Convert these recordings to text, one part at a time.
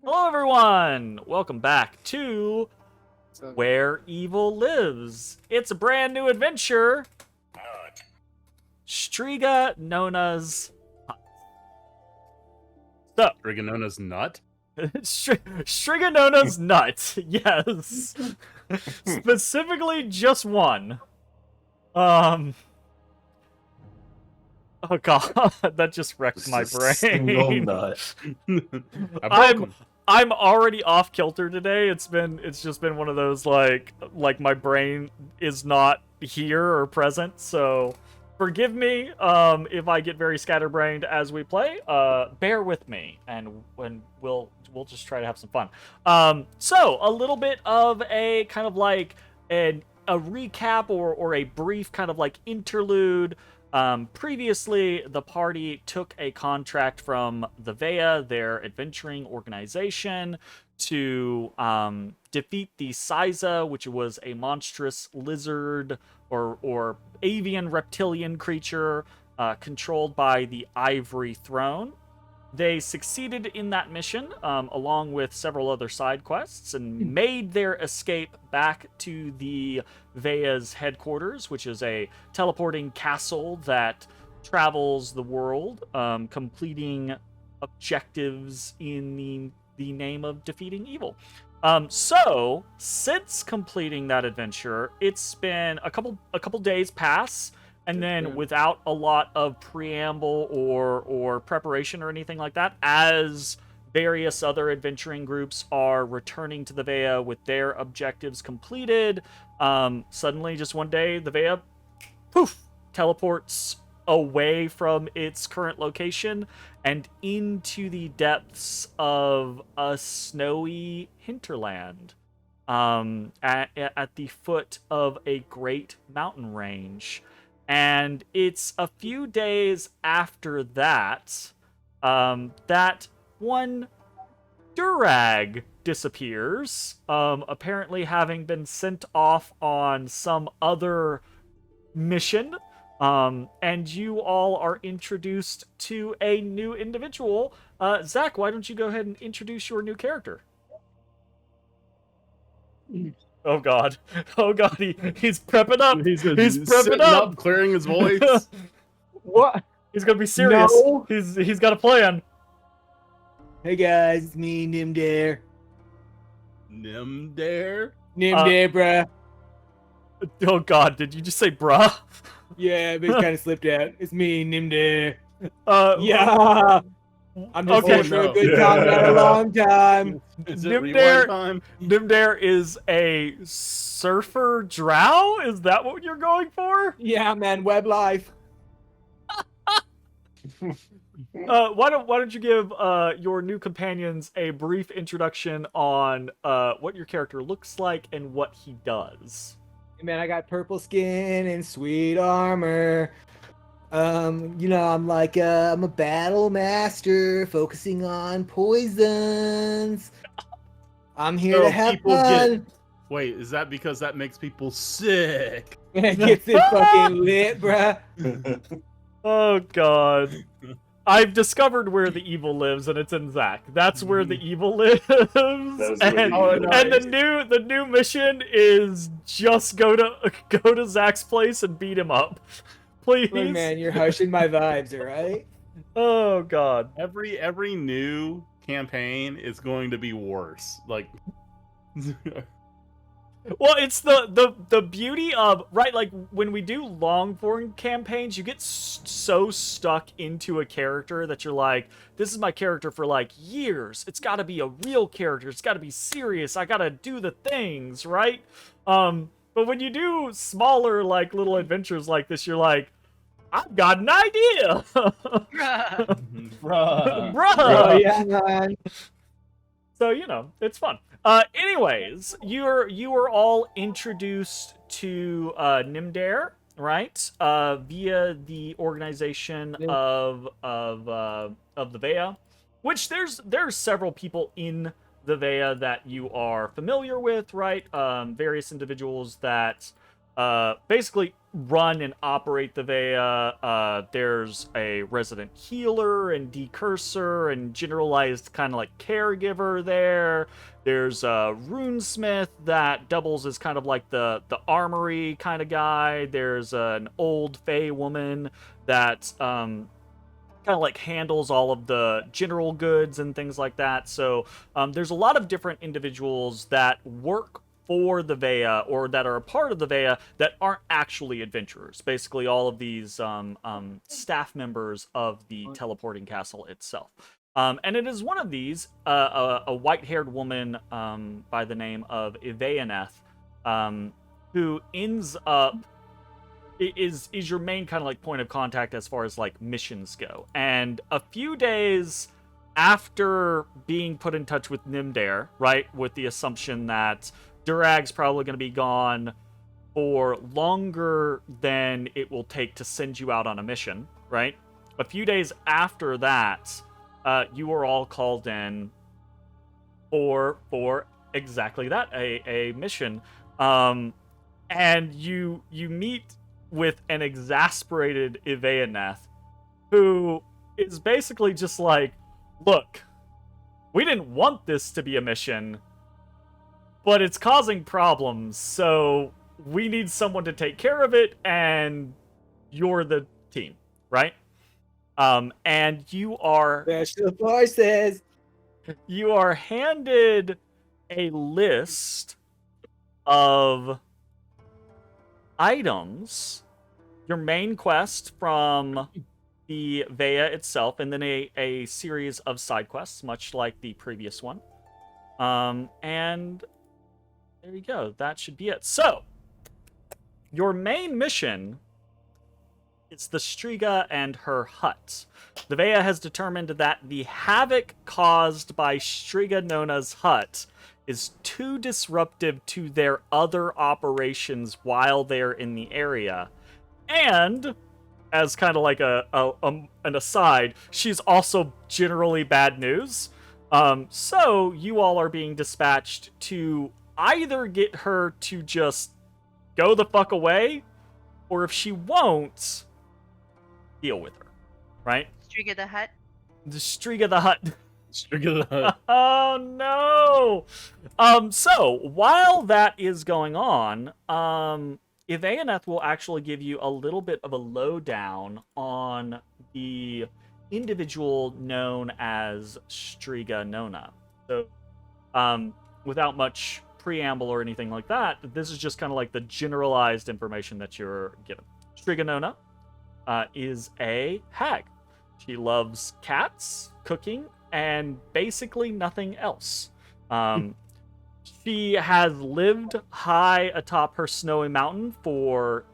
Hello, everyone! Welcome back to Where Evil Lives. It's a brand new adventure. Shtriga Nonna's So, Shtriga Nonna's nut? Shtriga Nonna's nut. Yes. Specifically just one. Oh god, that just wrecked my brain. Single nut. I'm already off kilter today. It's just been one of those like my brain is not here or present. So forgive me if I get very scatterbrained as we play. Bear with me, and when we'll just try to have some fun. So a little bit of a kind of like a recap or a brief kind of like interlude. Previously, the party took a contract from the Vea, their adventuring organization, to defeat the Siza, which was a monstrous lizard or avian reptilian creature controlled by the Ivory Throne. They succeeded in that mission, along with several other side quests, and made their escape back to the Vea's headquarters, which is a teleporting castle that travels the world, completing objectives in the name of defeating evil. So, since completing that adventure, it's been a couple days pass. And then, without a lot of preamble or preparation or anything like that, as various other adventuring groups are returning to the Vea with their objectives completed, suddenly, just one day, the Vea, poof, teleports away from its current location and into the depths of a snowy hinterland, at the foot of a great mountain range. And it's a few days after that that one Durag disappears, apparently having been sent off on some other mission. And you all are introduced to a new individual. Zach, why don't you go ahead and introduce your new character? Oh god. Oh god, he's prepping up. He's prepping up, clearing his voice. What? He's gonna be serious. No. He's got a plan. Hey guys, it's me, Nymdaer. Nymdaer? Nymdaer, bruh. Oh god, did you just say bruh? Yeah, but it kind of slipped out. It's me, Nymdaer. Yeah. I'm just Okay. here for a good time, not a long time. Is it Nymdaer- rewind time? Nymdaer is a surfer drow? Is that what you're going for? Yeah, man, web life. Why don't you give your new companions a brief introduction on what your character looks like and what he does? Man, I got purple skin and sweet armor. I'm like I'm a battle master focusing on poisons. I'm here So to have people fun. Wait, is that because that makes people sick? It gets it fucking lit, bruh. Oh god. I've discovered where the evil lives, and it's in Zach. That's where the evil lives. And the new mission is just go to Zach's place and beat him up. Please. Look, man, you're hushing my vibes, alright? Oh god. Every new campaign is going to be worse. Like Well, it's the beauty of, right, like when we do long form campaigns, you get so stuck into a character that you're like, this is my character for like years. It's got to be a real character. It's got to be serious. I got to do the things, right? But when you do smaller like little adventures like this, you're like, I've got an idea. bruh. Bruh. Oh, yeah, man. So, it's fun. Anyways, you are all introduced to Nymdaer, right? Via the organization of the Vea, which there's several people in the Vea that you are familiar with, right? Various individuals that basically run and operate the Vea. There's a resident healer and decurser and generalized kind of like caregiver there. There's a runesmith that doubles as kind of like the armory kind of guy. There's an old fey woman that kind of like handles all of the general goods and things like that. So there's a lot of different individuals that work for the Vea or that are a part of the Vea that aren't actually adventurers. Basically, all of these staff members of the teleporting castle itself. And it is one of these, a white-haired woman by the name of Ivayaneth, who ends up is your main kind of like point of contact as far as like missions go. And a few days after being put in touch with Nymdaer, right, with the assumption that Durag's probably going to be gone for longer than it will take to send you out on a mission, right? A few days after that, you are all called in for exactly that, a mission. And you meet with an exasperated Ivayaneth, who is basically just like, look, we didn't want this to be a mission, but it's causing problems, so we need someone to take care of it, and you're the team, right? And you are... Special forces! You are handed a list of items, your main quest from the Vea itself, and then a series of side quests, much like the previous one. And there you go. That should be it. So, your main mission is the Shtriga and her hut. The Vea has determined that the havoc caused by Shtriga Nonna's hut is too disruptive to their other operations while they're in the area. And, as kind of like an aside, she's also generally bad news. So, you all are being dispatched to either get her to just go the fuck away, or if she won't, deal with her, right? Shtriga the Hut. The Shtriga the Hut. Shtriga Nonna. Oh no! So while that is going on, Ivayaneth will actually give you a little bit of a lowdown on the individual known as Shtriga Nonna. So, without much preamble or anything like that, this is just kind of like the generalized information that you're given. Shtriga Nonna is a hag. She loves cats, cooking, and basically nothing else. She has lived high atop her snowy mountain for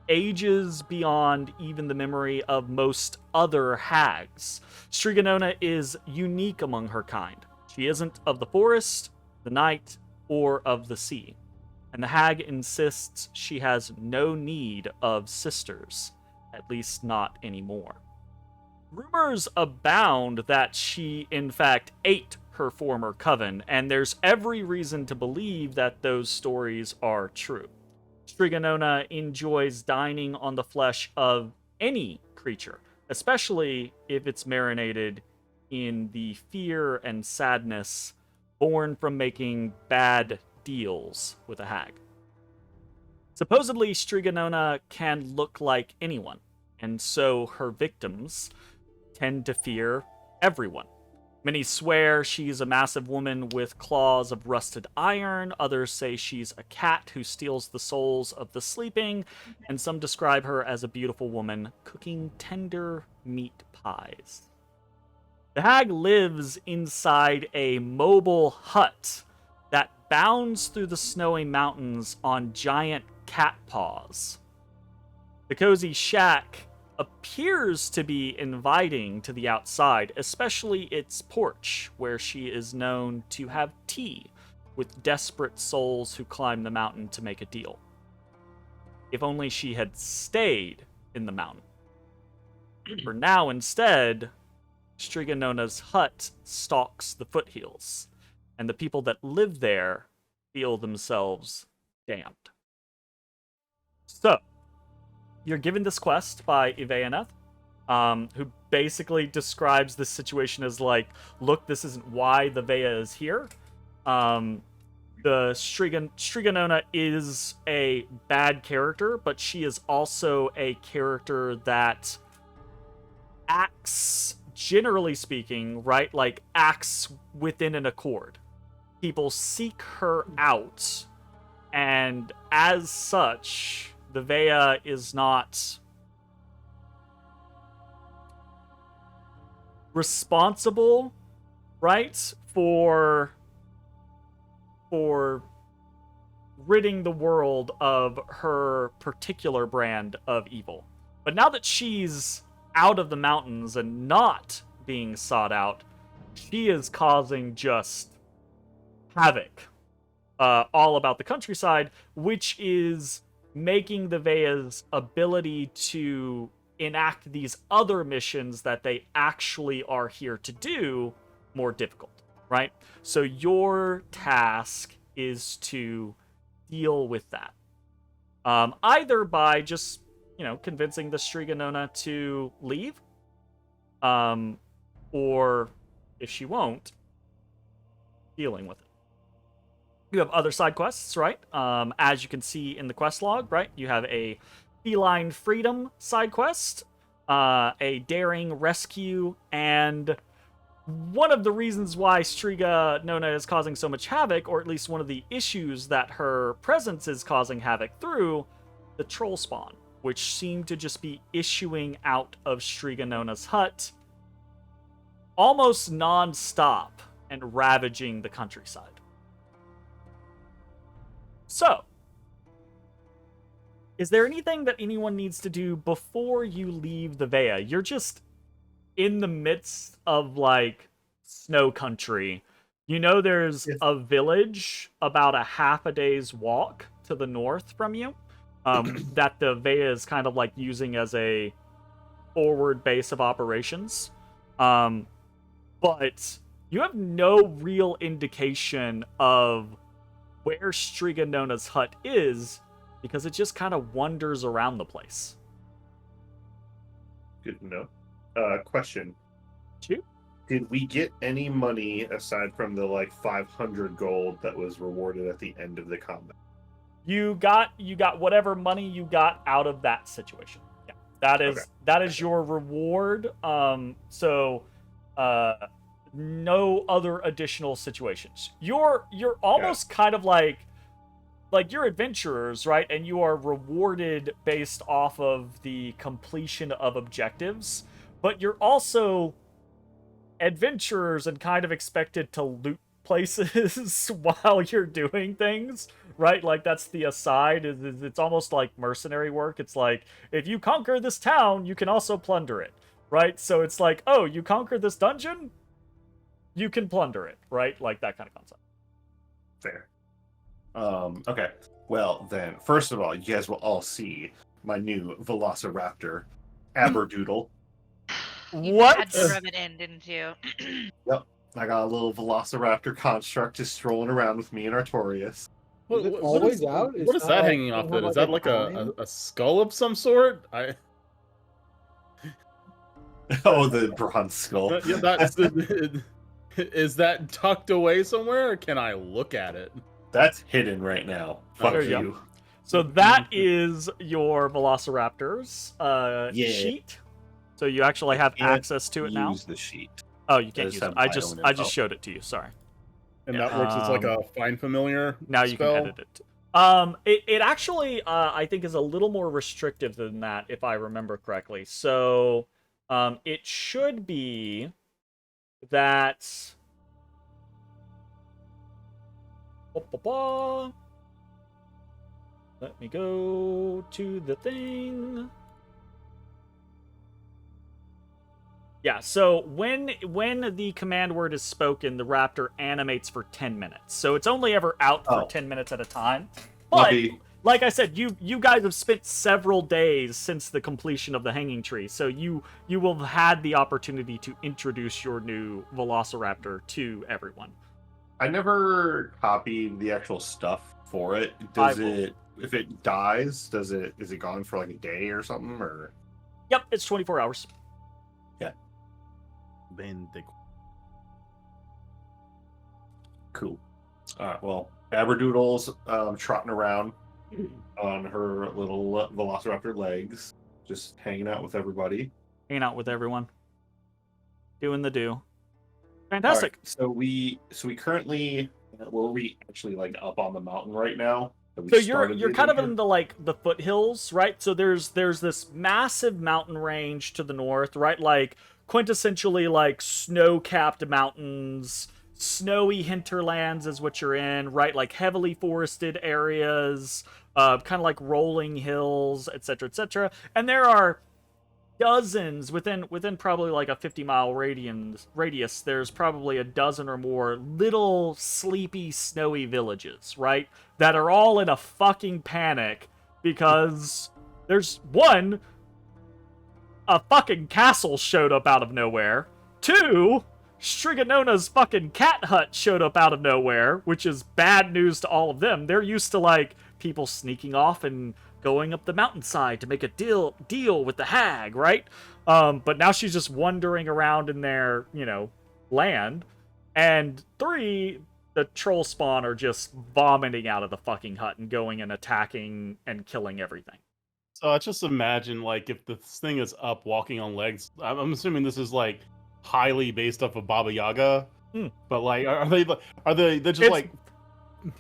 ages beyond even the memory of most other hags. Shtriga Nonna is unique among her kind. She isn't of the forest, the night, or of the sea. And the hag insists she has no need of sisters, at least not anymore. Rumors abound that she, in fact, ate her former coven, and there's every reason to believe that those stories are true. Shtriga Nonna enjoys dining on the flesh of any creature, especially if it's marinated in the fear and sadness born from making bad deals with a hag. Supposedly, Shtriga Nonna can look like anyone, and so her victims tend to fear everyone. Many swear she's a massive woman with claws of rusted iron, others say she's a cat who steals the souls of the sleeping, and some describe her as a beautiful woman cooking tender meat pies. The hag lives inside a mobile hut that bounds through the snowy mountains on giant cat paws. The cozy shack appears to be inviting to the outside, especially its porch, where she is known to have tea with desperate souls who climb the mountain to make a deal. If only she had stayed in the mountain. For now, instead, Shtriga Nonna's hut stalks the foothills, and the people that live there feel themselves damned. So, you're given this quest by Ivayaneth, who basically describes this situation as like, look, this isn't why the Vea is here. The Shtriga Nonna is a bad character, but she is also a character that acts, generally speaking, right? Like, acts within an accord. People seek her out, and as such, the Vea is not responsible, right, for ridding the world of her particular brand of evil. But now that she's out of the mountains and not being sought out, she is causing just havoc all about the countryside, which is making the Vea's ability to enact these other missions that they actually are here to do more difficult, right? So your task is to deal with that. Either by just, convincing the Shtriga Nonna to leave, or if she won't, dealing with it. You have other side quests, right? As you can see in the quest log, right? You have a feline freedom side quest, a daring rescue, and one of the reasons why Shtriga Nonna is causing so much havoc, or at least one of the issues that her presence is causing havoc through, the troll spawn, which seem to just be issuing out of Shtriga Nonna's hut almost non-stop and ravaging the countryside. So, is there anything that anyone needs to do before you leave the Vea? You're just in the midst of, like, snow country. There's a village about a half a day's walk to the north from you, that the Vea is kind of, like, using as a forward base of operations. But you have no real indication of where Shtriga Nonna's hut is, because it just kind of wanders around the place. Good to know. Question. Shoot. Did we get any money aside from the 500 gold that was rewarded at the end of the combat? You got whatever money you got out of that situation. Yeah. That is your reward. So no other additional situations. You're almost kind of like you're adventurers, right? And you are rewarded based off of the completion of objectives, but you're also adventurers and kind of expected to loot places while you're doing things, right? Like, that's the aside. It's almost like mercenary work. It's like, if you conquer this town, you can also plunder it, right? So it's like, oh, you conquer this dungeon, you can plunder it, right? Like, that kind of concept. Fair. Okay. Well, then, first of all, you guys will all see my new Velociraptor, Aberdoodle. What? Had to rub it in, didn't you? Yep. I got a little Velociraptor construct just strolling around with me and Artorias. Is it always out? What is that hanging off it? Is that like a skull of some sort? Oh, the bronze skull. Yeah, that's is that tucked away somewhere, or can I look at it? That's hidden right now. Fuck There you you. go. So that is your Velociraptor's sheet. So you actually have access to it now. Use the sheet. Oh, you can't Does use it. have I my just own I info. just showed it to you. Sorry. And that works as like a find familiar. Now you spell? can edit it. It actually I think is a little more restrictive than that, if I remember correctly. So it should be that. Let me go to the thing. Yeah, so when the command word is spoken, the raptor animates for 10 minutes. So it's only ever out for 10 minutes at a time. But Lucky. like I said, you guys have spent several days since the completion of the hanging tree, so you will have had the opportunity to introduce your new Velociraptor to everyone. I never copied the actual stuff for it. Does it if it dies, is it gone for like a day or something, or? Yep, it's 24 hours. Cool. All right. Well, Aberdoodle's trotting around on her little Velociraptor legs, just hanging out with everybody. Hanging out with everyone. Doing the do. All Fantastic. right, so we currently were we actually like up on the mountain right now? Have we So started you're the kind of adventure? in the like the foothills, right? So there's this massive mountain range to the north, right? Like quintessentially like snow-capped mountains, snowy hinterlands is what you're in, right? Like heavily forested areas, kind of like rolling hills, etc., etc. And there are dozens within probably like a 50-mile radius. There's probably a dozen or more little sleepy snowy villages, right, that are all in a fucking panic because there's one, a fucking castle showed up out of nowhere. Two, Shtriga Nonna's fucking cat hut showed up out of nowhere, which is bad news to all of them. They're used to like people sneaking off and going up the mountainside to make a deal with the hag, right? But now she's just wandering around in their, land. And three, the troll spawn are just vomiting out of the fucking hut and going and attacking and killing everything. So I just imagine, like, if this thing is up walking on legs, I'm assuming this is like highly based off of Baba Yaga. But like, are they they're just like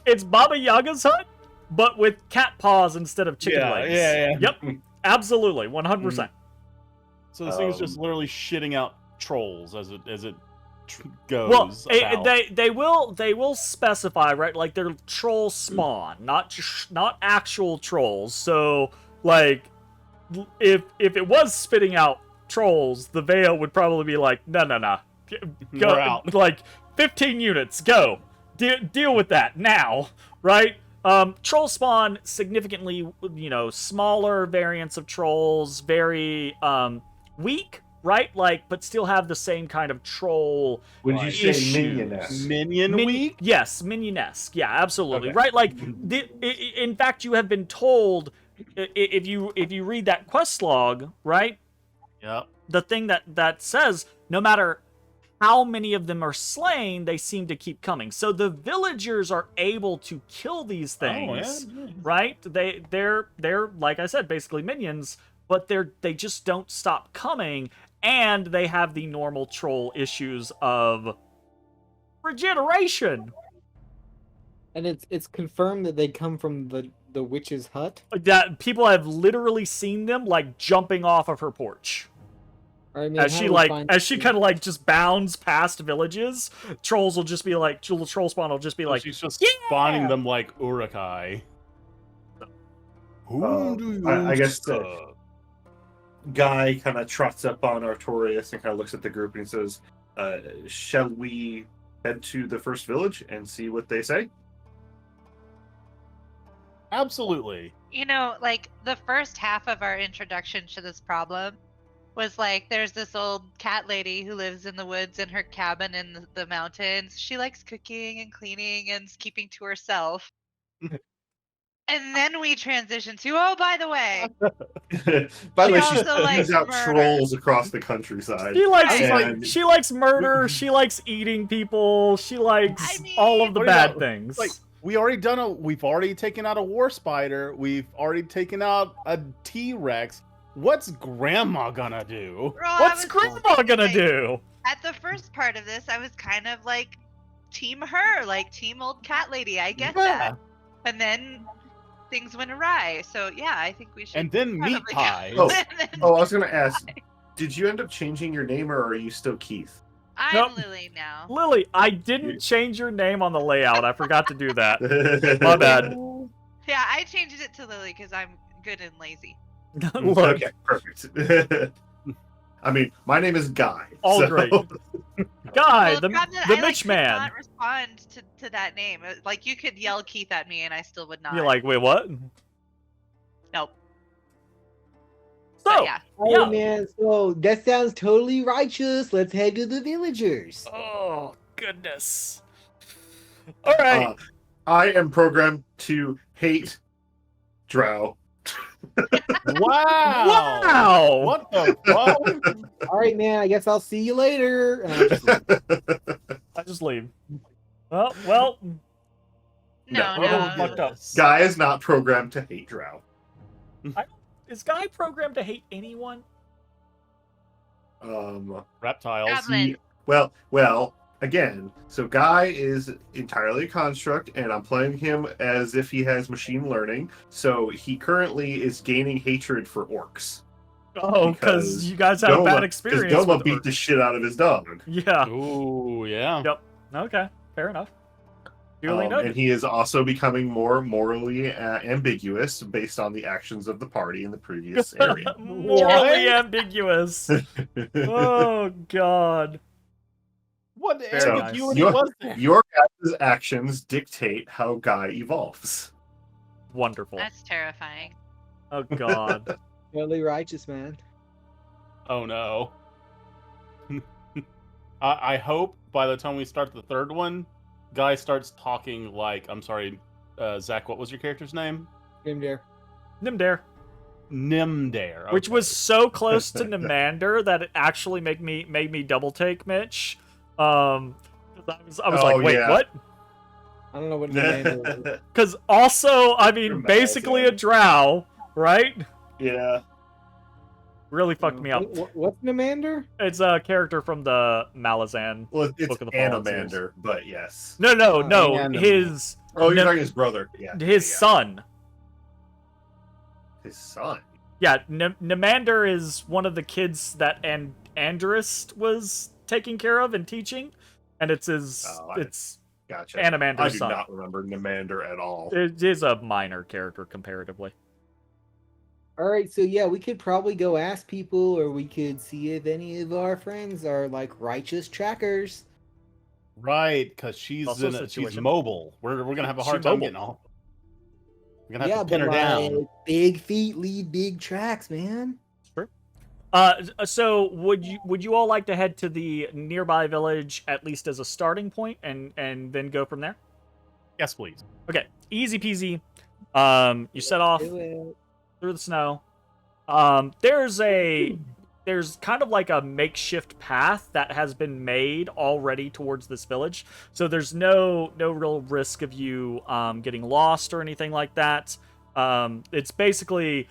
it's Baba Yaga's hut, but with cat paws instead of chicken legs. Yeah. Yep, absolutely, 100%. So this thing is just literally shitting out trolls as it goes. Well, about. they will specify, right? Like they're troll spawn, not actual trolls. So like, if it was spitting out trolls, the Veil would probably be like, no, We're go out. like 15 units, go deal with that now, right? Troll spawn significantly, smaller variants of trolls, very weak, right? Like, but still have the same kind of troll. Would you say issues. minion-esque? Minion week? Yes, minion-esque. Yeah, absolutely. Okay. Right? Like, in fact, you have been told, if you read that quest log, right? Yep. The thing that says, no matter how many of them are slain, they seem to keep coming. So the villagers are able to kill these things, right? They're like I said, basically minions, but they just don't stop coming, and they have the normal troll issues of regeneration. And it's confirmed that they come from the witch's hut. That people have literally seen them like jumping off of her porch. Or, I mean, As how she do we find kind of like just bounds past villages, trolls will just be like, troll spawn will just be like, she's just yeah! spawning them like Urukai. Who do you I guess serve? Guy kind of trots up on Artorias and kind of looks at the group and he says, shall we head to the first village and see what they say? Absolutely. Like the first half of our introduction to this problem was like, there's this old cat lady who lives in the woods in her cabin in the mountains. She likes cooking and cleaning and keeping to herself. And then we transition to, oh, by the way, By the way, She she's also likes out murder. trolls across the countryside. she likes And- she likes murder, she likes eating people, she likes all of the What bad about- things. Like, we've already taken out a war spider. We've already taken out a T-Rex. What's Grandma gonna do? Girl, I What's was Grandma thinking, gonna like, do? At the first part of this, I was kind of like team her, like team old cat lady. I get that. And then things went awry. So yeah, I think we should. And then meat probably go. pies. Oh. And then Oh, I was going to ask, did you end up changing your name or are you still Keith? I'm Nope. Lily now. Lily, I didn't change your name on the layout. I forgot to do that. My bad. Yeah, I changed it to Lily because I'm good and lazy. Look, Okay, perfect. I mean, my name is Guy. all so- great. Guy, Well, the problem is the I, Mitch could man. not respond to that name. Like you could yell Keith at me and I still would not. You're like, wait, what? nope. So, But yeah. Oh man, so that sounds totally righteous. Let's head to the villagers. oh goodness. All right. I am programmed to hate Drow. Wow! Wow! What the fuck? All right, man. I guess I'll see you later. And I just I just leave. Well, No, No. no. fucked up. Guy is not programmed to hate Drow. is Guy programmed to hate anyone? Reptiles. Goblin. Well, again, so Guy is entirely a construct, and I'm playing him as if he has machine learning. So he currently is gaining hatred for orcs. Oh, because you guys had a bad experience. Because Doma with beat the orcs. shit out of his dog. Yeah. Ooh, yeah. Yep. Okay. Fair enough. Duly And noted. he is also becoming more morally ambiguous based on the actions of the party in the previous area. Morally ambiguous. Oh God. What Very ambiguity nice. was there? Your guys' actions dictate how Guy evolves. Wonderful. That's terrifying. Oh God. totally righteous, man. Oh no. I hope by the time we start the third one, Guy starts talking like, I'm sorry, Zach, what was your character's name? Nymdaer. Nymdaer. Nymdaer. Which okay. was so close to Nymander that it actually made me double take Mitch. 'Cause I was like, wait, yeah. what? I don't know what Nymdaer is. Because also, I mean, You're basically a Malazan. drow, right? Yeah. Really fucked me up. What's Nymander? It's a character from the Malazan. Well, it's Book of the Fallen Animander, but yes. No, Oh, no, yeah, his Oh, you're Nym- talking his brother. Yeah. his yeah. son. His son. Yeah, Nymander is one of the kids that Andrist was taking care of and teaching, and it's his it's Gotcha. Animander's I do son. not remember Nymander at all. It is a minor character comparatively. All right, so yeah, we could probably go ask people, or we could see if any of our friends are like righteous trackers. Right, because she's Also she's situation. mobile. We're gonna have a hard She time mobile. getting all. We're gonna have Yeah, to pin but her like down. big feet lead big tracks, man. So would you all like to head to the nearby village at least as a starting point, and then go from there? Yes, please. Okay, easy peasy. You set off Do it. through the snow. There's kind of like a makeshift path that has been made already towards this village, so there's no real risk of you getting lost or anything like that. It's basically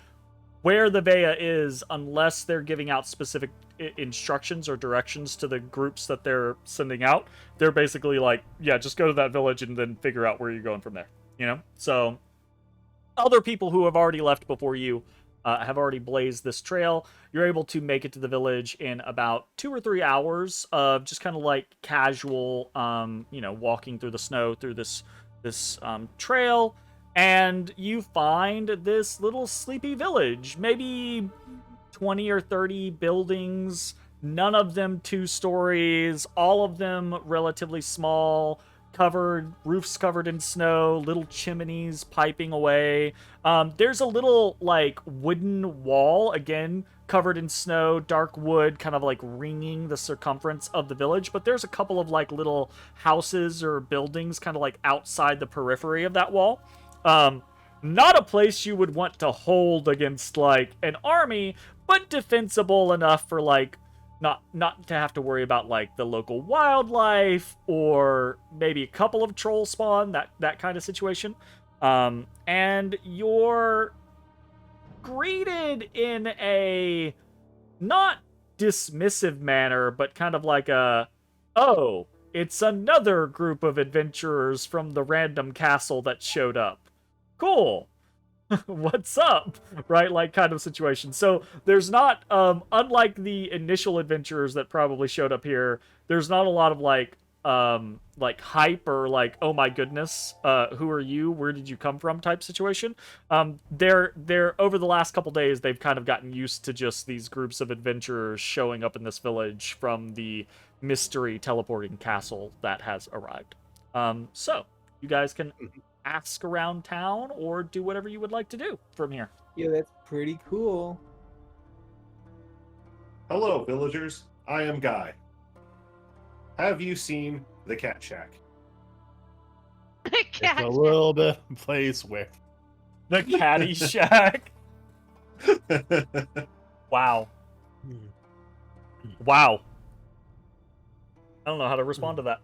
where the Vea is, unless they're giving out specific instructions or directions to the groups that they're sending out. They're basically like, yeah, just go to that village and then figure out where you're going from there. You know, so other people who have already left before you have already blazed this trail. You're able to make it to the village in about 2 or 3 hours of just kind of like casual, walking through the snow through this trail, and you find this little sleepy village. Maybe 20 or 30 buildings, none of them 2 stories, all of them relatively small. Roofs covered in snow, little chimneys piping away. There's a little like wooden wall, again covered in snow, dark wood, kind of like ringing the circumference of the village. But there's a couple of like little houses or buildings kind of like outside the periphery of that wall. Not a place you would want to hold against like an army, but defensible enough for like not to have to worry about like the local wildlife or maybe a couple of troll spawn, that kind of situation. And you're greeted in a not dismissive manner, but kind of like oh, it's another group of adventurers from the random castle that showed up. Cool. What's up? Right, like kind of situation. So there's not, unlike the initial adventurers that probably showed up here, there's not a lot of like hype or like, oh my goodness, who are you? Where did you come from? Type situation. They're over the last couple days, they've kind of gotten used to just these groups of adventurers showing up in this village from the mystery teleporting castle that has arrived. So you guys can ask around town or do whatever you would like to do from here. Yeah, that's pretty cool. Hello, villagers. I am Guy. Have you seen the Cat Shack? It's a little bit of a place where The caddy shack. Wow. Wow. I don't know how to respond to that.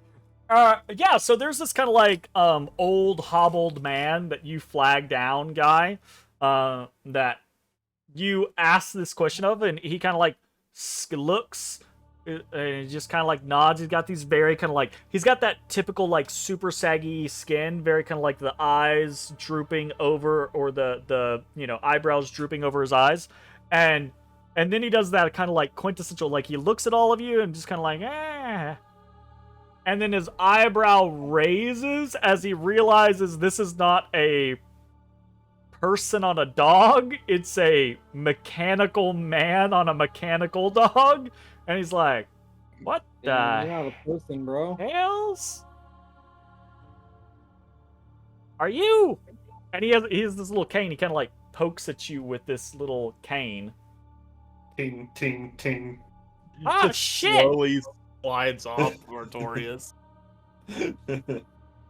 Yeah, so there's this kind of like old hobbled man that you flag down guy that you ask this question of, and he kind of like looks and he just kind of like nods. He's got these very kind of like, he's got that typical like super saggy skin, very kind of like the eyes drooping over, or the you know, eyebrows drooping over his eyes, and then he does that kind of like quintessential, like he looks at all of you and just kind of like, eh. And then his eyebrow raises as he realizes this is not a person on a dog, it's a mechanical man on a mechanical dog. And he's like, what the You're not a person, bro. hells are you? And he has this little cane. He kind of like pokes at you with this little cane. Ting, ting, ting. Ah, Just shit! slowly slides off Artorias.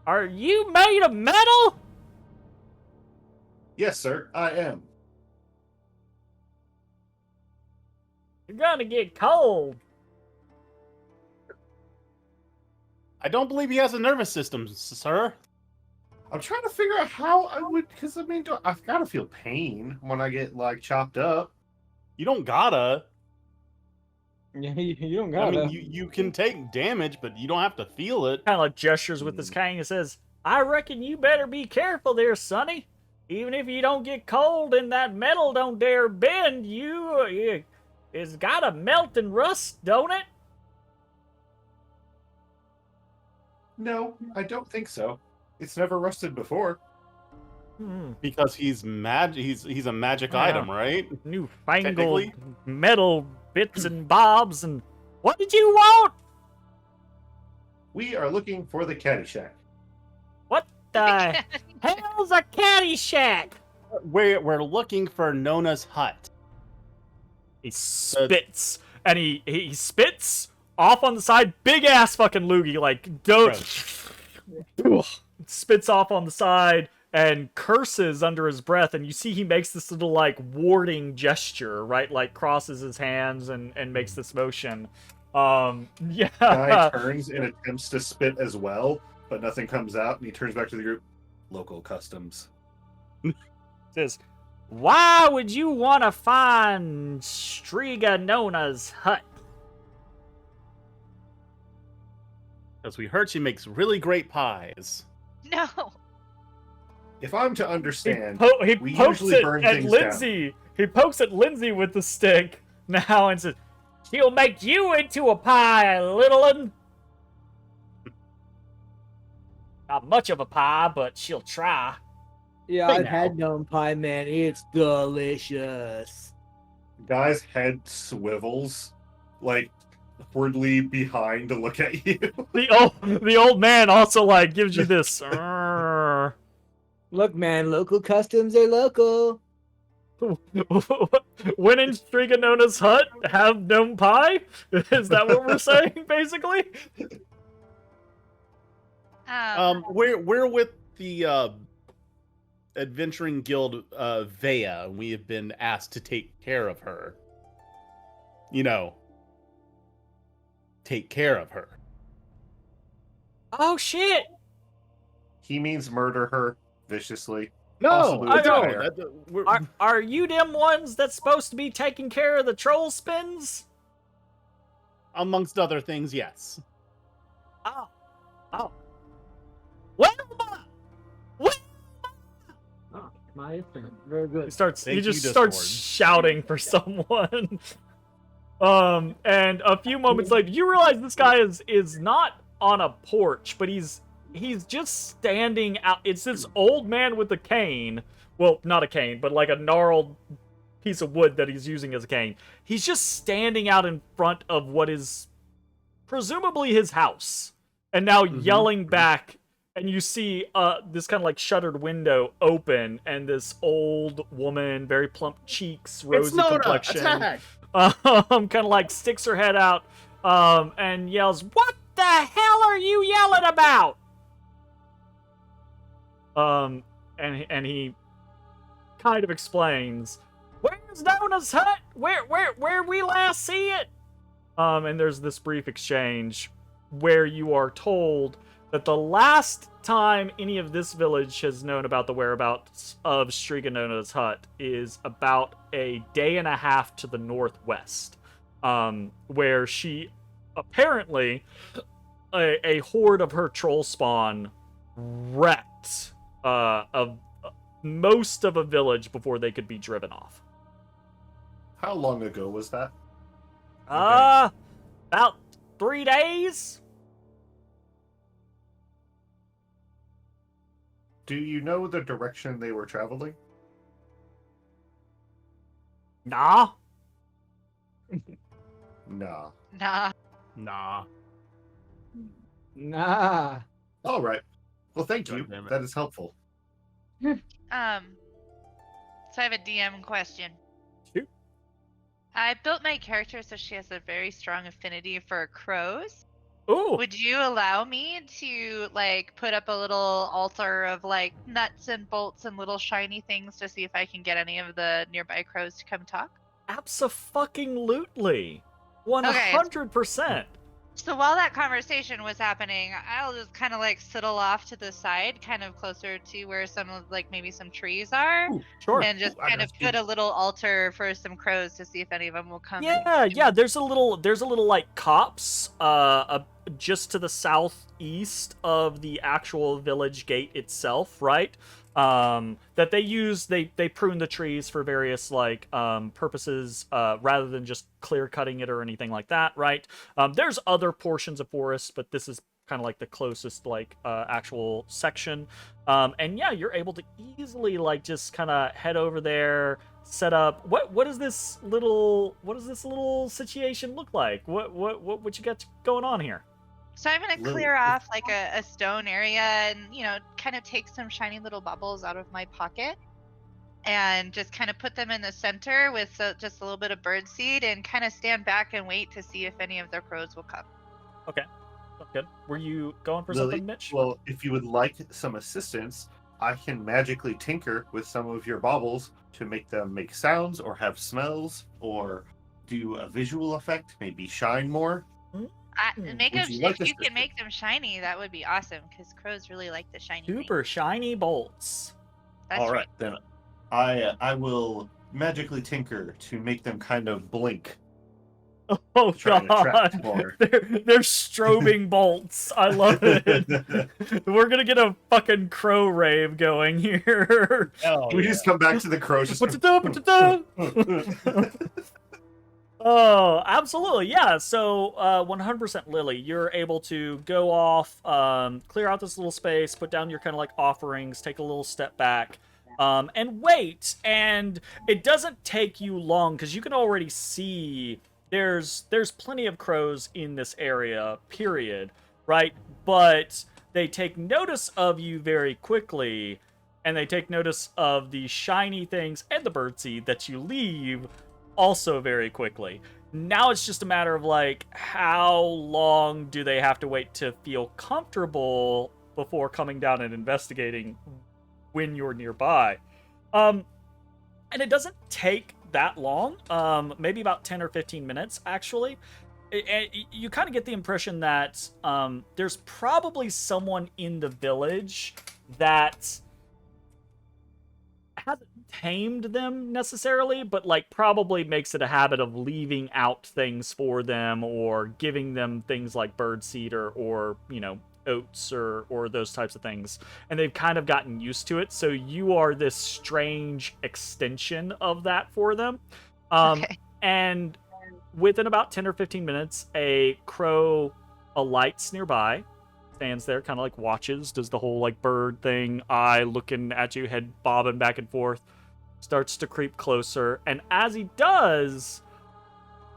Are you made of metal? Yes, sir, I am. You're gonna get cold. I don't believe he has a nervous system, sir. I'm trying to figure out how I would, because I mean, I've got to feel pain when I get like chopped up. You don't gotta. Yeah, you don't I gotta. mean, you can take damage, but you don't have to feel it. Kind of like gestures with his cane and says, I reckon you better be careful there, Sonny. Even if you don't get cold and that metal don't dare bend, it's gotta melt and rust, don't it? No, I don't think so. It's never rusted before. Because he's he's a magic Yeah. item, right? Newfangled Technically. metal bits and bobs, and what did you want? We are looking for the Caddyshack. What the hell's a caddy shack? We're looking for Nonna's hut. He spits, and he spits off on the side, big ass fucking loogie, like goes, spits off on the side and curses under his breath, and you see he makes this little like warding gesture, right? Like crosses his hands and makes this motion. Yeah. Guy turns and attempts to spit as well, but nothing comes out, and he turns back to the group. Local customs. Says, why would you want to find Shtriga Nonna's hut? Because we heard she makes really great pies. No. If I'm to understand, He we pokes usually it burn at things Linsey. He pokes at Linsey with the stick now and says, she'll make you into a pie, little un. Not much of a pie, but she'll try. Yeah, Hey, I've now. had gnome pie, man. It's delicious. guy's head swivels, like upwardly behind to look at you. The old man also like gives you this. Look, man, local customs are local. When in Shtriga Nonna's hut, have gnome pie? Is that what we're saying, basically? We're with the adventuring guild Vea, and we have been asked to take care of her. You know, take care of her. Oh shit! He means murder her viciously. No, Possibly I with don't. fire. Are you them ones that's supposed to be taking care of the troll spins? Amongst other things, yes. Oh. Well, Oh, my turn. Very good. he just starts shouting for someone. And a few moments later, you realize this guy is not on a porch, but he's just standing out. It's this old man with a cane. Well, not a cane, but like a gnarled piece of wood that he's using as a cane. He's just standing out in front of what is presumably his house, and now yelling back. And you see this kind of like shuttered window open, and this old woman, very plump cheeks, rosy complexion, kind of like sticks her head out and yells, "What the hell are you yelling about?" And he kind of explains, "Where's Nonna's hut? Where we last see it?" And there's this brief exchange where you are told that the last time any of this village has known about the whereabouts of Shtriga Nonna's hut is about a day and a half to the northwest, where she apparently, a horde of her troll spawn wrecked most of a village before they could be driven off. How long ago was that? About 3 days. Do you know the direction they were traveling? Nah. Nah. Nah. Nah. Nah. All right. Well, thank you. God damn it. That is helpful. So I have a DM question. Shoot. I built my character so she has a very strong affinity for crows. Ooh. Would you allow me to like put up a little altar of like nuts and bolts and little shiny things to see if I can get any of the nearby crows to come talk? Abso-fucking-lutely. 100%. So while that conversation was happening, I'll just kind of like sidle off to the side, kind of closer to where some of like maybe some trees are, Ooh, sure. and just kind of put a little altar for some crows to see if any of them will come. Yeah. There's a little like copse, just to the southeast of the actual village gate itself, right? That they use, they prune the trees for various like purposes, rather than just clear cutting it or anything like that, right? There's other portions of forest, but this is kind of like the closest like actual section. And yeah, you're able to easily like just kind of head over there, set up. What does this little situation look like? What you got going on here? So I'm gonna clear off like a stone area and, you know, kind of take some shiny little bubbles out of my pocket and just kind of put them in the center with just a little bit of bird seed and kind of stand back and wait to see if any of the crows will come. Okay, sounds good. Were you going for Lily, something, Mitch? Well, if you would like some assistance, I can magically tinker with some of your baubles to make them make sounds or have smells or do a visual effect, maybe shine more. If you can make them shiny, that would be awesome because crows really like the shiny. Super shiny bolts. That's All right, then I will magically tinker to make them kind of blink. Oh Trying to attract god, more. they're strobing bolts. I love it. We're gonna get a fucking crow rave going here. Oh, We just come back to the crows. Just Oh, absolutely, yeah. So, 100% Lily, you're able to go off, clear out this little space, put down your kind of like offerings, take a little step back, and wait. And it doesn't take you long because you can already see there's plenty of crows in this area, period, right? But they take notice of you very quickly, and they take notice of the shiny things and the birdseed that you leave also very quickly. Now it's just a matter of like, how long do they have to wait to feel comfortable before coming down and investigating when you're nearby. And it doesn't take that long, maybe about 10 or 15 minutes, actually. You kind of get the impression that there's probably someone in the village that hasn't tamed them necessarily, but like probably makes it a habit of leaving out things for them or giving them things like birdseed or you know, oats or those types of things, and they've kind of gotten used to it. So you are this strange extension of that for them. Okay. And within about 10 or 15 minutes, a crow alights nearby, stands there, kind of like watches, does the whole like bird thing, eye looking at you, head bobbing back and forth, starts to creep closer. And as he does,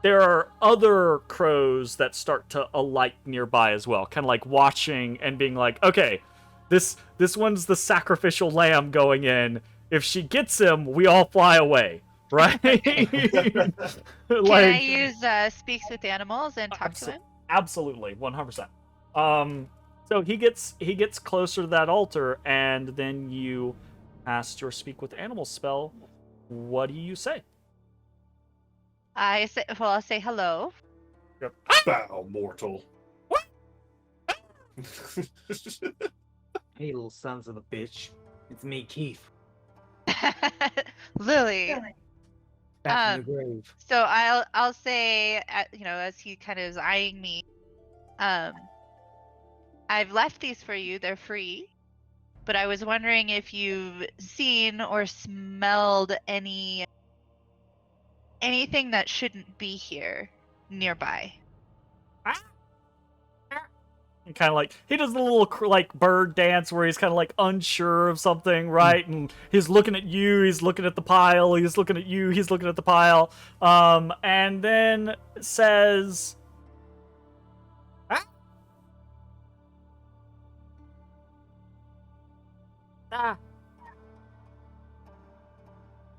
there are other crows that start to alight nearby as well, kind of like watching and being like, okay, this one's the sacrificial lamb going in. If she gets him, we all fly away, right? Can I use speaks with animals and talk to him? Absolutely, 100%. So he gets closer to that altar, and then you cast your speak with animals spell, what do you say? I'll say hello. Bow, mortal. Hey, little sons of a bitch. It's me, Keith. Lily. Back from the grave. So I'll say, as he kind of is eyeing me, I've left these for you. They're free. But I was wondering if you've seen or smelled anything that shouldn't be here nearby. And kind of like he does the little like bird dance where he's kind of like unsure of something, right? And he's looking at you, he's looking at the pile, he's looking at you, he's looking at the pile, and then says,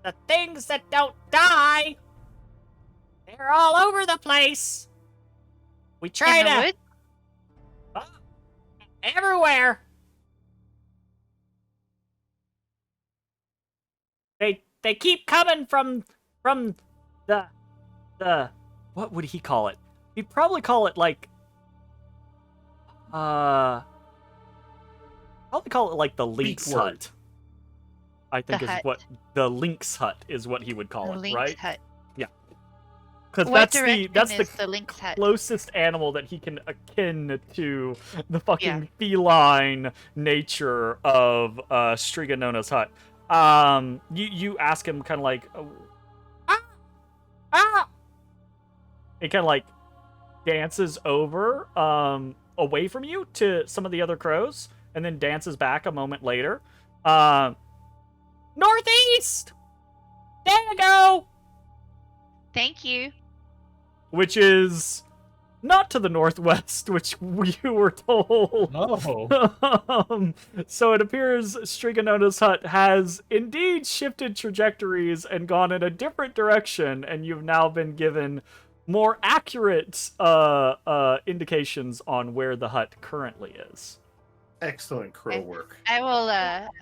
"The things that don't die, they're all over the place. We try In the to woods? everywhere. They keep coming from the what would he call it? He'd probably call it like the Lynx Beak word. Hut. I think The is hut. what the Lynx Hut is what he would call The it, lynx right? hut. Because What that's direction is the the lynx hut? closest animal that he can akin to the fucking feline nature of Shtriga Nonna's hut. You ask him kind of like, it kind of like dances over away from you to some of the other crows, and then dances back a moment later. Northeast. There you go. Thank you. Which is not to the northwest, which we were told. Oh. So it appears Shtriga Nonna's hut has indeed shifted trajectories and gone in a different direction, and you've now been given more accurate indications on where the hut currently is. Excellent crow work. I will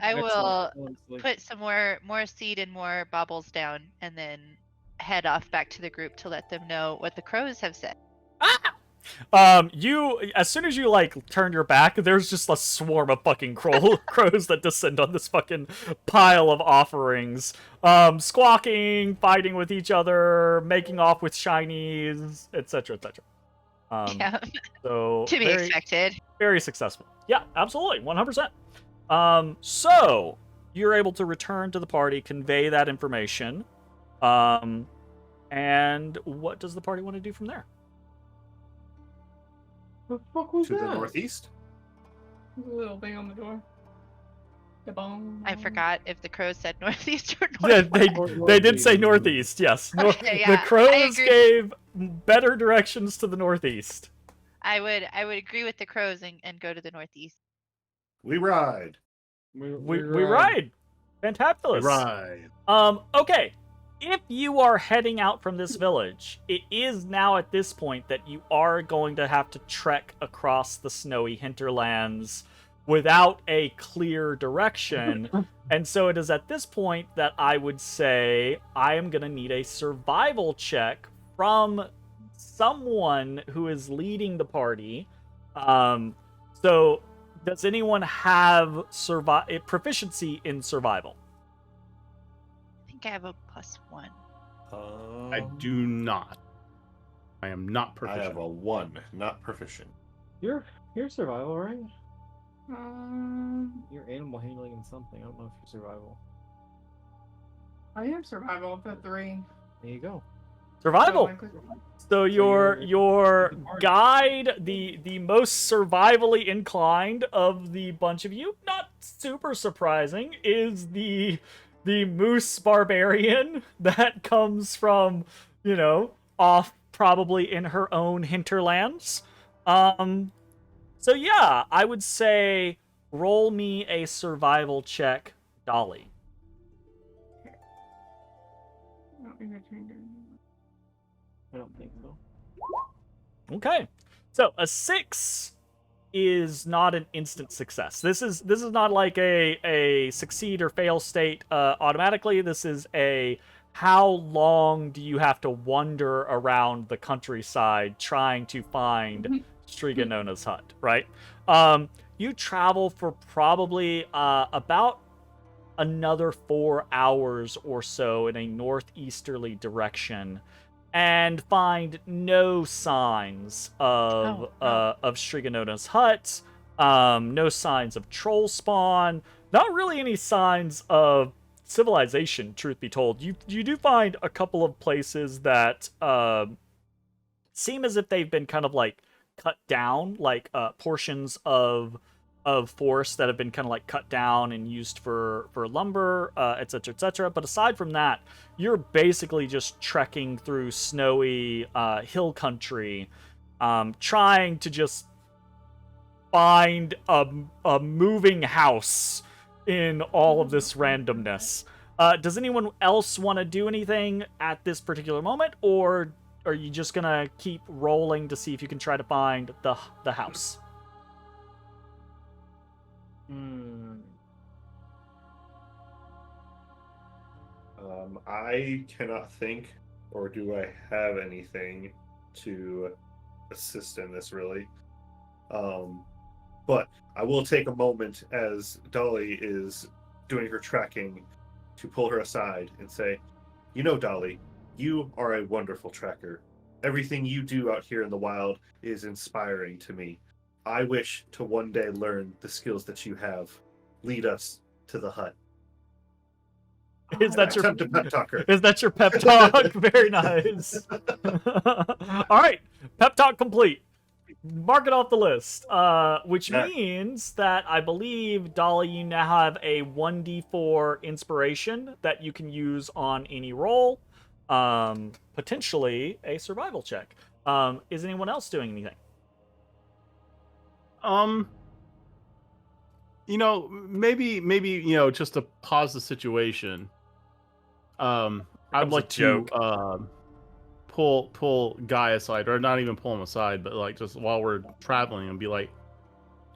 Excellent. put some more seed and more baubles down, and then head off back to the group to let them know what the crows have said. You as soon as you like turn your back, there's just a swarm of fucking crows that descend on this fucking pile of offerings, squawking, fighting with each other, making off with shinies, etc., etc. Yeah, So to be expected. very successful. Yeah, absolutely, 100%. So you're able to return to the party, convey that information, and what does the party want to do from there? The fuck was To that? the northeast. The little thing on the door. The bong. I forgot if the crows said northeast or Yeah, northwest. they did say northeast, yes. Okay, The yeah, I crows agree. gave better directions to the northeast. I would agree with the crows and go to the northeast. We ride. We ride. Fantabulous. We ride. Okay. If you are heading out from this village, it is now at this point that you are going to have to trek across the snowy hinterlands without a clear direction. And so it is at this point that I would say I am going to need a survival check from someone who is leading the party. So does anyone have proficiency in survival? I think I have a +1. I do not. I am not I proficient. have a 1, not proficient. You're survival, right? Um, You're animal handling and something. I don't know if you're survival. I am survival of the 3. Survival. So I could- So your you're- guide, the most survivally inclined of the bunch of you, not super surprising, is the moose barbarian that comes from, off probably in her own hinterlands. So yeah, I would say roll me a survival check, Dolly. I don't think I changed it. I don't think so. Okay. So a 6 is not an instant success. This is not like a succeed or fail state automatically. This is a how long do you have to wander around the countryside trying to find Shtriga Nonna's hut, right? You travel for probably about another 4 hours or so in a northeasterly direction, and find no signs of Shtriga Nonna's hut, no signs of troll spawn, not really any signs of civilization, truth be told. You do find a couple of places that seem as if they've been kind of like cut down, like portions of forests that have been kind of like cut down and used for lumber, etc., etc. But aside from that, you're basically just trekking through snowy hill country, trying to just find a moving house in all of this randomness. Does anyone else want to do anything at this particular moment, or are you just gonna keep rolling to see if you can try to find the house? I cannot think, or do I have anything to assist in this really. But I will take a moment as Dolly is doing her tracking to pull her aside and say, you know, Dolly, you are a wonderful tracker. Everything you do out here in the wild is inspiring to me. I wish to one day learn the skills that you have. Lead us to the hut. Is that your Attempt to pep talk her. Is that your pep talk? Very nice. All right, pep talk complete. Mark it off the list. Which means that I believe, Dolly, you now have a 1d4 inspiration that you can use on any roll. Potentially a survival check. Is anyone else doing anything? You know, maybe, you know, just to pause the situation. I'd like to pull Guy aside, or not even pull him aside, but like just while we're traveling and be like,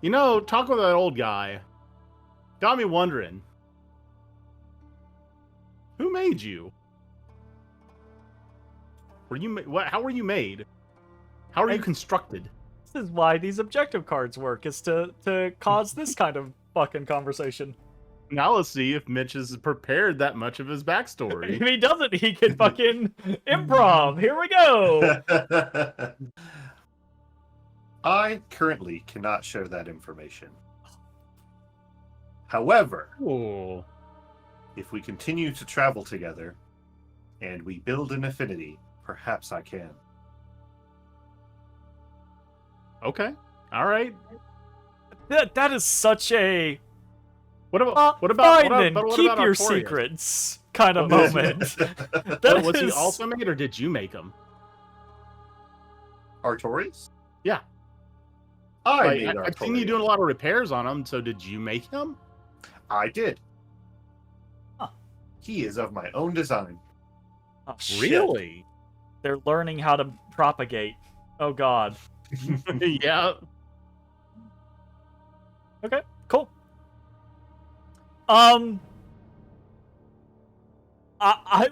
you know, talk with that old guy. Got me wondering, who made you? Were you what? How were you made? How are you constructed? This is why these objective cards work, is to cause this kind of fucking conversation. Now let's see if Mitch has prepared that much of his backstory. If he doesn't, he can fucking improv. Here we go. I currently cannot share that information. However, Ooh. if we continue to travel together and we build an affinity, perhaps I can. Okay. All right. That is such a What about fine then, what keep about your Artorias? secrets kind of moment. That Was he is- also made, or did you make him? Artorias? Yeah. I Like, made I've seen you Artorias. doing a lot of repairs on him. So did you make him? I did. Huh. He is of my own design. Oh, shit. Really? They're learning how to propagate. Oh god. Yeah. Okay, cool. I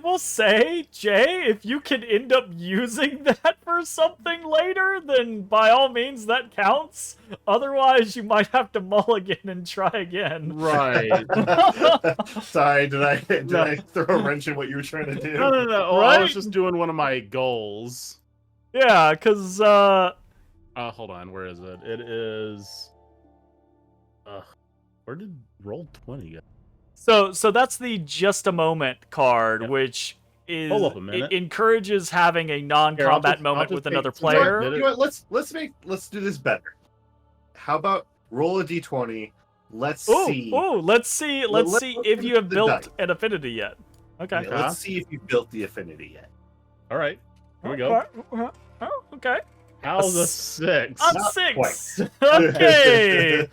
will say, Jay, if you can end up using that for something later, then by all means that counts. Otherwise, you might have to mulligan and try again. Right. Sorry, did I throw a wrench in what you were trying to do? No. Oh, I was Right? just doing one of my goals. Yeah, because Hold on. Where is it? It is. Where did Roll20 go? so that's the just a moment card, Yep. which is Hold up a minute. it encourages having a non-combat I'll moment just with take another some- player. Did it? You know what? Let's do this better. How about roll a d20? Let's see. Let's see Let's if you have the built dice. an affinity yet. Okay. Yeah, let's see if you built the affinity yet. All right. Here we go. Oh, okay. How's a 6? A Not 6. Okay.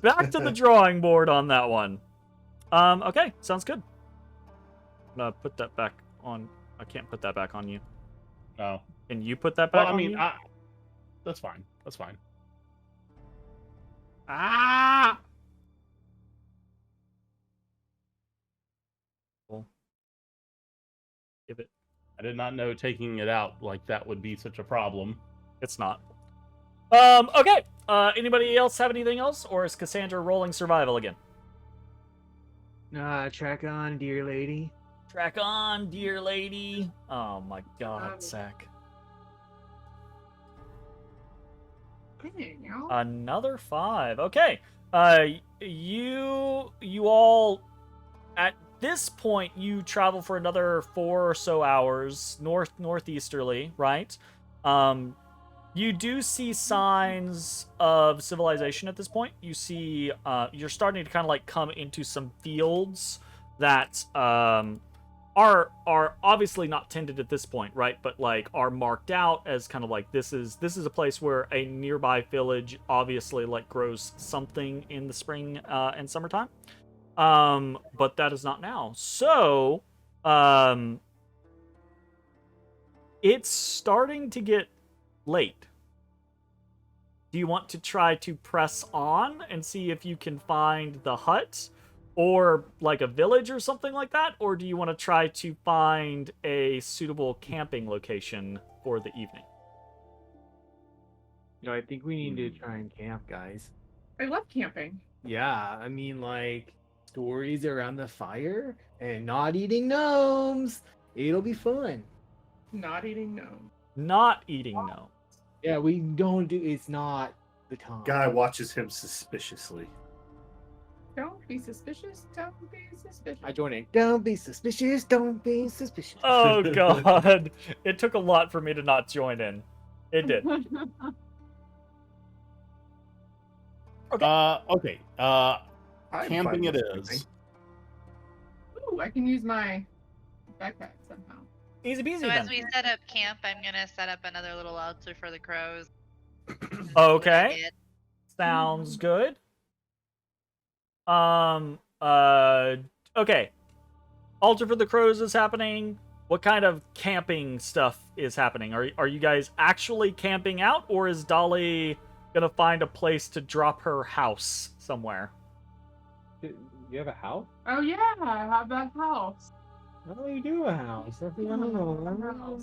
Back to the drawing board on that one. Okay, sounds good. I'm gonna put that back on. I can't put that back on you. Oh. Can you put that back Well, I on mean, you? that's fine. That's fine. Ah! Give it. I did not know taking it out like that would be such a problem. It's not. Okay. Anybody else have anything else, or is Cassandra rolling survival again? Track on, dear lady. Track on, dear lady. Oh my God, Zach. Another 5. Okay. You all at this point you travel for another 4 or so hours northeasterly, right? You do see signs of civilization at this point. You see, you're starting to kind of like come into some fields that are obviously not tended at this point, right? But like are marked out as kind of like this is a place where a nearby village obviously like grows something in the spring and summertime. But that is not now. So, it's starting to get late. Do you want to try to press on and see if you can find the hut or like a village or something like that? Or do you want to try to find a suitable camping location for the evening? I think we need to try and camp, guys. I love camping. Yeah, I mean, like, stories around the fire and not eating gnomes. It'll be fun. Not eating gnome. Not eating no. Yeah, we don't do. It's not the time. Guy watches him suspiciously. Don't be suspicious. Don't be suspicious. I join in. Don't be suspicious. Don't be suspicious. Oh God, it took a lot for me to not join in. It did. Okay. I'm Camping fine it with is. Ooh, I can use my backpack somehow. Easy peasy So then. as we set up camp, I'm gonna set up another little altar for the crows. Okay. Sounds good. Okay. Altar for the Crows is happening. What kind of camping stuff is happening? Are you guys actually camping out, or is Dolly gonna find a place to drop her house somewhere? You have a house? Oh yeah, I have that house. How do you do a house? I don't know.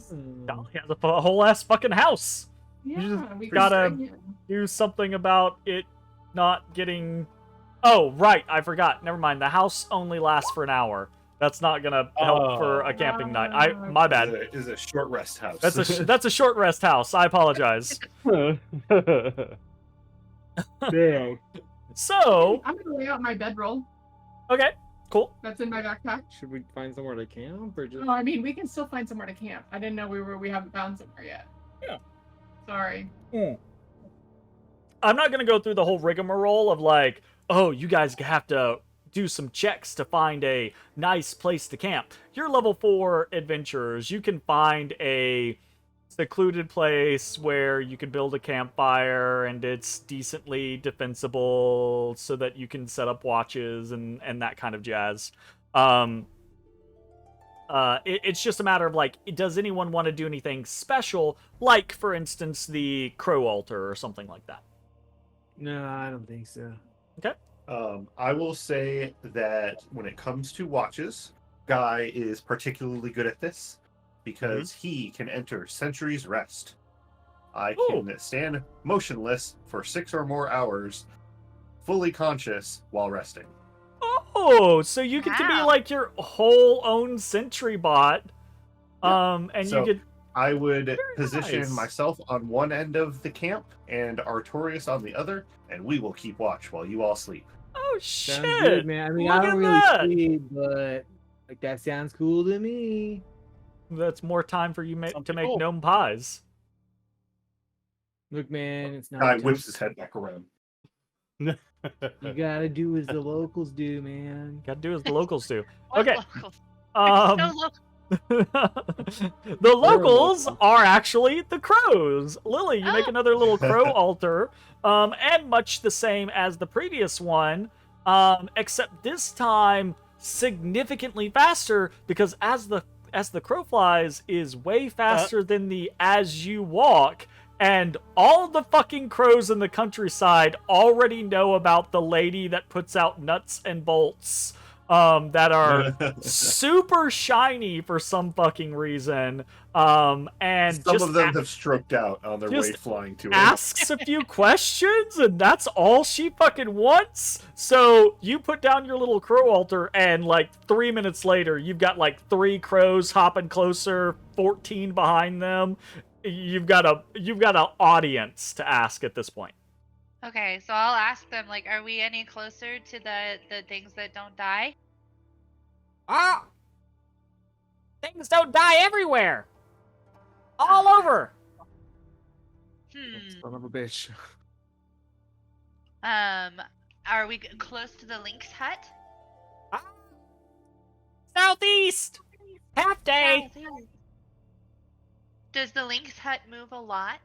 Dolly has a whole ass fucking house. Yeah, just we gotta- can stay here. Do something about it not getting... Oh, right, I forgot. Never mind. The house only lasts for an hour. That's not gonna help for a camping night. My bad. Is a short rest house. That's a short rest house. I apologize. Damn. So, I'm gonna lay out my bedroll. okay, cool. That's in my backpack. Should we find somewhere to camp or just? No, I mean we can still find somewhere to camp. I didn't know we haven't found somewhere yet. Yeah. Sorry. I'm not gonna go through the whole rigmarole of like, oh, you guys have to do some checks to find a nice place to camp. You're level 4 adventurers. You can find a secluded place where you can build a campfire and it's decently defensible so that you can set up watches and that kind of jazz. It's just a matter of like, does anyone want to do anything special, like for instance the crow altar or something like that? No, I don't think so. I will say that when it comes to watches, Guy is particularly good at this because he can enter Century's Rest. I can stand motionless for 6 or more hours, fully conscious while resting. Oh, so you get to be Wow. like your whole own sentry bot. And So- you get I would position nice. myself on one end of the camp and Artorias on the other, and we will keep watch while you all sleep. oh Sounds shit, good, man. I mean, Look I don't at really that. sleep, but like that sounds cool to me. That's more time for you to Something make cool. gnome pies. Look, man, it's not. Guy time- whips his head back around. You gotta do as the locals do, man. Gotta do as the locals do. What Okay. locals? Um, No local. the locals are actually the crows. Lily, you make Oh. another little crow altar, and much the same as the previous one, except this time significantly faster because as the crow flies is way faster than the as you walk, And all the fucking crows in the countryside already know about the lady that puts out nuts and bolts that are super shiny for some fucking reason. And some just of them have stroked out on their way just flying to it. asks a few questions, and that's all she fucking wants. So you put down your little crow altar, and like 3 minutes later, you've got like 3 crows hopping closer, 14 behind them. You've got an audience to ask at this point. Okay, so I'll ask them, like, are we any closer to the things that don't die? Ah, things don't die everywhere, all over. Son of a bitch. Are we close to the lynx hut? Southeast, half day. Southeast. Does the lynx hut move a lot?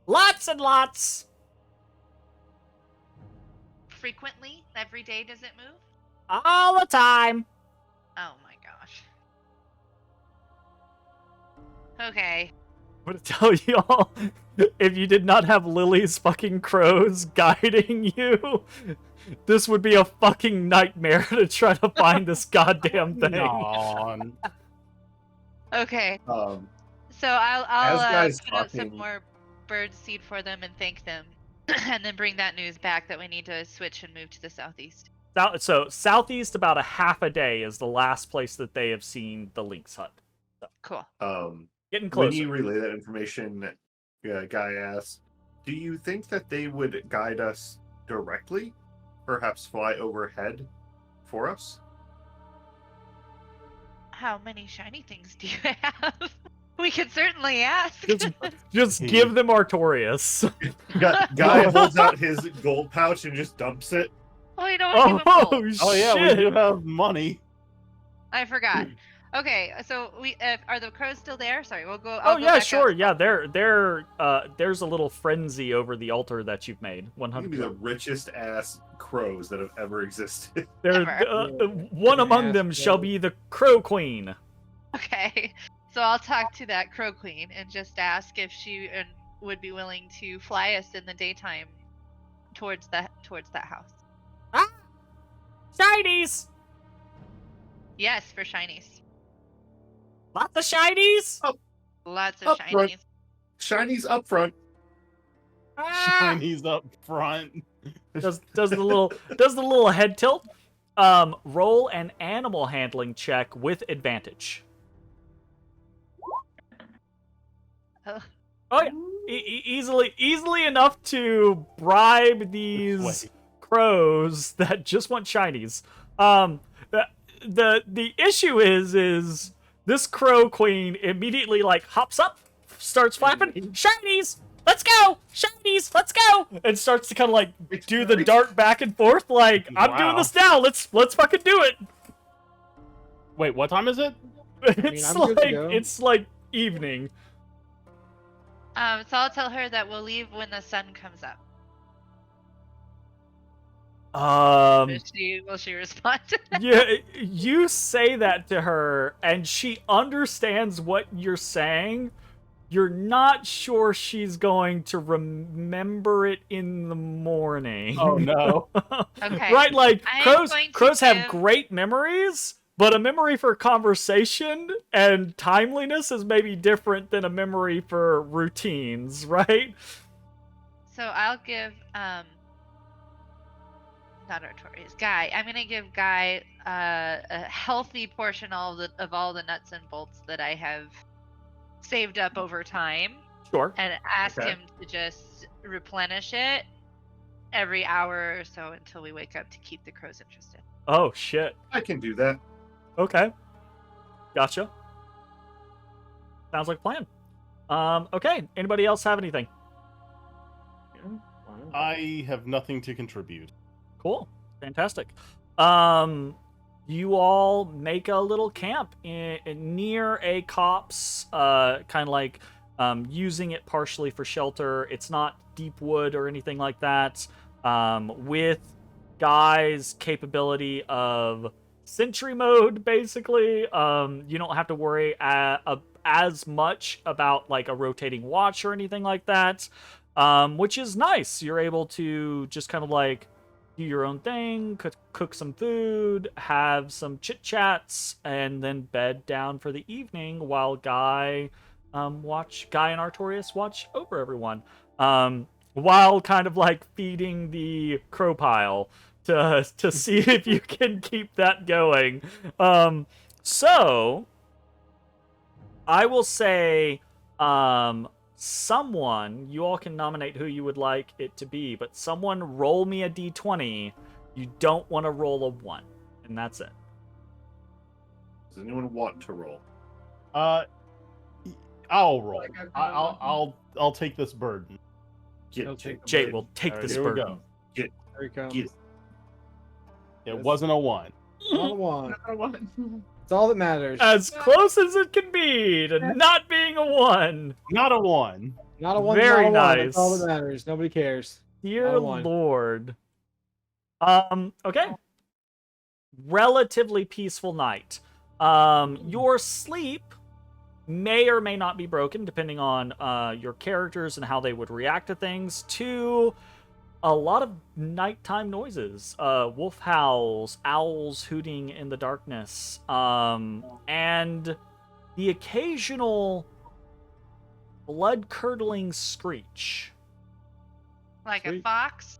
Lots and lots. Frequently? Every day does it move? All the time. Oh my gosh. Okay. I'm gonna tell y'all, if you did not have Lily's fucking crows guiding you, this would be a fucking nightmare to try to find this goddamn thing. Yawn. Okay. So as I'll guys put out some talking- more bird seed for them and thank them. And then bring that news back that we need to switch and move to the southeast. So southeast, about a half a day is the last place that they have seen the lynx hut. Cool. Getting When closer. you relay that information, Guy asks, do you think that they would guide us directly? Perhaps fly overhead for us? How many shiny things do you have? We could certainly ask. Just give them Artorias. Guy holds out his gold pouch and just dumps it. Oh, you know what? Give him gold. Oh yeah, we shit. do have money. I forgot. Okay, so we are the crows still there? Sorry, we'll go. Oh yeah, sure. Yeah, there's a little frenzy over the altar that you've made. You can be the 100%. richest ass crows that have ever existed. There, Ever. one among Yes, them shall be the Crow Queen. Okay, so I'll talk to that crow queen and just ask if she would be willing to fly us in the daytime towards that house. Shinies, Yes, for shinies. lots of shinies. Lots of Up front. shinies. Shiny's up front. Chinese up front. Does the little head tilt? Roll an animal handling check with advantage. Oh. Oh yeah, easily enough to bribe these Wait. crows that just want shinies. The issue is this crow queen immediately like hops up, starts flapping shinies. Let's go, shinies. Let's go, and starts to kind of like do the dart back and forth. Like I'm doing Wow. this now. Let's fucking do it. Wait, what time is it? It's I'm good to go. it's like evening. So I'll tell her that we'll leave when the sun comes up. Will she respond? Yeah, you say that to her, and she understands what you're saying. You're not sure she's going to remember it in the morning. Oh no. Okay. Right, like I am crows going to crows have give- great memories, but a memory for conversation and timeliness is maybe different than a memory for routines, right? So I'll give not Artorias, Guy. I'm gonna give Guy a healthy portion of all the nuts and bolts that I have saved up over time, Sure. and ask Okay. him to just replenish it every hour or so until we wake up to keep the crows interested. Oh shit. I can do that. Okay. Gotcha. Sounds like a plan. Okay. Anybody else have anything? I have nothing to contribute. Cool. Fantastic. You all make a little camp near a copse, kind of like using it partially for shelter. It's not deep wood or anything like that. With Guy's capability of sentry mode, basically, you don't have to worry as much about like a rotating watch or anything like that, which is nice. You're able to just kind of like do your own thing, cook some food, have some chit chats, and then bed down for the evening while Guy and Artorias watch over everyone, while kind of like feeding the crow pile to see if you can keep that going. So I will say, someone, you all can nominate who you would like it to be, but someone roll me a d20. You don't want to roll a 1, and that's it. Does anyone want to roll? I'll roll. Like a I'll take this burden. He'll take the Jay bird. will take All right, this here we burden. go. There he comes. Get it. It wasn't a 1. Not a one. Another one. It's all that matters. As close as it can be to not being a 1. Not a 1. Not a one. Very not a one. That's all nice. that matters. Nobody cares. Dear Not a 1. Lord. Okay. Relatively peaceful night. Your sleep may or may not be broken, depending on your characters and how they would react to things, to a lot of nighttime noises. Wolf howls, owls hooting in the darkness, and the occasional blood-curdling screech. Like a Sweet. fox?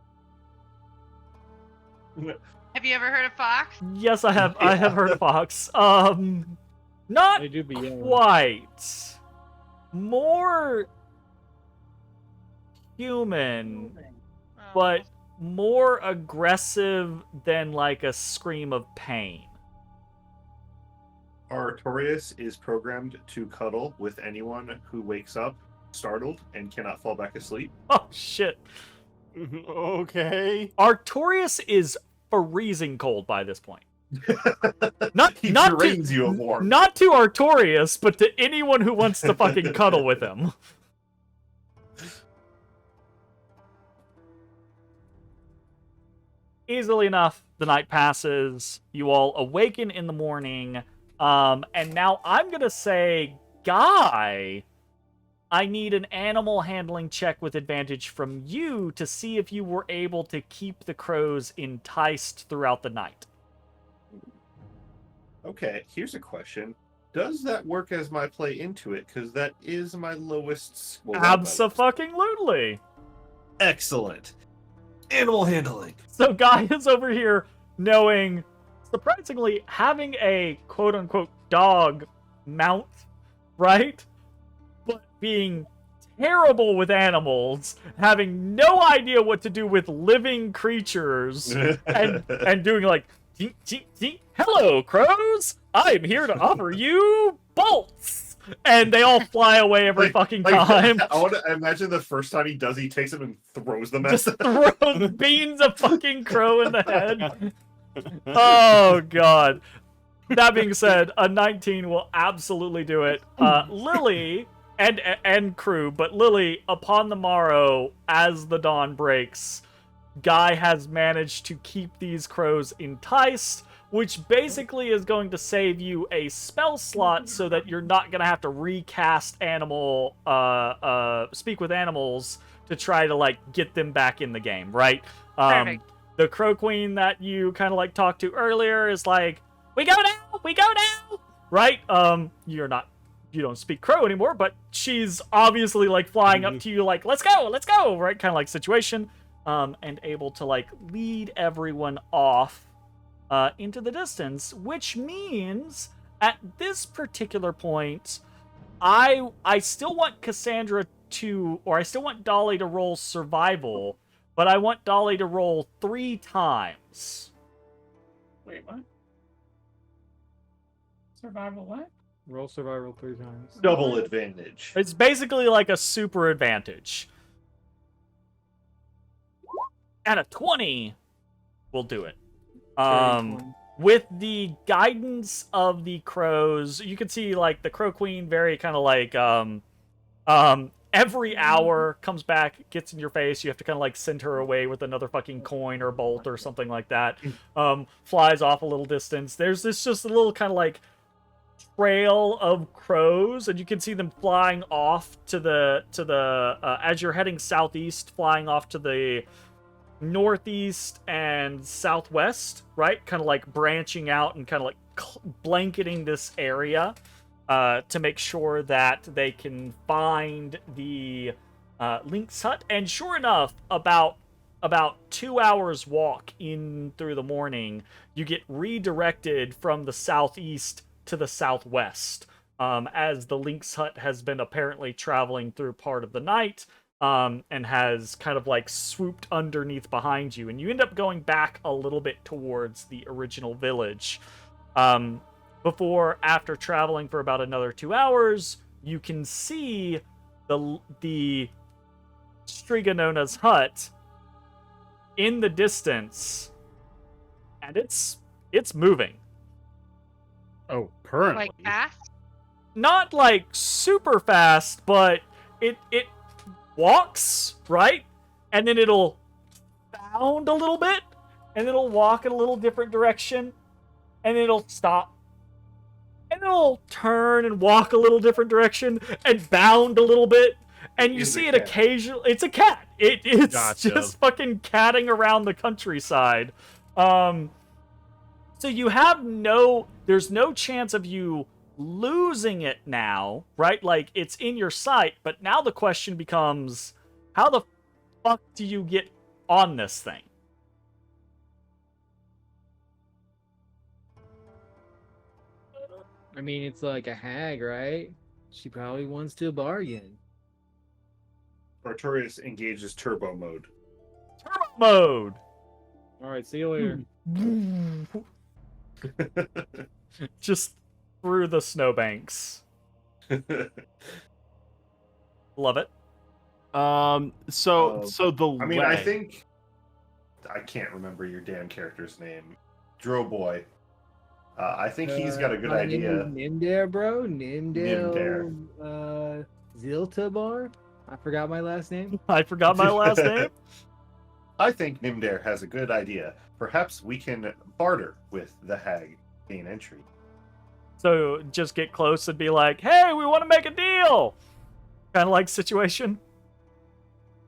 Have you ever heard of fox? Yes, I have. I have heard fox. Not They do be yelling. quite. More human, Oh. but more aggressive than like a scream of pain. Artorias is programmed to cuddle with anyone who wakes up startled and cannot fall back asleep. Oh shit! Okay. Artorias is freezing cold by this point. Not He not drains to, you of warmth. not to Artorias, but to anyone who wants to fucking cuddle with him. Easily enough, the night passes. You all awaken in the morning. And now I'm gonna say, Guy, I need an animal handling check with advantage from you to see if you were able to keep the crows enticed throughout the night. Okay, here's a question. Does that work as my play into it? Because that is my lowest score. Abso-fucking-lutely. Excellent. Animal handling. So Guy is over here knowing, surprisingly, having a quote-unquote dog mount, right? But being terrible with animals, having no idea what to do with living creatures, and doing like, "Tink, tink, tink. Hello, crows! I'm here to offer you bolts!" And they all fly away every fucking time. I want to imagine the first time he does, he takes them and throws them at Just them. throws beans a fucking crow in the head. Oh, God. That being said, a 19 will absolutely do it. Lily and crew, but Lily, upon the morrow, as the dawn breaks, Guy has managed to keep these crows enticed, which basically is going to save you a spell slot so that you're not going to have to recast speak with animals to try to, like, get them back in the game, right? Perfect. The Crow Queen that you kind of, like, talked to earlier is like, we go now, right? You don't speak Crow anymore, but she's obviously, like, flying up to you like, let's go, right? Kind of like situation, and able to, like, lead everyone off into the distance, which means at this particular point, I still want Cassandra I still want Dolly to roll survival, but I want Dolly to roll 3 times. Wait, what? Survival what? Roll survival 3 times. Double advantage. It's basically like a super advantage. And a 20 will do it. With the guidance of the crows, you can see, like, the Crow Queen very kind of like, every hour comes back, gets in your face, you have to kind of, like, send her away with another fucking coin or bolt or something like that. Flies off a little distance. There's this just a little kind of, like, trail of crows, and you can see them flying off to the as you're heading southeast, flying off to the northeast and southwest, right? Kind of like branching out and kind of like blanketing this area to make sure that they can find the Lynx hut. And sure enough, about 2 hours walk in through the morning, you get redirected from the southeast to the southwest, as the Lynx hut has been apparently traveling through part of the night, and has kind of like swooped underneath behind you, and you end up going back a little bit towards the original village. Before, after traveling for about another 2 hours, you can see the Shtriga Nonna's hut in the distance, and it's moving. Oh, currently. Like fast? Not like super fast, but it walks, right? And then it'll bound a little bit, and it'll walk in a little different direction, and it'll stop. And it'll turn and walk a little different direction and bound a little bit. And you see it occasionally. It's a cat. It's Gotcha. just fucking catting around the countryside. So you have there's no chance of you losing it now, right? Like, it's in your sight, but now the question becomes, how the fuck do you get on this thing? I mean, it's like a hag, right? She probably wants to bargain. Artorias engages turbo mode. Turbo mode! All right, see you later. Just through the snowbanks. Love it. So the I mean, I think I can't remember your damn character's name. Dro boy. I think he's got a good my name idea. is Nymdaer, bro. Nymdaer. Ziltabar. I forgot my last name. I forgot my last name. I think Nymdaer has a good idea. Perhaps we can barter with the hag, gain entry. So just get close and be like, hey, we want to make a deal! Kind of like situation.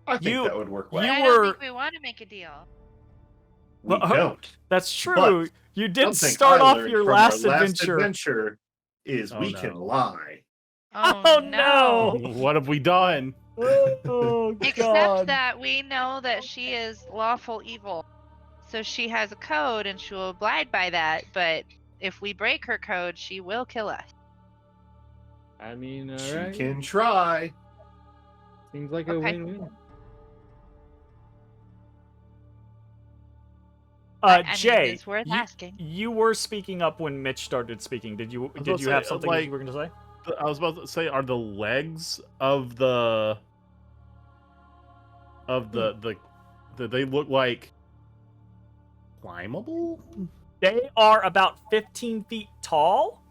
I think that would work well. you I were- don't think we want to make a deal. We don't. That's true. But You did Something start I off learned your from last our adventure. is Oh, we no. can lie. Oh, no. What have we done? Oh, Except God. that we know that she is lawful evil. So she has a code and she will abide by that. But if we break her code, she will kill us. I mean, She alright. can try. Seems like a Okay. win-win. I mean, Jay, it's worth you, asking. you were speaking up when Mitch started speaking. Did you about to have say, something like- you were going to say? I was about to say, are the legs of the they look like climbable? They are about 15 feet tall,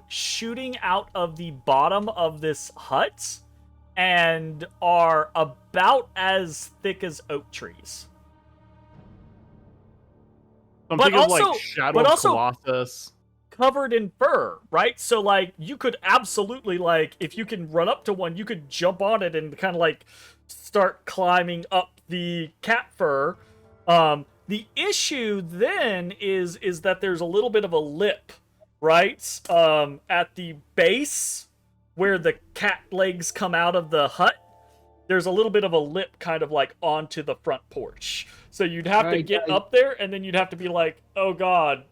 shooting out of the bottom of this hut, and are about as thick as oak trees. I'm But thinking of also- like Shadow but of also- Colossus. Covered in fur, right? So, like, you could absolutely, like, if you can run up to one, you could jump on it and kind of, like, start climbing up the cat fur. The issue then is that there's a little bit of a lip, right? At the base where the cat legs come out of the hut, there's a little bit of a lip kind of like onto the front porch. So you'd have to Right, get yeah. up there, and then you'd have to be like, oh God,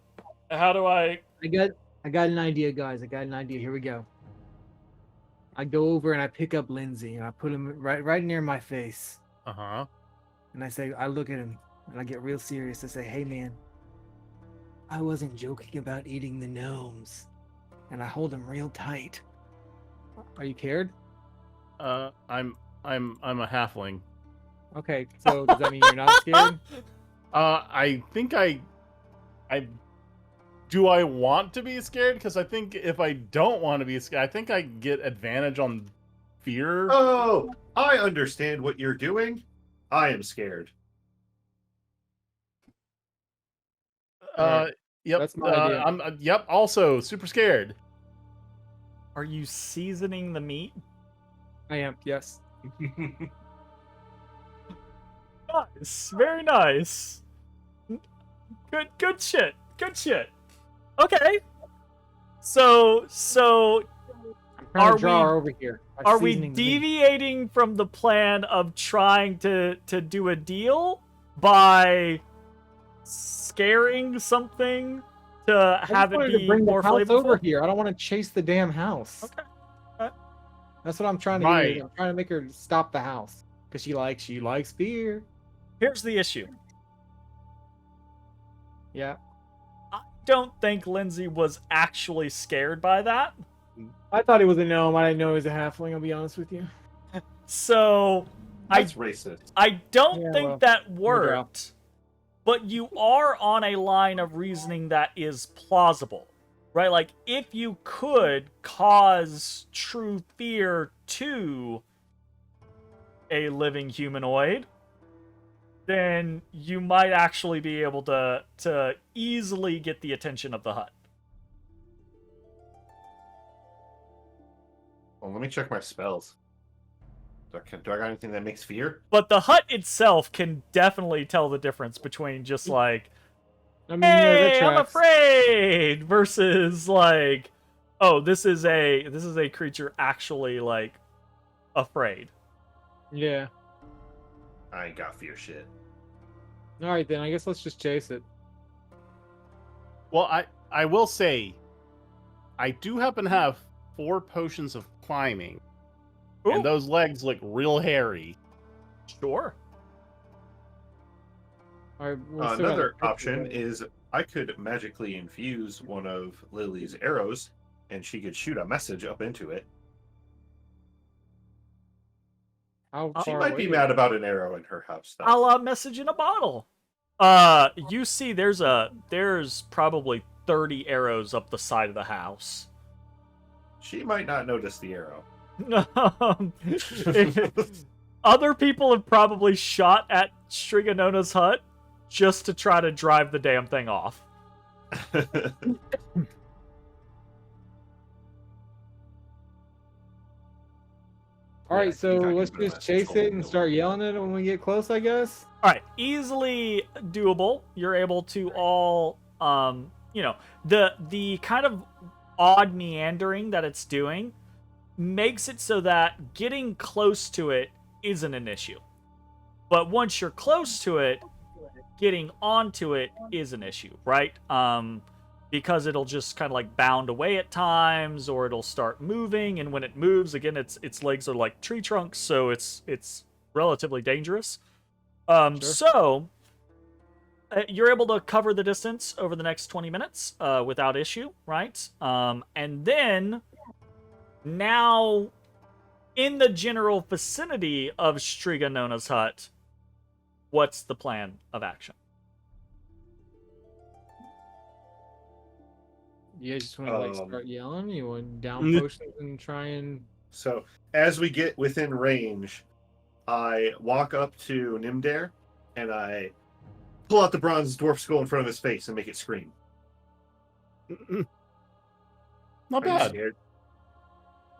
how do I... I got an idea, guys. I got an idea. Here we go. I go over and I pick up Linsey and I put him right near my face. Uh-huh. And I look at him and I get real serious. I say, hey man, I wasn't joking about eating the gnomes. And I hold him real tight. Are you cared? I'm a halfling. Okay, so does that mean you're not scared? I think I do I want to be scared? Because I think if I don't want to be scared, I think I get advantage on fear. Oh, I understand what you're doing. I am scared. Yep. That's my idea. I'm yep. Also super scared. Are you seasoning the meat? I am. Yes. Nice. Very nice. Good shit. Good shit. Okay. So I'm trying Are to draw we- her over here. by are we seasoning the meat. deviating from the plan of trying to do a deal by scaring something to I have just it wanted to be bring the more house over flavorful? here. I don't want to chase the damn house. Okay. That's what I'm trying to do. Right. I'm trying to make her stop the house because she likes beer. Here's the issue. Yeah. I don't think Linsey was actually scared by that. I thought he was a gnome. I didn't know he was a halfling. I'll be honest with you. So That's racist. I don't Yeah, think well, that draw. worked. But you are on a line of reasoning that is plausible. Right? Like, if you could cause true fear to a living humanoid, then you might actually be able to easily get the attention of the hut. Well, let me check my spells. Do I got anything that makes fear? But the hut itself can definitely tell the difference between just like, I mean, yeah, that hey, I'm tracks. afraid, versus like, oh, this is a creature actually like afraid. Yeah. I ain't got fear shit. All right, then. I guess let's just chase it. Well, I will say, I do happen to have 4 potions of climbing, Ooh, and those legs look real hairy. sure. All right. We'll still Another gotta- option is I could magically infuse one of Lily's arrows, and she could shoot a message up into it. How She far might be away mad about an arrow in her house, though. A la message in a bottle. You see, there's probably 30 arrows up the side of the house. She might not notice the arrow. Other people have probably shot at Shtriga Nonna's hut just to try to drive the damn thing off. All right, Yeah, so you're talking let's about just that chase control it and build. start yelling at it when we get close, I guess. All right, easily doable. You're able to all, the kind of odd meandering that it's doing makes it so that getting close to it isn't an issue. But once you're close to it, getting onto it is an issue, right? Because it'll just kind of like bound away at times, or it'll start moving, and when it moves, again, its legs are like tree trunks, so it's relatively dangerous. So you're able to cover the distance over the next 20 minutes without issue, right? And then now in the general vicinity of Shtriga Nonna's hut, what's the plan of action? You guys just want to like Um, start yelling? You want down potions and try and So, as we get within range, I walk up to Nymdaer and I pull out the bronze dwarf skull in front of his face and make it scream. Not Are you bad. scared?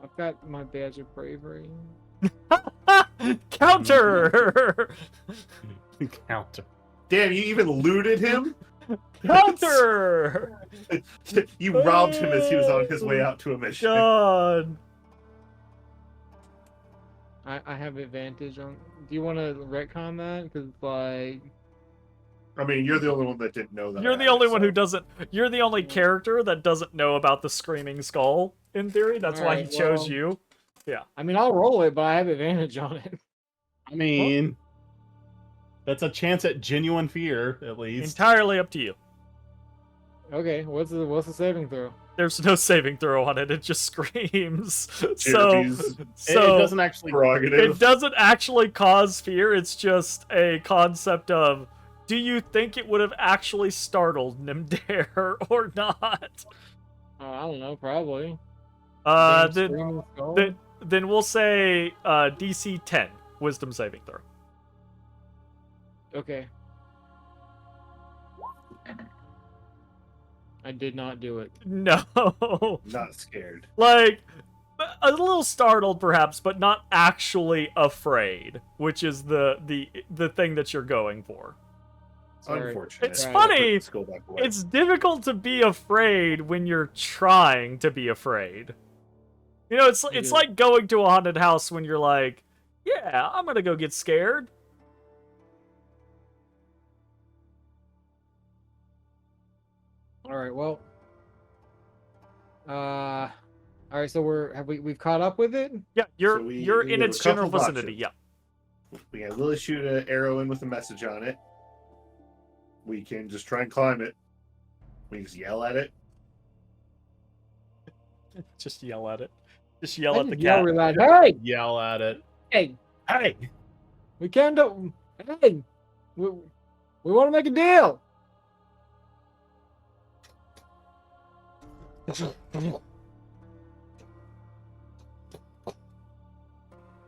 I've got my badge of bravery. Counter! Counter. Damn, you even looted him? Counter! You robbed him as he was on his way out to a mission. God. I have advantage on. Do you want to retcon that? Because like, I mean, you're the only one that didn't know that. You're I the had only it, one so- who doesn't. You're the only character that doesn't know about the screaming skull. In theory, that's why he Alright, chose well- you. I mean, I'll roll it, but I have advantage on it. I mean, that's a chance at genuine fear, at least. Entirely up to you. Okay, what's the saving throw? There's no saving throw on it. It just screams. So, Jeremy's It so doesn't actually. prerogative. it doesn't actually cause fear. It's just a concept of, do you think it would have actually startled Nymdaer or not? I don't know, probably. Uh, Damn then, screaming skull? then we'll say DC 10 Wisdom saving throw. Okay. I did not do it. No. Not scared. Like, a little startled perhaps, but not actually afraid, which is the thing that you're going for. Sorry. Unfortunate. It's Right. funny. Put the skull back away. It's difficult to be afraid when you're trying to be afraid. You know, it's is. like going to a haunted house when you're like, yeah, I'm gonna go get scared. All right. Well. All right. So we've caught up with it. Yeah, you're So we in have its a general couple of vicinity. options. Yeah. We can literally shoot an arrow in with a message on it. We can just try and climb it. We can just yell at it. Just yell at it. Just yell I at the just yell cat. really loud, hey, Yell at it. hey, Hey! we can't do. Hey, we want to make a deal.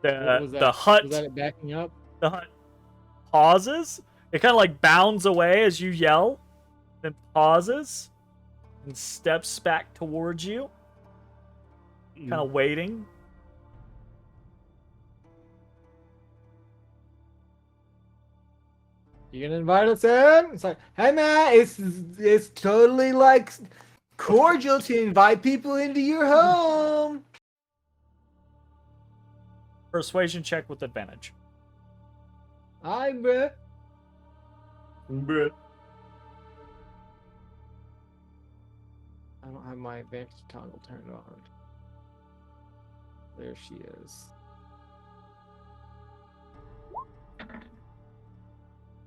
What was The that? hut. Was that it backing up? The hut pauses. It kind of like bounds away as you yell, then pauses and steps back towards you, kind of waiting. You gonna invite us in? It's like, hey man, it's totally like cordial to invite people into your home. Persuasion check with advantage. Hi, bruh. Bruh. I don't have my advantage toggle turned on. There she is.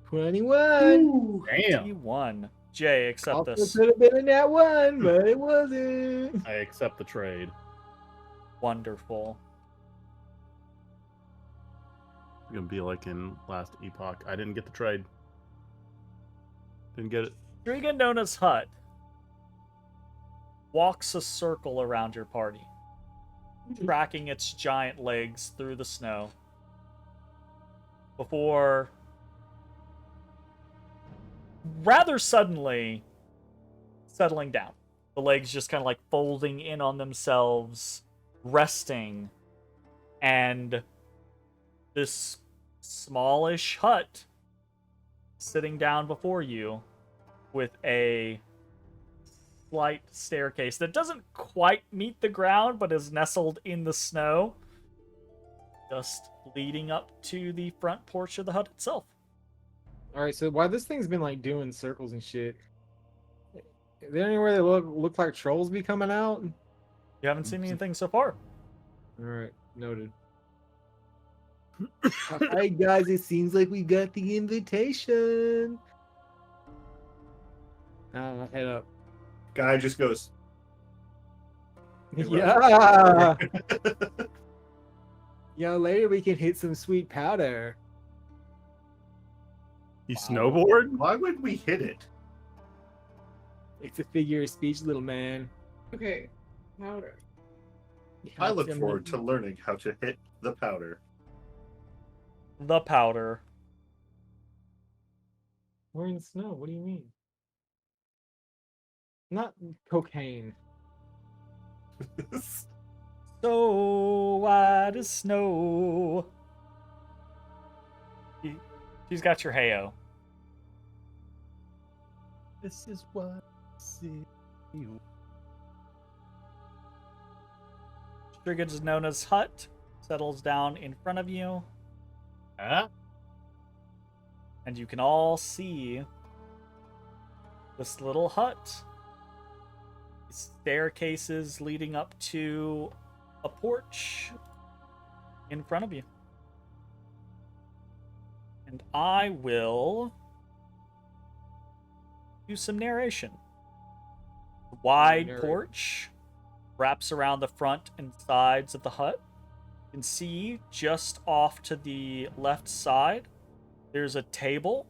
21. Damn. 21. Jay, accept Also this. could have been in that one, but it wasn't. I accept the trade. Wonderful. It's gonna be like in last epoch. I didn't get the trade. Didn't get it. Shtriga Nonna's hut walks a circle around your party, tracking its giant legs through the snow before rather suddenly settling down. The legs just kind of like folding in on themselves, resting, and this smallish hut sitting down before you with a slight staircase that doesn't quite meet the ground but is nestled in the snow, just leading up to the front porch of the hut itself. All right, so while this thing's been like doing circles and shit, is there anywhere they look like trolls be coming out? You haven't seen anything so far. All right, noted. All right, guys, it seems like we got the invitation. Head up. Guy just goes. Yeah. Yo, later we can hit some sweet powder. You snowboard? Why would we hit it? It's a figure of speech, little man. Okay, powder. I look forward to learning how to hit the powder. The powder. We're in the snow. What do you mean? Not cocaine. So white as snow. She's got your heyo. This is what I see you. Shtriga Nonna's hut settles down in front of you, Huh? and you can all see this little hut. Staircases leading up to a porch in front of you. And I will do some narration. The wide Narrate. porch wraps around the front and sides of the hut. You can see just off to the left side, there's a table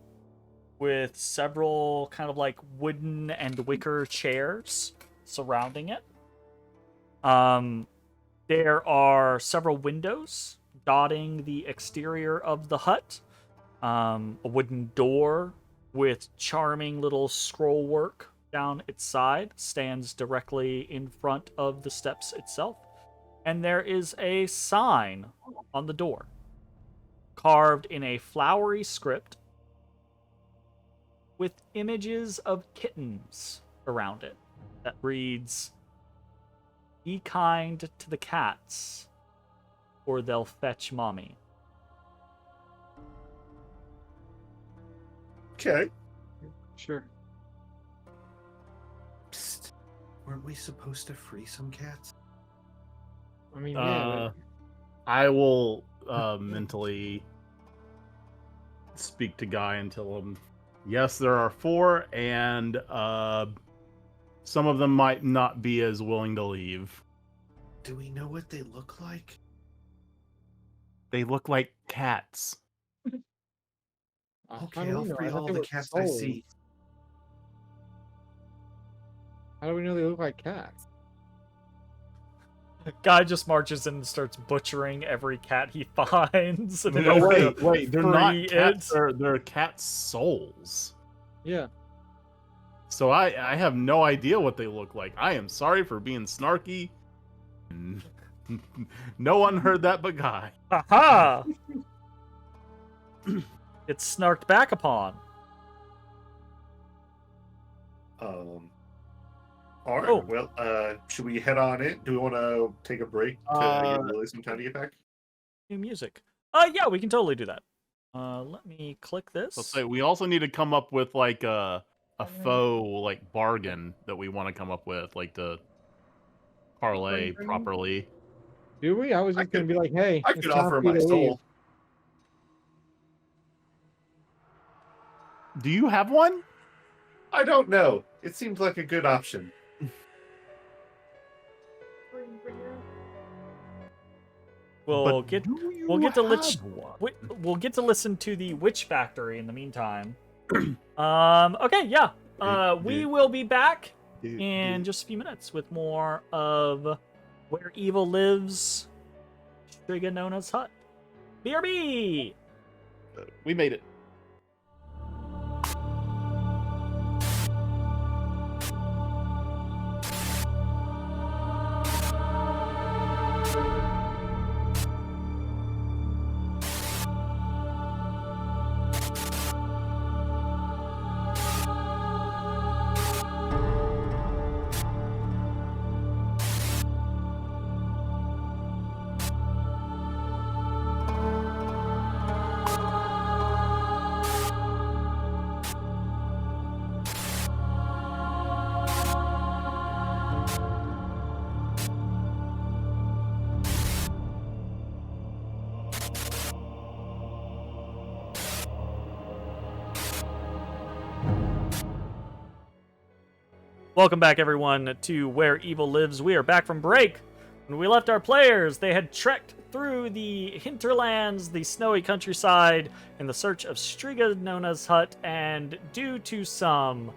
with several kind of like wooden and wicker chairs surrounding it. There are several windows dotting the exterior of the hut. A wooden door with charming little scroll work down its side stands directly in front of the steps itself, and there is a sign on the door, carved in a flowery script with images of kittens around it that reads, "Be kind to the cats, or they'll fetch mommy." Okay. Sure. Psst. Weren't we supposed to free some cats? I mean, yeah. I will mentally speak to Guy and tell him, yes, there are 4, and some of them might not be as willing to leave. Do we know what they look like? They look like cats. Okay, I'll free all the cats I see. How do we know they look like cats? Guy just marches in and starts butchering every cat he finds. And No, then wait, they're not free cats. it. They're cat souls. Yeah. So I have no idea what they look like. I am sorry for being snarky. No one heard that but Guy. Haha! It's snarked back upon. All right. Oh. Well, should we head on in? Do we want to take a break to give Lily some time to get back? New music. Yeah, we can totally do that. Let me click this. Let's say we also need to come up with like a faux like bargain that we want to come up with, like to parlay properly. Do we? I was just gonna be like, hey, I it's could time offer for you my to leave. soul. Do you have one? I don't know. It seems like a good option. We'll But get do you we'll get to have one? we'll get to listen to the Witch Factory in the meantime. Okay, yeah. We will be back in just a few minutes with more of Where Evil Lives, Shtriga Nonna's Hut. BRB! We made it. Welcome back, everyone, to Where Evil Lives. We are back from break. When we left our players, they had trekked through the hinterlands, the snowy countryside, in the search of Shtriga Nonna's hut, and due to some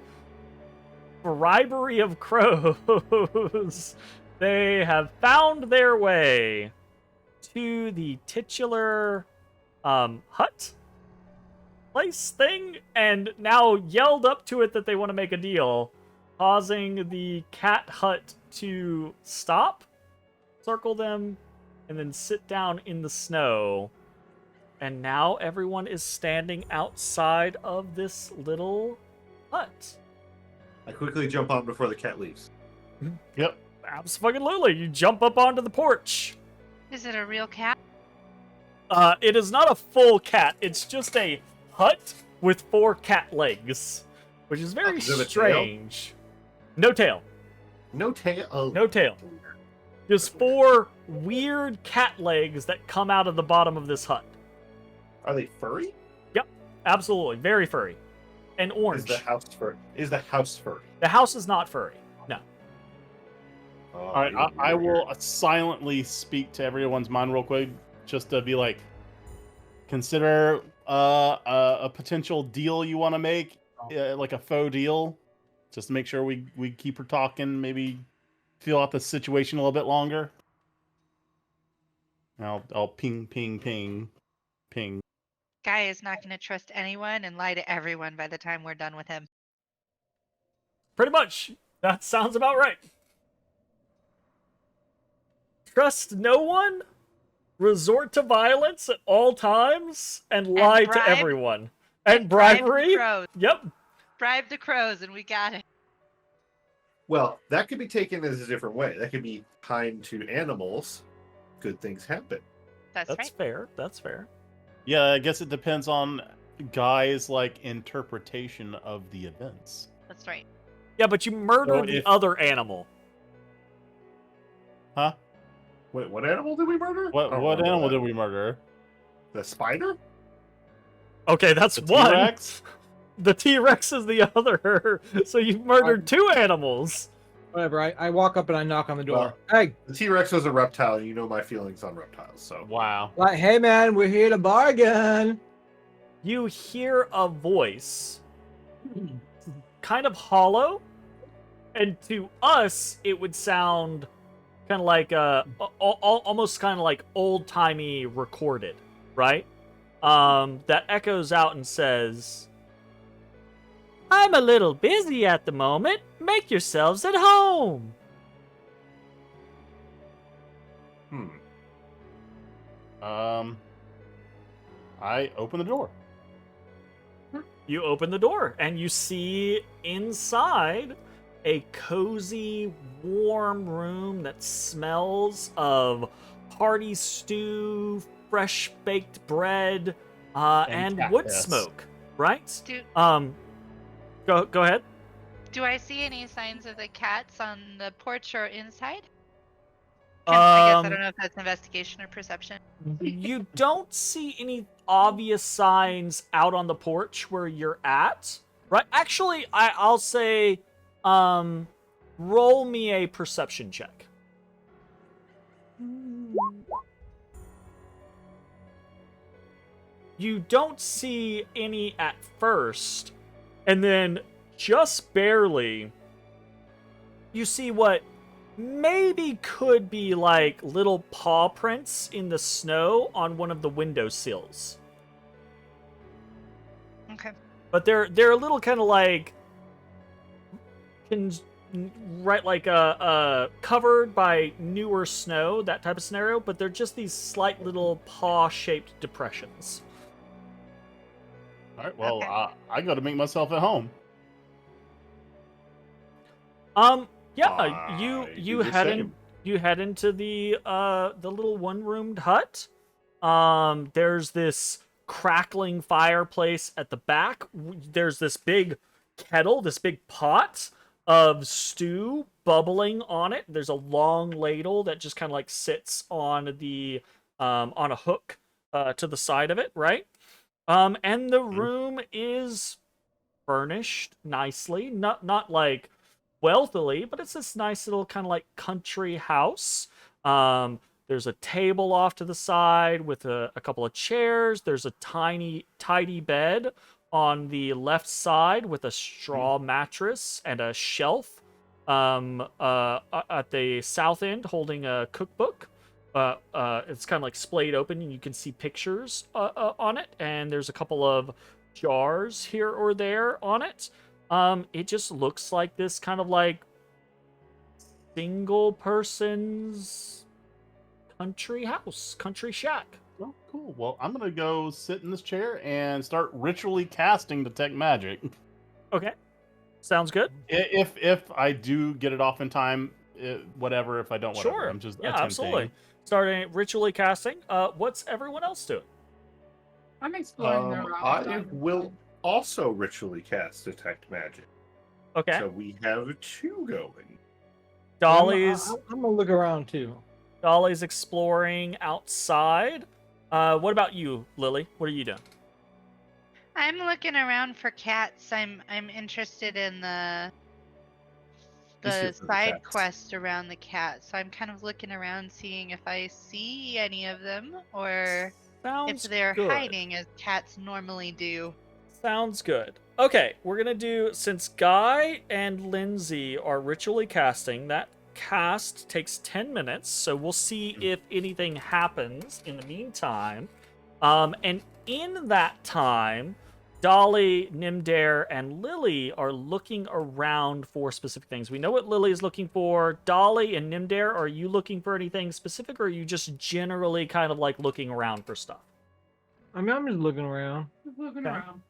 bribery of crows, they have found their way to the titular hut place thing, and now yelled up to it that they want to make a deal, causing the cat hut to stop, circle them, and then sit down in the snow. And now everyone is standing outside of this little hut. I quickly jump on before the cat leaves. Yep. Absolutely. You jump up onto the porch. Is it a real cat? It is not a full cat. It's just a hut with 4 cat legs, which is very Does it have a tail? strange. No tail. No tail. Oh. No tail. Just 4 weird cat legs that come out of the bottom of this hut. Are they furry? Yep, absolutely. Very furry. And orange. Is the house furry? Is the house furry? The house is not furry. No. Oh, All right, I will silently speak to everyone's mind real quick, just to be like, consider a potential deal you want to make, like a faux deal, just to make sure we keep her talking, maybe feel out the situation a little bit longer. I'll ping. Guy is not going to trust anyone and lie to everyone by the time we're done with him. pretty much. That sounds about right. Trust no one, resort to violence at all times, and lie to bribe- everyone. And bribe the bribery? crows. Yep. Bribe the crows, and we got it. Well, that could be taken as a different way. That could be kind to animals. Good things happen. That's That's right. fair. That's fair. Yeah, I guess it depends on Guy's like interpretation of the events. That's right. Yeah, but you murdered So the if- other animal. Huh? Wait, what animal did we murder? What I don't what remember animal that. did we murder? The spider? Okay, that's The one. T-Rex? The T-Rex is the other. So you've murdered two animals. Whatever. I walk up and I knock on the door. Well- Hey, The T-Rex was a reptile. You know my feelings on reptiles, so. Wow. like, hey man, we're here to bargain. You hear a voice, kind of hollow, and to us, it would sound kind of like almost kind of like old-timey recorded, right? That echoes out and says, "I'm a little busy at the moment. Make yourselves at home." I open the door. You open the door and you see inside a cozy, warm room that smells of hearty stew, fresh baked bread, and cat wood piss. smoke. Right? Do Go ahead. Do I see any signs of the cats on the porch or inside? I guess I don't know if that's investigation or perception. You don't see any obvious signs out on the porch where you're at. Right? Actually, I'll say, roll me a perception check. You don't see any at first, and then just barely, you see what maybe could be like little paw prints in the snow on one of the window sills. Okay. But they're a little kind of like covered by newer snow, that type of scenario, but they're just these slight little paw-shaped depressions. All right. Well, Okay. I got to make myself at home. Yeah, you do the head in, same. you head into the little one-roomed hut. There's this crackling fireplace at the back. There's this big kettle, this big pot of stew bubbling on it. There's a long ladle that just kind of like sits on the on a hook to the side of it, right? And the room is furnished nicely, not like wealthily, but it's this nice little kind of like country house. There's a table off to the side with a couple of chairs. There's a tidy bed on the left side with a straw mattress and a shelf at the south end holding a cookbook. It's kind of like splayed open and you can see pictures on it, and there's a couple of jars here or there on it. It just looks like this kind of like single person's country house, country shack. Oh, cool. Well, I'm gonna go sit in this chair and start ritually casting detect magic. Okay, sounds good. If I do get it off in time, whatever. If I don't, whatever. Sure. I'm just Yeah, attempting. absolutely. Starting ritually casting. What's everyone else doing? I'm exploring the I route. will also ritually cast detect magic. Okay, So we have two going. Dolly's I'm gonna look around too. Dolly's exploring outside. What about you, Lily? What are you doing? I'm looking around for cats. I'm interested in the Just here for the side cats. quest around the cat. So I'm kind of looking around, seeing if I see any of them or Sounds if they're good. hiding as cats normally do. Sounds good. Okay, we're gonna do, since Guy and Linsey are ritually casting, that cast takes 10 minutes, so we'll see if anything happens in the meantime. And in that time, Dolly, Nymdaer, and Lily are looking around for specific things. We know what Lily is looking for. Dolly and Nymdaer, are you looking for anything specific, or are you just generally kind of like looking around for stuff? I mean, I'm just looking around. Just looking Okay. around.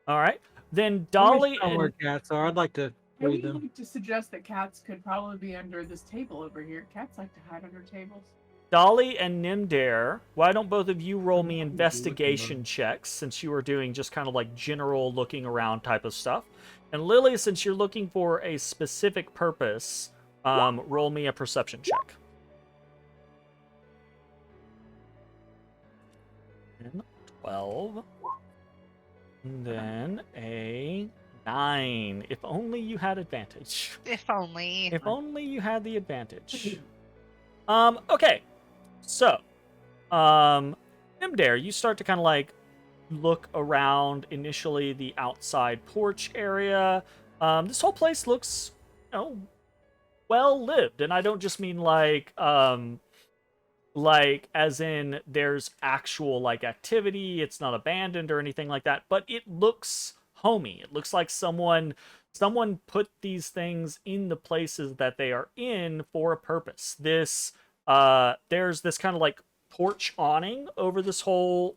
All right. Then Let me Dolly show where and cats are. I'd like to I read would them. like to suggest that cats could probably be under this table over here. Cats like to hide under tables. Nymdaer, why don't both of you roll me investigation checks, since you are doing just kind of like general looking around type of stuff. And Lily, since you're looking for a specific purpose, roll me a perception check. And 12. And then a 9. If only you had advantage. If only. If only you had the advantage. Okay. So, Nymdaer, you start to kind of like look around initially the outside porch area. This whole place looks, well lived, and I don't just mean like as in there's actual like activity. It's not abandoned or anything like that, but it looks homey. It looks like someone put these things in the places that they are in for a purpose. There's this kind of like porch awning over this whole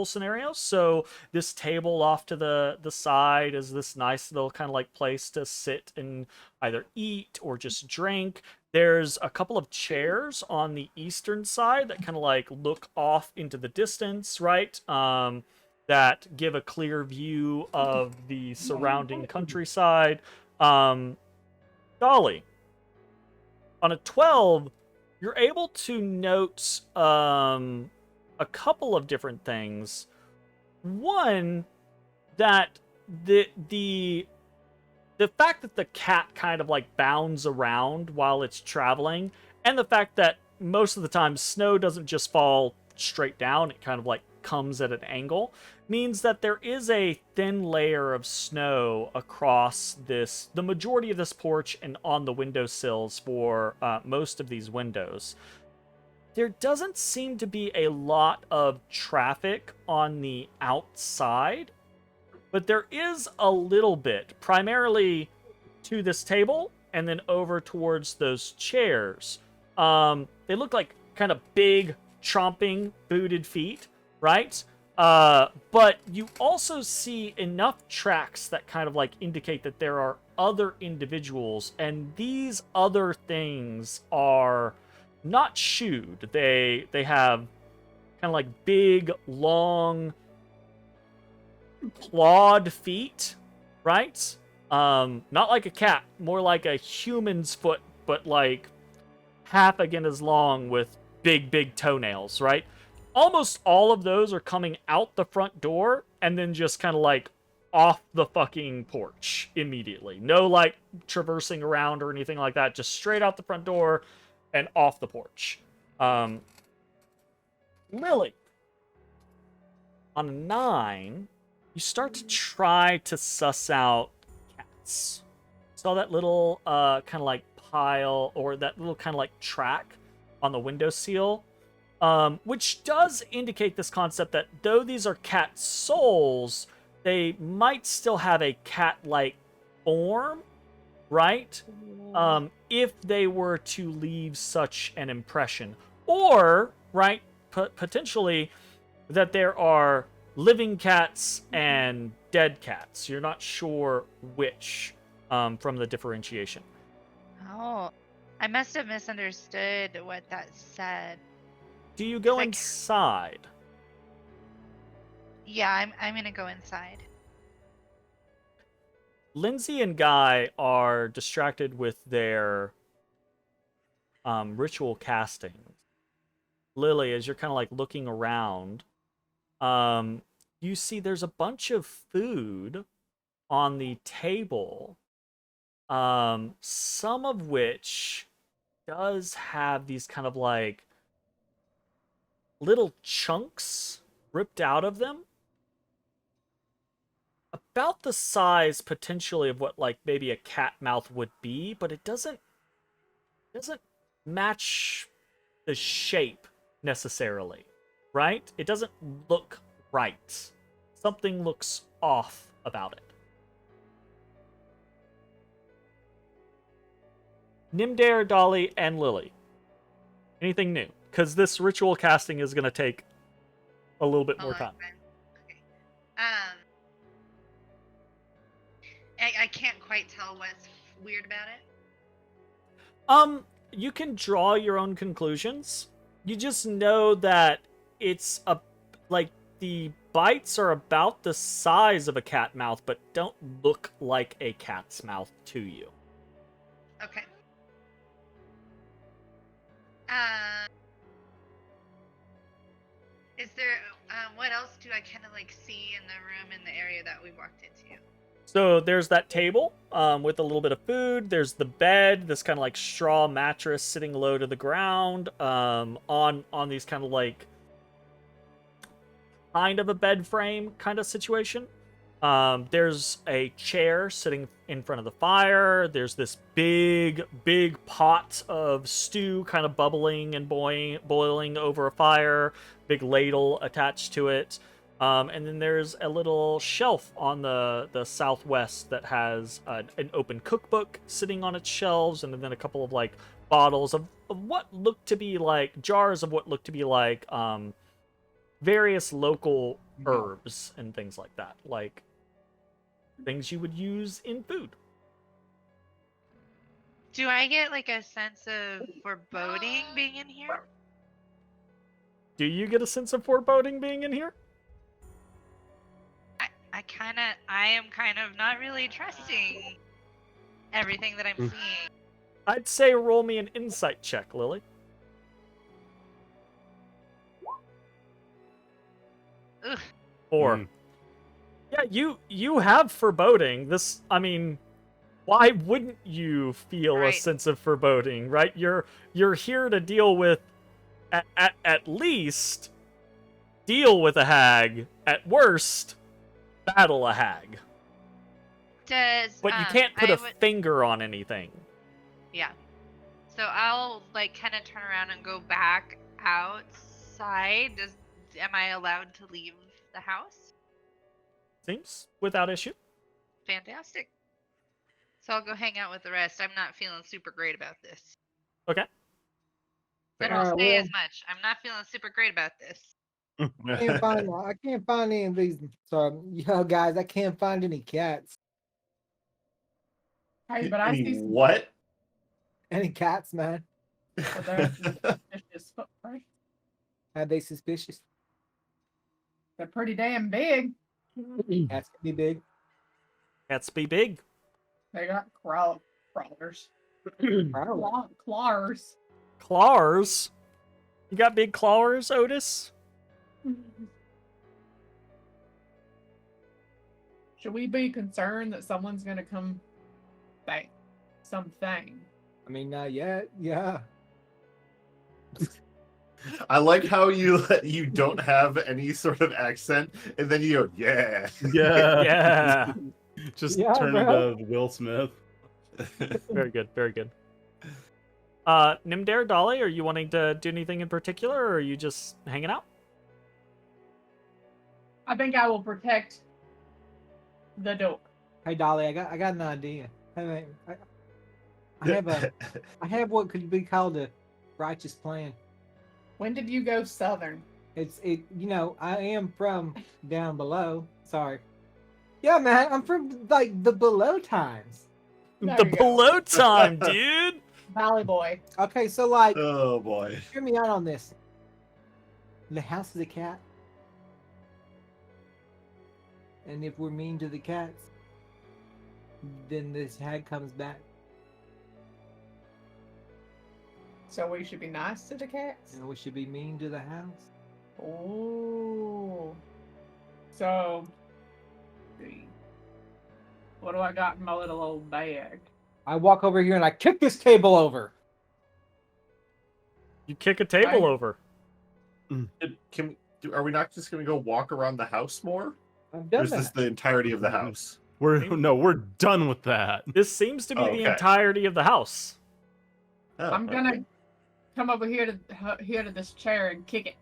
scenario. So this table off to the side is this nice little kind of like place to sit and either eat or just drink. There's a couple of chairs on the eastern side that kind of like look off into the distance, right? That give a clear view of the surrounding countryside. Dolly, on a 12, you're able to note a couple of different things. One, that the fact that the cat kind of like bounds around while it's traveling, and the fact that most of the time snow doesn't just fall straight down, it kind of like comes at an angle, means that there is a thin layer of snow across the majority of this porch and on the windowsills for most of these windows. There doesn't seem to be a lot of traffic on the outside, but there is a little bit, primarily to this table and then over towards those chairs. They look like kind of big, chomping, booted feet, right? But you also see enough tracks that kind of like indicate that there are other individuals, and these other things are not shoed. They have kind of like big, long, clawed feet, right? Not like a cat, more like a human's foot, but like half again as long with big toenails, right? Almost all of those are coming out the front door and then just kind of like off the fucking porch immediately. No like traversing around or anything like that. Just straight out the front door and off the porch. Lily, on a 9, you start to try to suss out cats. Saw that little kind of like pile, or that little kind of like track on the windowsill. Which does indicate this concept that though these are cat souls, they might still have a cat-like form, right? If they were to leave such an impression. Or, right, potentially that there are living cats and dead cats. You're not sure which from the differentiation. Oh, I must have misunderstood what that said. Do you go Like- inside? Yeah, I'm gonna go inside. Linsey and Guy are distracted with their ritual casting. Lily, as you're kind of like looking around, you see there's a bunch of food on the table, some of which does have these kind of like little chunks ripped out of them, about the size potentially of what like maybe a cat mouth would be, but it doesn't match the shape necessarily, right? It doesn't look right. something looks off about it. Nymdaer, Dolly, and Lily. Anything new? Because this ritual casting is going to take a little bit more time. Okay. I can't quite tell what's weird about it. You can draw your own conclusions. You just know that it's the bites are about the size of a cat mouth, but don't look like a cat's mouth to you. Okay. Is there what else do I kind of like see in the room in the area that we walked into? So there's that table with a little bit of food. There's the bed, this kind of like straw mattress sitting low to the ground on these kind of like kind of a bed frame kind of situation. There's a chair sitting in front of the fire. There's this big pot of stew kind of bubbling and boiling over a fire. Big ladle attached to it. And then there's a little shelf on the southwest that has an open cookbook sitting on its shelves, and then a couple of like bottles of what look to be like jars of what look to be like various local herbs and things like that, like things you would use in food. Do I get like a sense of foreboding being in here? Do you get a sense of foreboding being in here? I am kind of not really trusting everything that I'm seeing. I'd say roll me an insight check, Lily. Ugh. 4. Yeah, you have foreboding. This, I mean, why wouldn't you feel a Right. sense of foreboding, right? You're here to deal with, at least, deal with a hag. At worst, battle a hag. But you can't put a finger on anything. Yeah. So I'll like kind of turn around and go back outside. Am I allowed to leave the house? Seems without issue. Fantastic. So I'll go hang out with the rest. I'm not feeling super great about this. Okay. I Alright, don't say well- as much. I'm not feeling super great about this. I can't find any of these. So, guys, I can't find any cats. Hey, but I see some, What? Any cats, man? but they're suspicious footprints. Are they suspicious? They're pretty damn big. Cats can be big. Cats be big. They got crawlers. Probably. Claws. Claws. You got big claws, Otis? Should we be concerned that someone's gonna come back? Something. I mean, not yet. Yeah. I like how you don't have any sort of accent, and then you go, yeah. Yeah. Yeah. Just Yeah, turn bro. into Will Smith. Very good, very good. Nymdaer, Dolly, are you wanting to do anything in particular, or are you just hanging out? I think I will protect the door. Hey, Dolly, I got an idea. I have what could be called a righteous plan. When did you go southern? I am from down below. Sorry. Yeah, man, I'm from like the below times. There The you go. below time, dude! Valley Boy. Okay, so like, Oh boy. hear me out on this. The house is a cat. And if we're mean to the cats, then this hag comes back. So we should be nice to the cats? And we should be mean to the house. Oh. So, let's see. What do I got in my little old bag? I walk over here and I kick this table over. You kick a table Right. over. Are we not just gonna go walk around the house more? I've Or done is this that. the entirety of the house? We're done with that. This seems to be the Okay. entirety of the house. Oh, I'm okay. gonna come over here to this chair and kick it.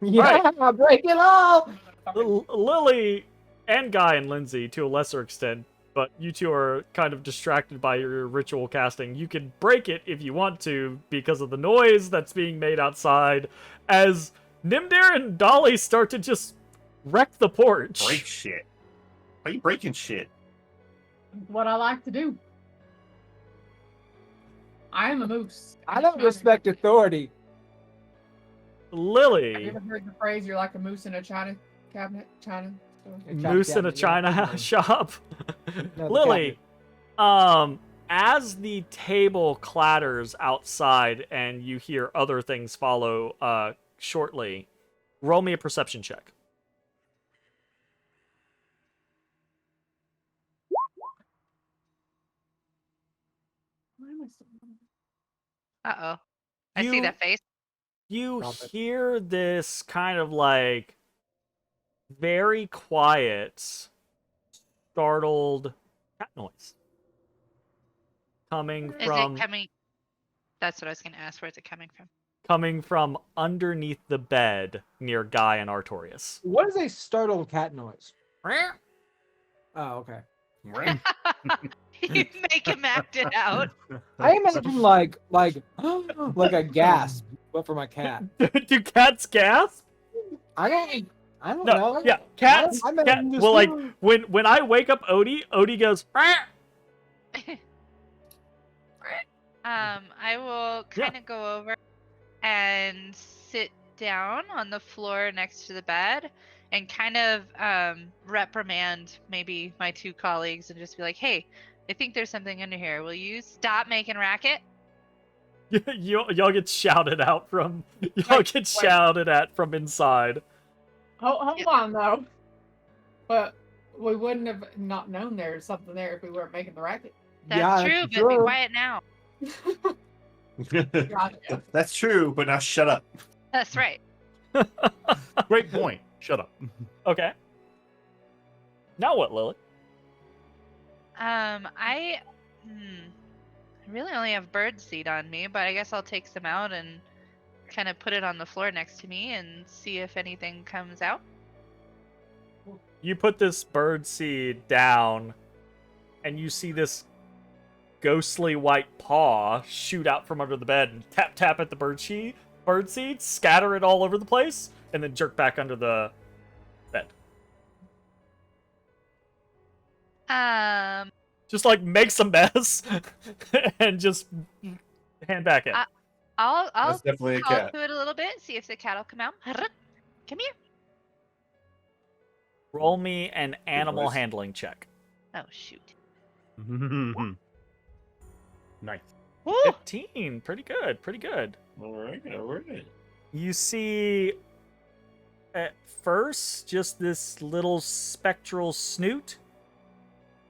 Yeah, break it all. Lily and Guy and Linsey to a lesser extent, but you two are kind of distracted by your ritual casting. You can break it if you want to because of the noise that's being made outside as Nymdaer and Dolly start to just wreck the porch. Break shit. Why are you breaking shit? What I like to do. I am a moose. I don't respect authority. Have you Lily, ever heard the phrase "you're like a moose in a china cabinet"? China. store? moose in a china shop. No, the Lily, as the table clatters outside and you hear other things follow shortly, roll me a perception check. Why am I so- Uh-oh. I see that face. You Stop it. hear this kind of like very quiet, startled cat noise coming Is from it coming? That's what I was going to ask. Where's it coming from? underneath the bed near Guy and Artorias. What is a startled cat noise? Oh, okay. You make him act it out. I imagine like a gasp, but for my cat. Do cats gasp? I don't No, know. yeah, cats. I imagine Cat, this well, like too. when I wake up Odie goes. I will kind of go over and sit down on the floor next to the bed and kind of reprimand maybe my two colleagues and just be like, hey, I think there's something under here. Will you stop making racket? Y'all get shouted out from shouted at from inside. Hold on though. But we wouldn't have not known there was something there if we weren't making the racket. That's Yeah, true, but be true. quiet now. Gotcha. That's true, but now shut up. That's right. Great point. Shut up. Okay. Now what, Lily? I really only have bird seed on me, but I guess I'll take some out and kind of put it on the floor next to me and see if anything comes out. You put this bird seed down, and you see this ghostly white paw shoot out from under the bed and tap at the bird seed, scatter it all over the place, and then jerk back under the bed. Just like makes a mess and just hand back in. I'll That's definitely a call cat. to it a little bit, see if the cat will come out. Come here. Roll me an animal voice. handling check. Oh shoot. Nice. Woo! 15. Pretty good. Pretty good. All right. You see at first just this little spectral snoot,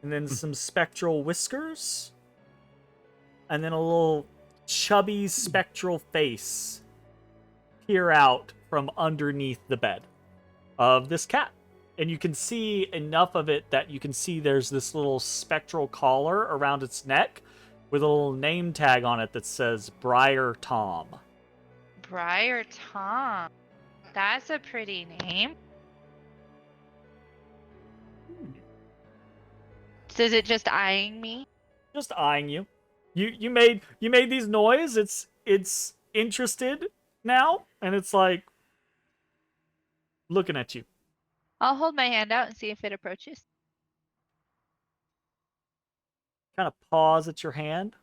and then some spectral whiskers, and then a little chubby spectral face peer out from underneath the bed of this cat. And you can see enough of it that you can see there's this little spectral collar around its neck with a little name tag on it that says Briar Tom. Briar Tom. That's a pretty name. So is it just eyeing me? Just eyeing you. You made these noise. It's interested now, and it's like looking at you. I'll hold my hand out and see if it approaches. Kind of paws at your hand.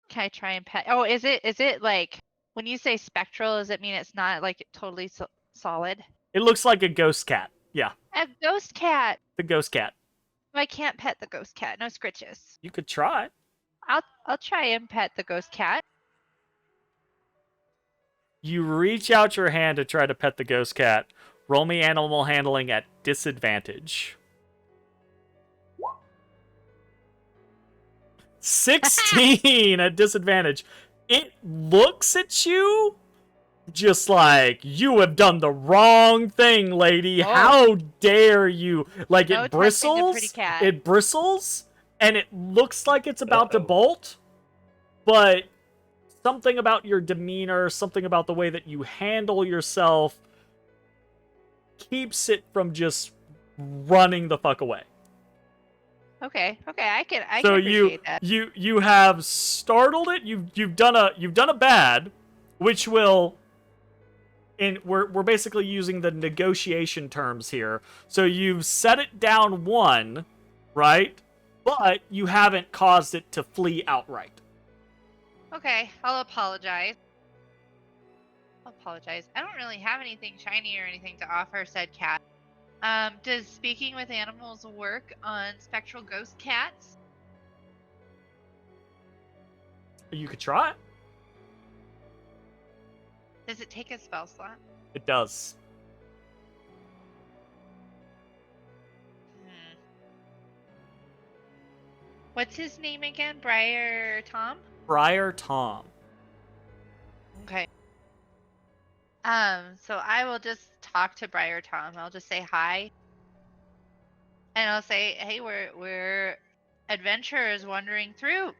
Can I try and pet? Oh, is it like when you say spectral? Does it mean it's not like totally solid? It looks like a ghost cat. Yeah, A ghost cat. the ghost cat. I can't pet the ghost cat. No scritches. You could try. I'll try and pet the ghost cat. You reach out your hand to try to pet the ghost cat. Roll me animal handling at disadvantage. 16 at disadvantage. It looks at you just like, you have done the wrong thing, lady. Oh. How dare you? Like, No it touching the bristles. pretty cat. It bristles, and it looks like it's about to Uh-oh. bolt, but something about your demeanor, something about the way that you handle yourself keeps it from just running the fuck away. Okay, I can So appreciate that. you have startled it. You've done a bad, which will. And we're basically using the negotiation terms here. So you've set it down 1, right? But you haven't caused it to flee outright. Okay, I'll apologize. I don't really have anything shiny or anything to offer, said cat. Does speaking with animals work on spectral ghost cats? You could try it. Does it take a spell slot? It does. What's his name again? Briar Tom? Briar Tom. Okay. So I will just talk to Briar Tom. I'll just say hi. And I'll say, hey, we're adventurers wandering through.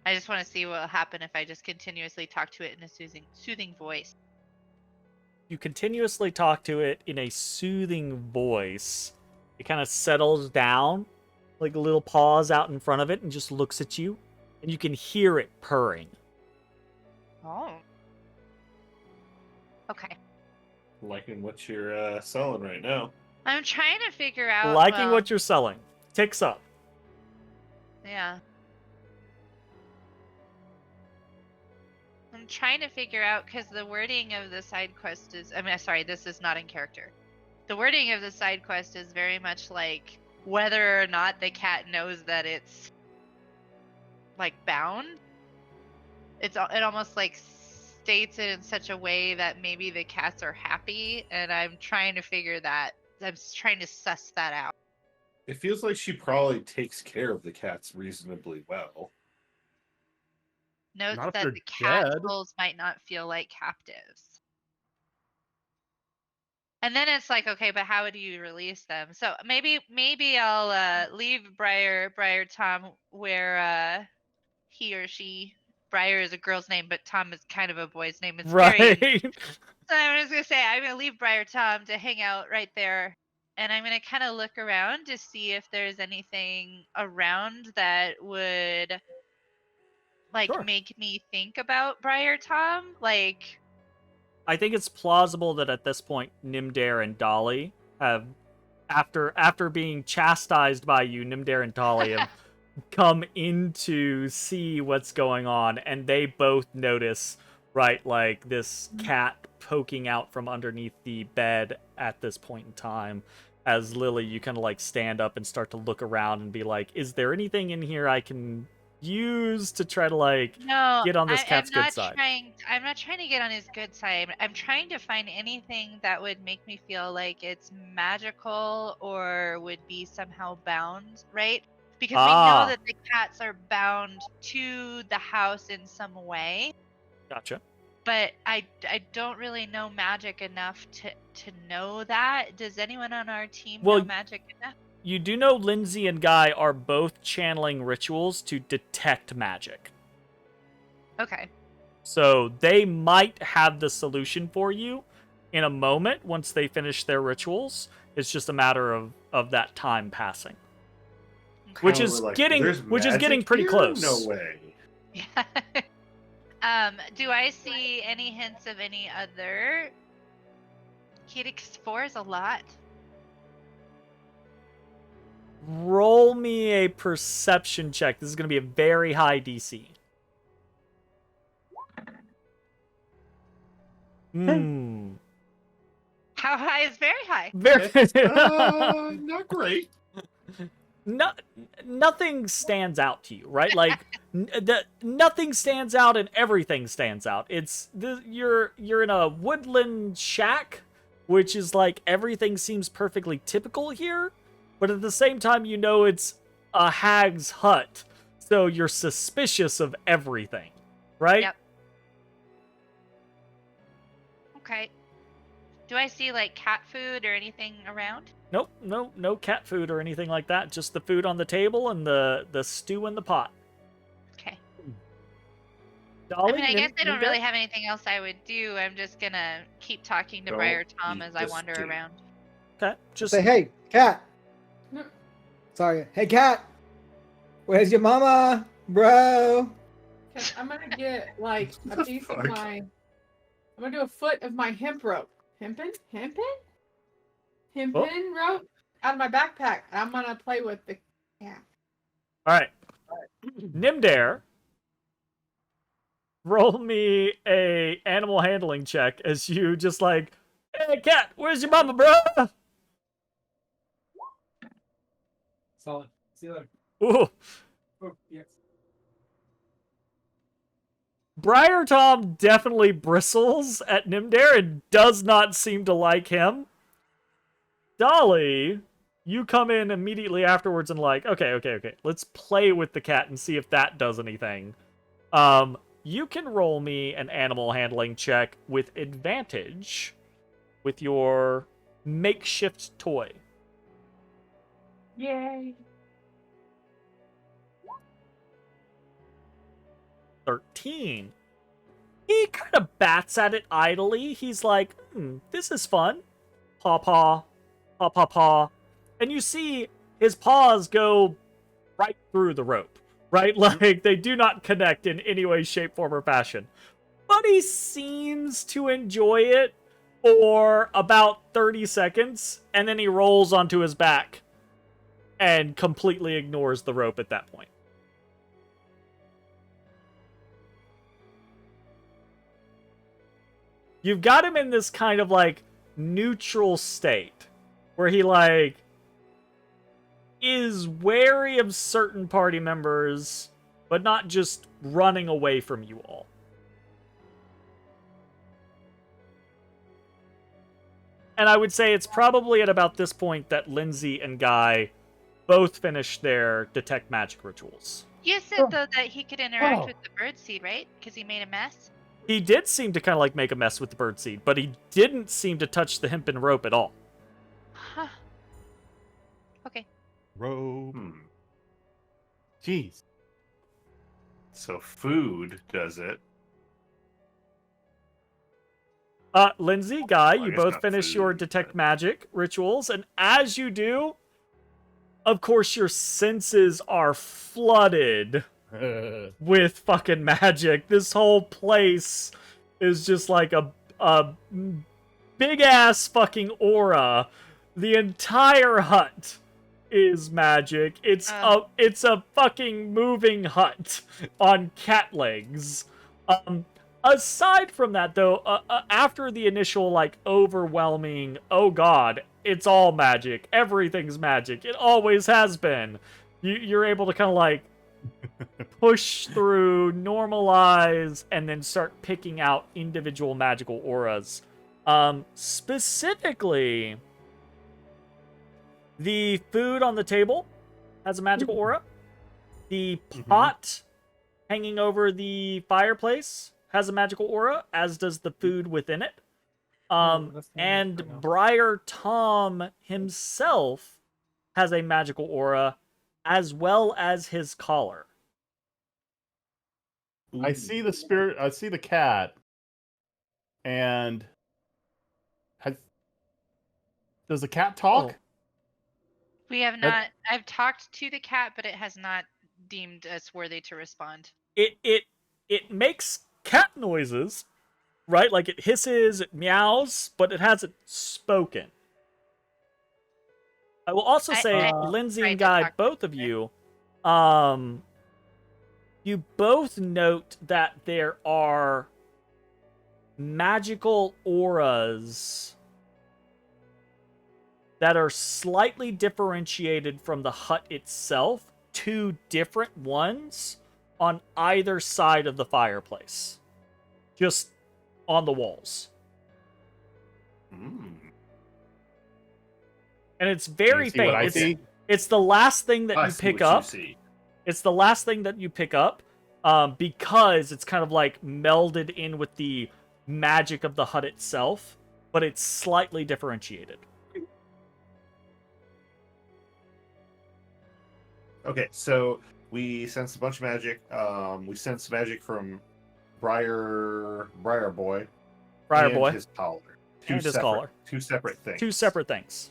I just want to see what will happen if I just continuously talk to it in a soothing voice. You continuously talk to it in a soothing voice. It kind of settles down, like a little paws out in front of it, and just looks at you. And you can hear it purring. Oh. Okay. Liking what you're selling right now. I'm trying to figure out. Liking what you're selling. Ticks up. Yeah. I'm trying to figure out, because the wording of the side quest is... sorry, this is not in character. The wording of the side quest is very much like whether or not the cat knows that it's, like, bound. It almost, like, states it in such a way that maybe the cats are happy, and I'm trying to figure that... I'm trying to suss that out. It feels like she probably takes care of the cats reasonably well. Notes Not if that they're the cat dead. souls might not feel like captives. And then it's like, okay, but how do you release them? So maybe I'll leave Briar Tom where he or she... Briar is a girl's name, but Tom is kind of a boy's name. It's very... Right? So I'm just going to say, I'm going to leave Briar Tom to hang out right there. And I'm going to kind of look around to see if there's anything around that would... like, Sure. make me think about Briar Tom. Like, I think it's plausible that at this point, Nymdaer and Dolly have, after being chastised by you, Nymdaer and Dolly have come in to see what's going on, and they both notice, right, like, this cat poking out from underneath the bed at this point in time. As Lily, you kind of, like, stand up and start to look around and be like, is there anything in here I can use to try to, like, no, get on this cat's good side? I'm not trying to get on his good side. I'm trying to find anything that would make me feel like it's magical or would be somehow bound, right? Because we know that the cats are bound to the house in some way. Gotcha. But I don't really know magic enough to know that. Does anyone on our team know magic enough? You do know Linsey and Guy are both channeling rituals to detect magic. Okay. So they might have the solution for you in a moment once they finish their rituals. It's just a matter of that time passing. Okay. Which is getting pretty close. No way. Yeah. Do I see any hints of any other? Helix 4 is a lot. Roll me a perception check. This is going to be a very high DC. How high is very high? Very. Not great. Nothing stands out to you, right? Like nothing stands out and everything stands out. You're in a woodland shack, which is like everything seems perfectly typical here, but at the same time you know it's a hag's hut, so you're suspicious of everything, right? Yep. Okay. Do I see like cat food or anything around? Nope, no cat food or anything like that. Just the food on the table and the stew in the pot. Okay. Dolly, I mean, I guess I don't Nymdaer? really have anything else I would do. I'm just gonna keep talking to Briar Tom eat as I the wander steak. around. Okay, just Say, hey, cat. No. Sorry. Hey, cat. Where's your mama, bro? Okay, I'm gonna get like a piece of fuck? my. I'm gonna do a foot of my hemp rope. Hempin rope out of my backpack. I'm gonna play with the cat. all right. Nymdaer, roll me a animal handling check as you just like, hey cat, where's your mama, bro? Solid. See you later. Ooh. Oh, yes. Briar Tom definitely bristles at Nymdaer and does not seem to like him. Dolly, you come in immediately afterwards and like, okay. Let's play with the cat and see if that does anything. You can roll me an animal handling check with advantage with your makeshift toy. Yay! 13. He kind of bats at it idly. He's like, this is fun. Paw paw. Paw paw paw. And you see his paws go right through the rope. Right? Like, they do not connect in any way, shape, form, or fashion. But he seems to enjoy it for about 30 seconds, and then he rolls onto his back and completely ignores the rope at that point. You've got him in this kind of like neutral state where he like is wary of certain party members, but not just running away from you all. And I would say it's probably at about this point that Linsey and Guy both finished their detect magic rituals. You said though that he could interact with the birdseed, right? Because he made a mess. He did seem to kind of like make a mess with the birdseed, but he didn't seem to touch the hempen rope at all. Huh. Okay. Rope. Hmm. Jeez. So food does it. Linsey, Guy, Well, I you guess both not finish your food, detect but- magic rituals, and as you do, of course your senses are flooded with fucking magic. This whole place is just like a big ass fucking aura. The entire hut is magic. It's a fucking moving hut on cat legs. Aside from that, though, after the initial, like, overwhelming, oh god, it's all magic, everything's magic, it always has been, you're able to kind of, like, push through, normalize, and then start picking out individual magical auras. Specifically, the food on the table has a magical aura. The pot hanging over the fireplace has a magical aura, as does the food within it. And Briar Tom himself has a magical aura, as well as his collar. I see the spirit. I see the cat. And does the cat talk? Oh. We have not. I've talked to the cat, but it has not deemed us worthy to respond. It makes cat noises, right? Like it hisses, it meows, but it hasn't spoken. I will also say, Linsey and Guy, both of you, you both note that there are magical auras that are slightly differentiated from the hut itself, two different ones on either side of the fireplace. Just on the walls. Mm. And it's very See what I faint. see? It's the last thing that I you see pick what up. you see. It's the last thing that you pick up, because it's kind of like melded in with the magic of the hut itself, but it's slightly differentiated. Okay, so we sense a bunch of magic. We sense magic from Briar Boy. Briar and Boy. his collar. And his collar. Two separate things. Two separate things.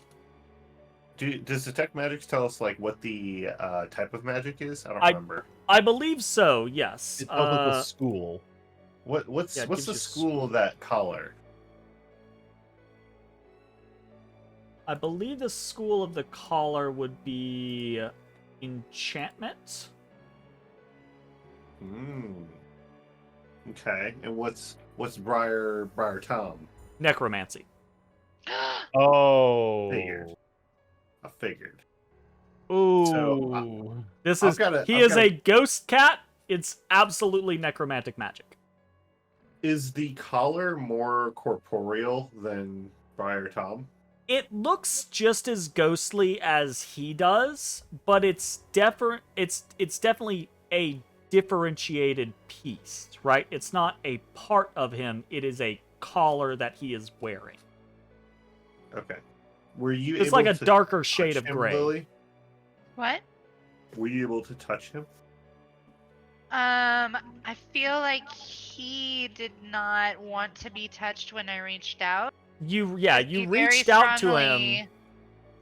Does Detect Magic tell us like what the type of magic is? I don't remember. I believe so. Yes. It tells us the school. What's Yeah, the gives you school of that collar? I believe the school of the collar would be enchantment. Okay. And what's Briar Tom? Necromancy. Oh. I figured. Ooh. So, This I've is gotta- he I've is gotta- a ghost cat. It's absolutely necromantic magic. Is the collar more corporeal than Briar Tom? It looks just as ghostly as he does, but it's different. It's definitely a differentiated piece, right? It's not a part of him. It is a collar that he is wearing. Okay. Were you? It's able like a to darker shade touch of him, gray. Lily? What? Were you able to touch him? I feel like he did not want to be touched when I reached out. You He very reached out to him. strongly-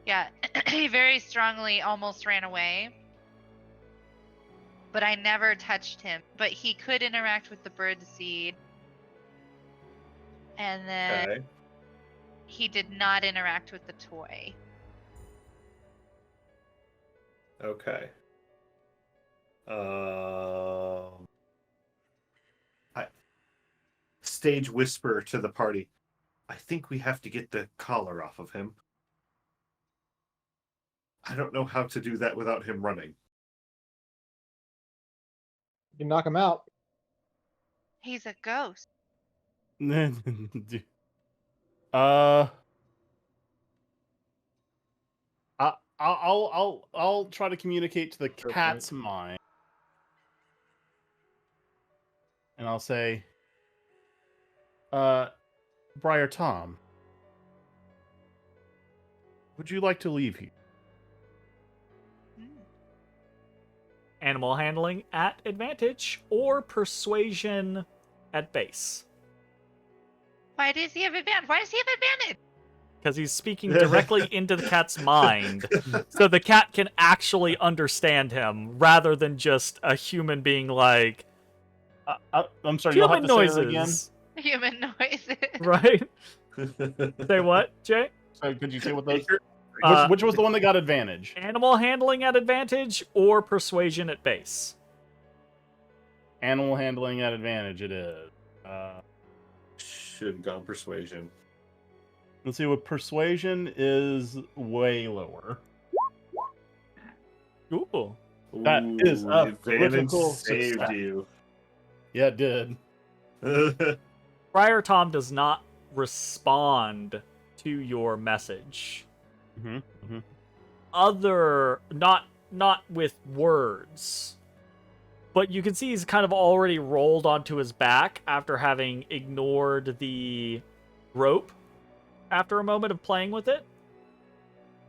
Yeah, he very strongly almost ran away. But I never touched him. But he could interact with the bird seed. And then Okay. he did not interact with the toy. Okay. I stage whisper to the party. I think we have to get the collar off of him. I don't know how to do that without him running. You can knock him out. He's a ghost. I'll try to communicate to the cat's mind, and I'll say, Briar Tom, would you like to leave here? Animal handling at advantage or persuasion at base. Why does he have advantage? Why does he have advantage? Because he's speaking directly into the cat's mind. So the cat can actually understand him rather than just a human being like, I'm sorry, you'll have human to say it again. noises. Human noises. Right? Say what, Jay? So could you say what those? Uh, Which was the one that got advantage? Animal handling at advantage or persuasion at base? Animal handling at advantage. It is. Should have gone persuasion. Let's see. What persuasion is way lower. Ooh. That is a advantage critical saved success. you. Yeah, it did. Friar Tom does not respond to your message. Not with words, but you can see he's kind of already rolled onto his back after having ignored the rope after a moment of playing with it,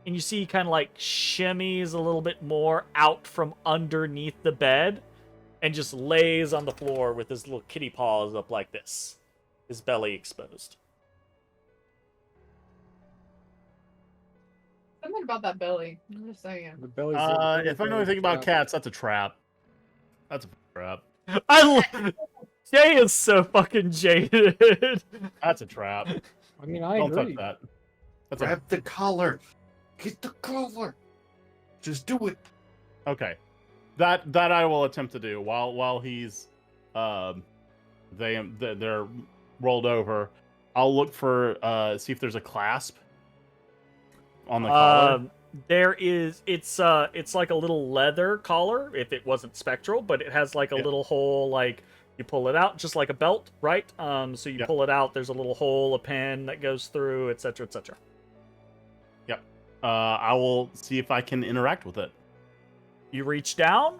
and you see he kind of like shimmies a little bit more out from underneath the bed and just lays on the floor with his little kitty paws up like this, his belly exposed. Something about that belly. I'm just saying. The belly's If I know anything about cats, that's a trap. That's a trap. Jay is so fucking jaded. That's a trap. I mean, I Don't agree. touch that. That's Grab the collar. Get the collar. Just do it. okay. That I will attempt to do while he's they're rolled over. I'll look for see if there's a clasp on the collar. It's like a little leather collar if it wasn't spectral, but it has like a little hole, like you pull it out just like a belt, right? So you pull it out, there's a little hole, a pin that goes through, etc., etc. Yep. I will see if I can interact with it. You reach down.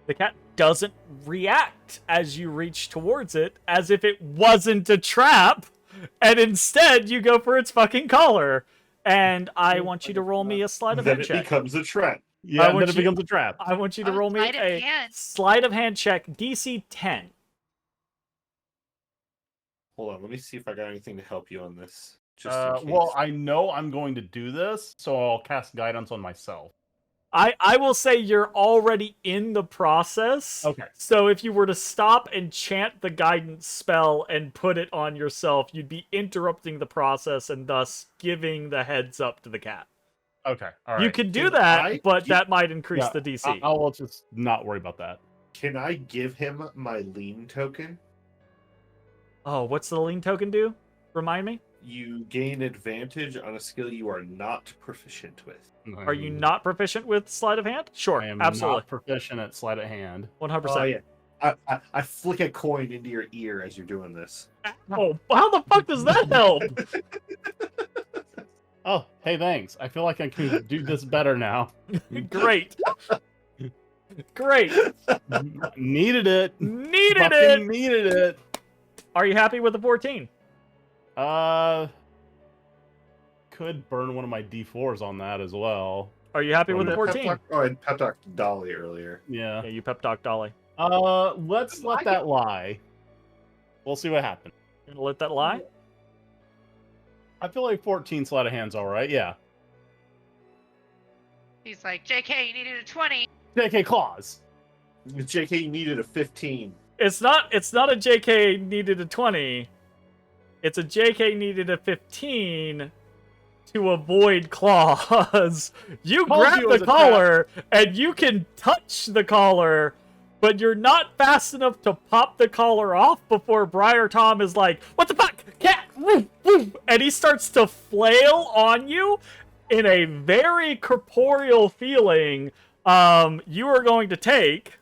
The cat doesn't react as you reach towards it, as if it wasn't a trap, and instead you go for its fucking collar. And I want you to roll me a sleight of Then hand it check. becomes a trap. Yeah, and want then it you- becomes a trap. I want you to Oh, roll me sleight of a hand. sleight of hand check, DC 10. Hold on, let me see if I got anything to help you on this. Just in case. Well, I know I'm going to do this, so I'll cast guidance on myself. I will say you're already in the process. Okay. So if you were to stop and chant the guidance spell and put it on yourself, you'd be interrupting the process and thus giving the heads up to the cat. Okay, all right. You could do Can that, I but gi- that might increase Yeah, the DC. I'll just not worry about that. Can I give him my lean token? Oh, what's the lean token do? Remind me? You gain advantage on a skill you are not proficient with. Are you not proficient with sleight of hand? Sure, I am absolutely. not proficient at sleight of hand. 100%. Oh yeah. I flick a coin into your ear as you're doing this. Oh, how the fuck does that help? Oh, hey, thanks. I feel like I can do this better now. Great. Great. Needed it. Needed Fucking it. needed it. Are you happy with the 14? Could burn one of my D4s on that as well. Are you happy with the Yeah, 14? I pep talked Dolly earlier. Yeah. Yeah, you pep talk Dolly. Let's let that lie. We'll see what happens. You gonna let that lie? I feel like 14 sleight of hand's all right. Yeah. He's like, JK, you needed a 20. JK Claws. JK needed a 15. It's not a JK needed a 20. It's a JK needed a 15 to avoid claws. You Calls grab you the as a collar and you can touch the collar, but you're not fast enough to pop the collar off before Briar Tom is like, "What the fuck? Cat!" Woof, woof," and he starts to flail on you in a very corporeal feeling. You are going to take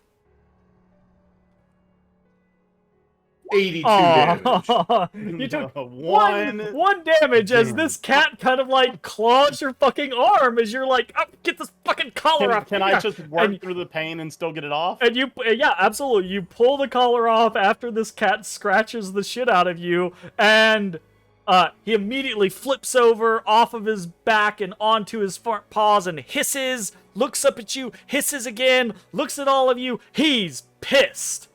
82 damage. You took one. one damage as this cat kind of like claws your fucking arm as you're like, "Oh, get this fucking collar off." Can I here." just work And- through the pain and still get it off? And yeah, absolutely. You pull the collar off after this cat scratches the shit out of you, and he immediately flips over off of his back and onto his front paws and hisses, looks up at you, hisses again, looks at all of you. He's pissed.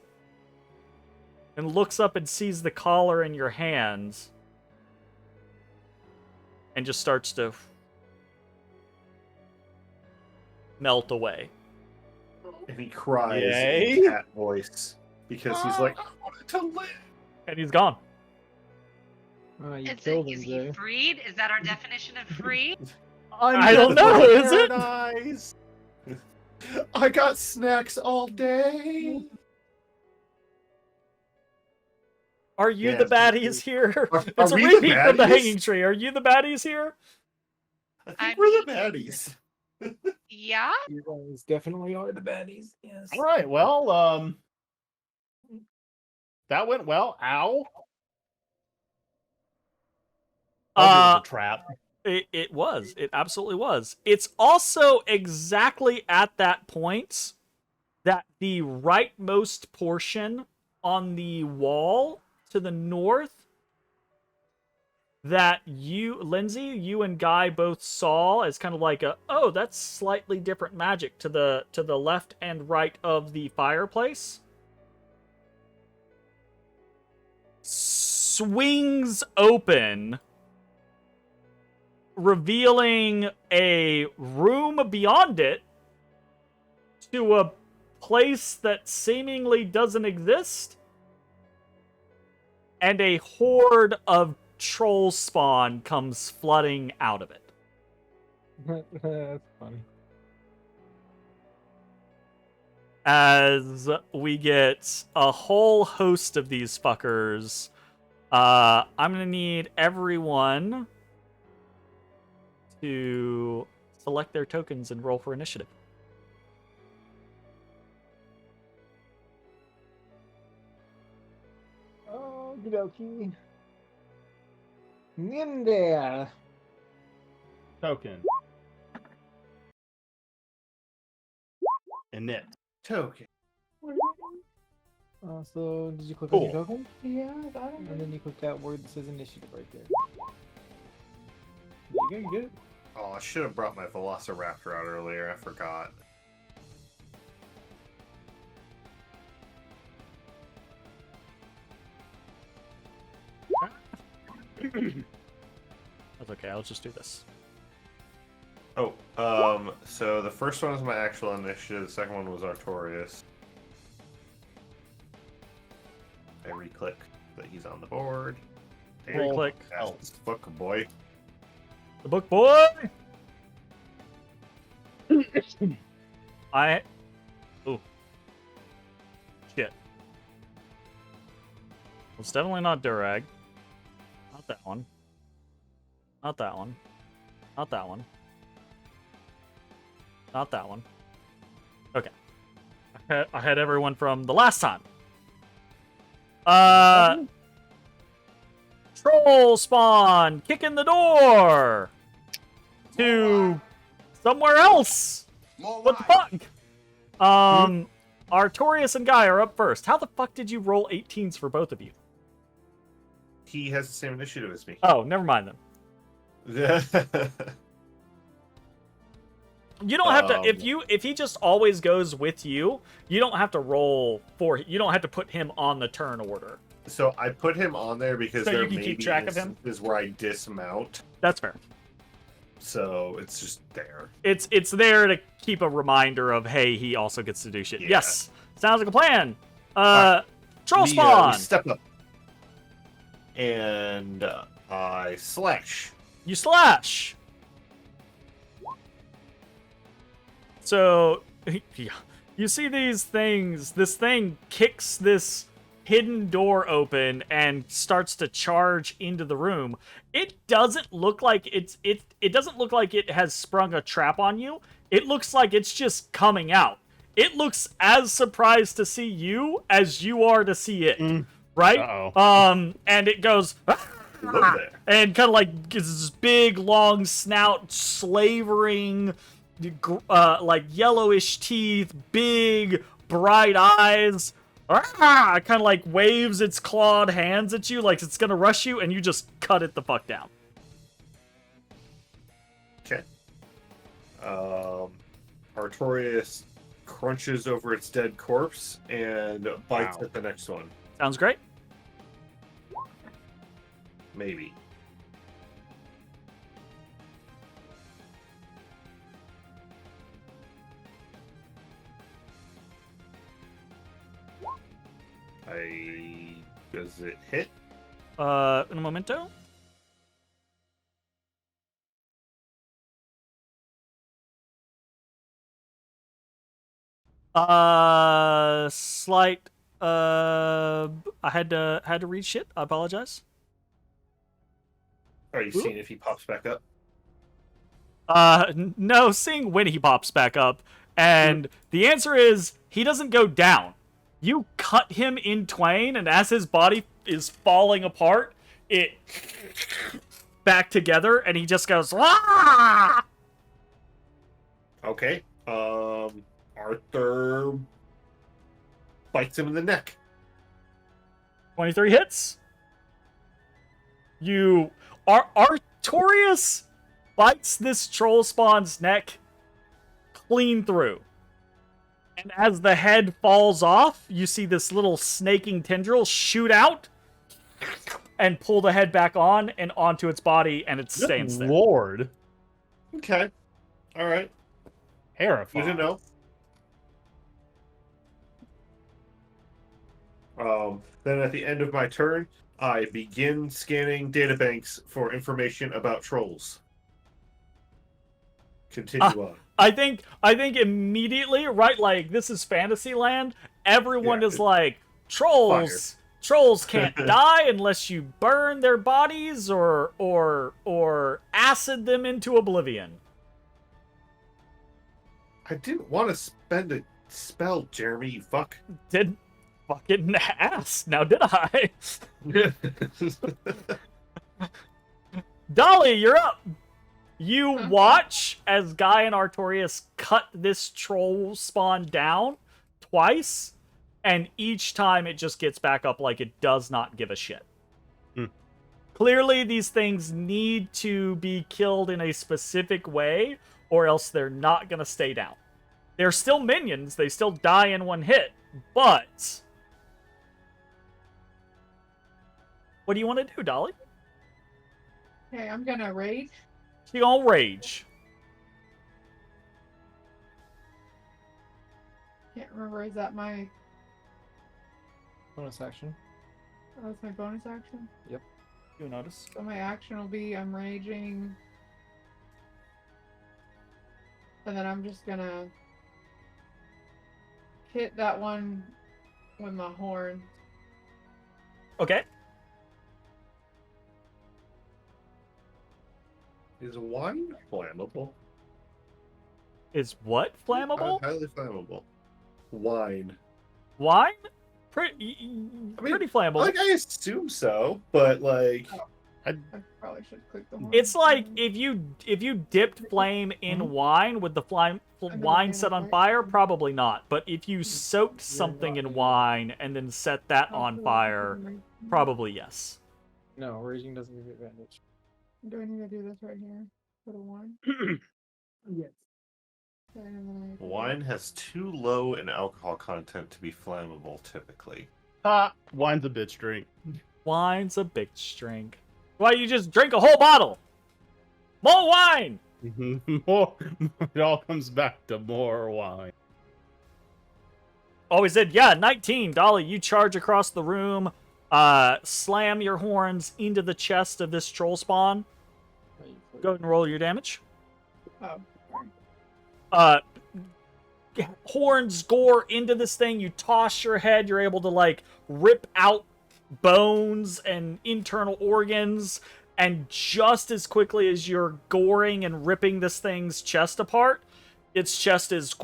And looks up and sees the collar in your hands. And just starts to melt away. And he cries Yay. in cat voice because he's like, I wanted to live. And he's gone. Oh, you Is killed him, he Jay. freed? Is that our definition of freed? I don't know, is it? Paradise. I got snacks all day. Are you Yeah, the it's baddies here? Are It's a we the repeat from the baddies? hanging tree. Are you the baddies here? I think I we're the mean- baddies. Yeah? You guys definitely are the baddies. Yes. All right. Well, that went well. Ow. Oh, it was a trap. It was. It absolutely was. It's also exactly at that point that the rightmost portion on the wall to the north that you, Linsey, you and Guy both saw as kind of like a, oh, that's slightly different magic to the left and right of the fireplace. Swings open, revealing a room beyond it to a place that seemingly doesn't exist, and a horde of troll spawn comes flooding out of it. That's funny. As we get a whole host of these fuckers, I'm gonna need everyone to select their tokens and roll for initiative. Okie dokie. Nymdaer. Token. And knit. Token. So, did you click Cool. on your token? Yeah, I got it. And then you click that word that says initiative right there. You get it. Oh, I should have brought my Velociraptor out earlier. I forgot. That's okay. I'll just do this. Oh, so the first one is my actual initiative. The second one was Artorias. I re-click that he's on the board. Re-click. Oh, book boy. The book boy. Ooh. Shit. Well, it's definitely not Durag. Not that one. Not that one. Not that one. Not that one. Okay. I had everyone from the last time. Troll spawn kicking the door to somewhere else. What the fuck? Artorias and Guy are up first. How the fuck did you roll 18s for both of you? He has the same initiative as me. Oh, never mind then. You don't have to if he just always goes with you, you don't have to roll for you don't have to put him on the turn order. So I put him on there because So there you can keep track of him? is where I dismount. That's fair. So it's just there. It's there to keep a reminder of hey, he also gets to do shit. Yeah. Yes. Sounds like a plan. Troll We spawn. step up. And I slash. You slash. So, you see these things. This thing kicks this hidden door open and starts to charge into the room. It doesn't look like it doesn't look like it has sprung a trap on you. It looks like it's just coming out. It looks as surprised to see you as you are to see it. Right? Uh-oh. And it goes and kind of like gets this big long snout, slavering, like yellowish teeth, big bright eyes. Kind of like waves its clawed hands at you like it's gonna rush you, and you just cut it the fuck down. Okay. Artorias crunches over its dead corpse and bites at the next one. Sounds great. Maybe. Does it hit? In a momento. Slight. I had to read shit. I apologize. Are you seeing if he pops back up? No, seeing when he pops back up, and the answer is he doesn't go down. You cut him in twain, and as his body is falling apart, it back together, and he just goes, "Ah!" Okay. Arthur bites him in the neck. 23 hits. Artorias bites this troll spawn's neck clean through. And as the head falls off, you see this little snaking tendril shoot out and pull the head back on and onto its body, and it stays there. Lord. Okay. All right. Terrifying. Good to know. Then at the end of my turn, I begin scanning databanks for information about trolls. Continue on. I think immediately, right? Like, this is Fantasyland. Everyone is like, trolls. Trolls can't die unless you burn their bodies or acid them into oblivion. I didn't want to spend a spell, Jeremy, you fuck. Did fucking ass. Now did I? Dolly, you're up. You watch as Guy and Artorias cut this troll spawn down twice, and each time it just gets back up like it does not give a shit. Clearly, these things need to be killed in a specific way, or else they're not going to stay down. They're still minions. They still die in one hit, but... What do you want to do, Dolly? Okay, I'm gonna rage. She gonna rage. Can't remember, is that my... Bonus action. Oh, that's my bonus action? You notice? So my action will be I'm raging. And then I'm just gonna hit that one with my horn. Okay. Is wine flammable? Is what flammable? Highly flammable. Wine. Wine? Pretty flammable. Like, I assume so, but like, I probably should click the horn. It's like if you dipped flame in wine, would the wine set on fire? Probably not. But if you soaked something in wine and then set that on fire, probably yes. No, raging doesn't give you advantage. Do I need to do this right here? Put a one? Yes. Okay, and then I- wine has too low in alcohol content to be flammable typically. Wine's a bitch drink. Wine's a big drink. Why you just drink a whole bottle? More wine! More, it all comes back to more wine. Oh, he said, yeah, 19. Dolly, you charge across the room, slam your horns into the chest of this troll spawn. Go ahead and roll your damage. Oh, Horns gore into this thing. You toss your head. You're able to, like, rip out bones and internal organs. And just as quickly as you're goring and ripping this thing's chest apart, its chest is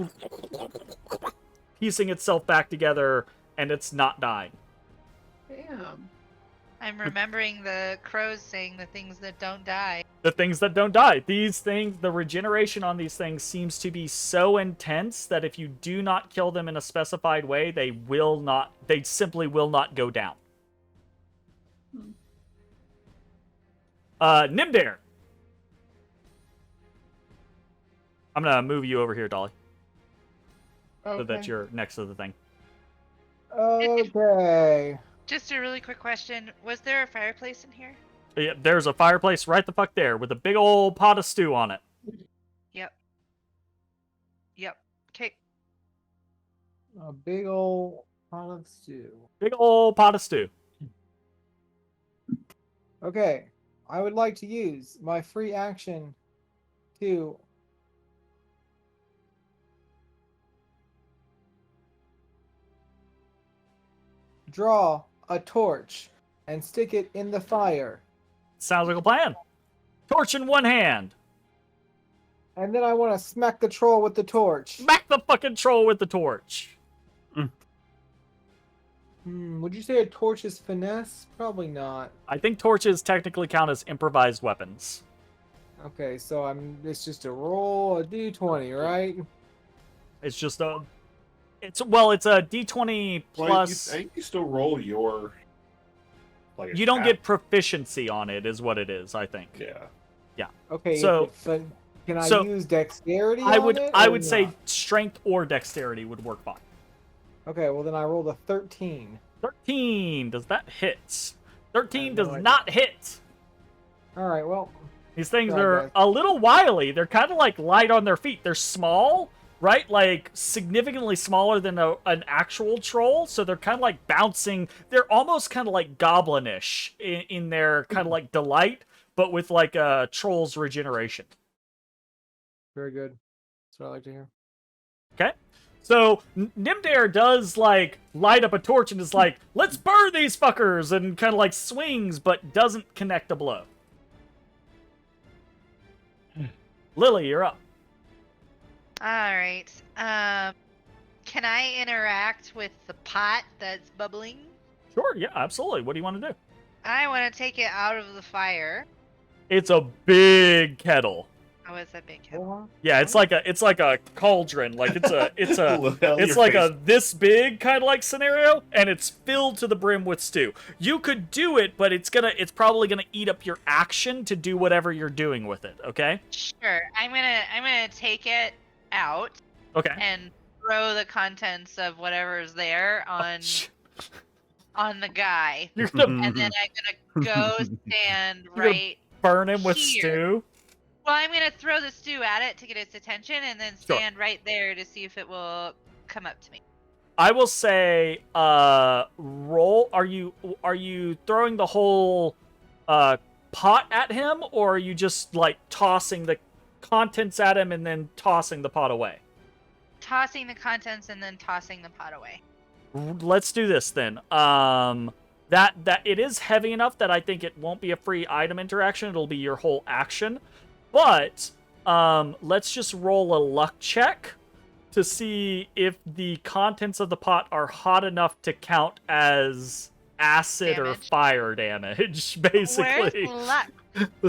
piecing itself back together, and it's not dying. damn. I'm remembering the crows saying the things that don't die. The things that don't die. These things, the regeneration on these things seems to be so intense that if you do not kill them in a specified way, they simply will not go down. Nymdaer. I'm gonna move you over here, Dolly, so that Okay. you're next to the thing. Okay. Just a really quick question. Was there a fireplace in here? Yeah, there's a fireplace right the fuck there with a big old pot of stew on it. Yep. Okay. A big old pot of stew. Big old pot of stew. Okay. I would like to use my free action to draw a torch and stick it in the fire. Sounds like a plan. Torch in one hand. And then I want to smack the troll with the torch. Smack the fucking troll with the torch. Would you say a torch is finesse? Probably not. I think torches technically count as improvised weapons. Okay, so it's just a roll, a d20, right? It's just a... It's a d20 plus... I think you still roll your... like, You don't attack. get proficiency on it, is what it is, I think. Yeah. Okay, So- but can I so use dexterity I on would it, I or would say not? strength or dexterity would work fine. Okay, well then I rolled a 13. 13, does that hit? 13 no does idea. not hit. Alright, well, These things Try, are guys. a little wily. They're kind of like light on their feet. They're small, right? Like significantly smaller than an actual troll. So they're kind of like bouncing. They're almost kind of like goblinish in their kind of like delight, but with like a troll's regeneration. very good. That's what I like to hear. Okay? So Nymdaer does like light up a torch and is like, let's burn these fuckers, and kind of like swings, but doesn't connect a blow. Lily, you're up. All right. Can I interact with the pot that's bubbling? Sure, yeah, absolutely. What do you want to do? I want to take it out of the fire. It's a big kettle. How is a big hippo? Yeah, it's like a cauldron. Like it's a Lapel it's your like face. a this big kind of like scenario, and it's filled to the brim with stew. You could do it, but it's probably gonna eat up your action to do whatever you're doing with it. Okay. Sure. I'm gonna take it out Okay. and throw the contents of whatever's there on the guy. You're gonna And then I'm gonna go stand You're gonna right. burn him with Here. stew. Well, I'm gonna throw the stew at it to get its attention, and then Sure. stand right there to see if it will come up to me. I will say, roll. Are you throwing the whole pot at him, or are you just like tossing the contents at him and then tossing the pot away? Tossing the contents and then tossing the pot away. Let's do this then. That it is heavy enough that I think it won't be a free item interaction. It'll be your whole action. But let's just roll a luck check to see if the contents of the pot are hot enough to count as acid or Damage. fire damage, basically. Where's luck?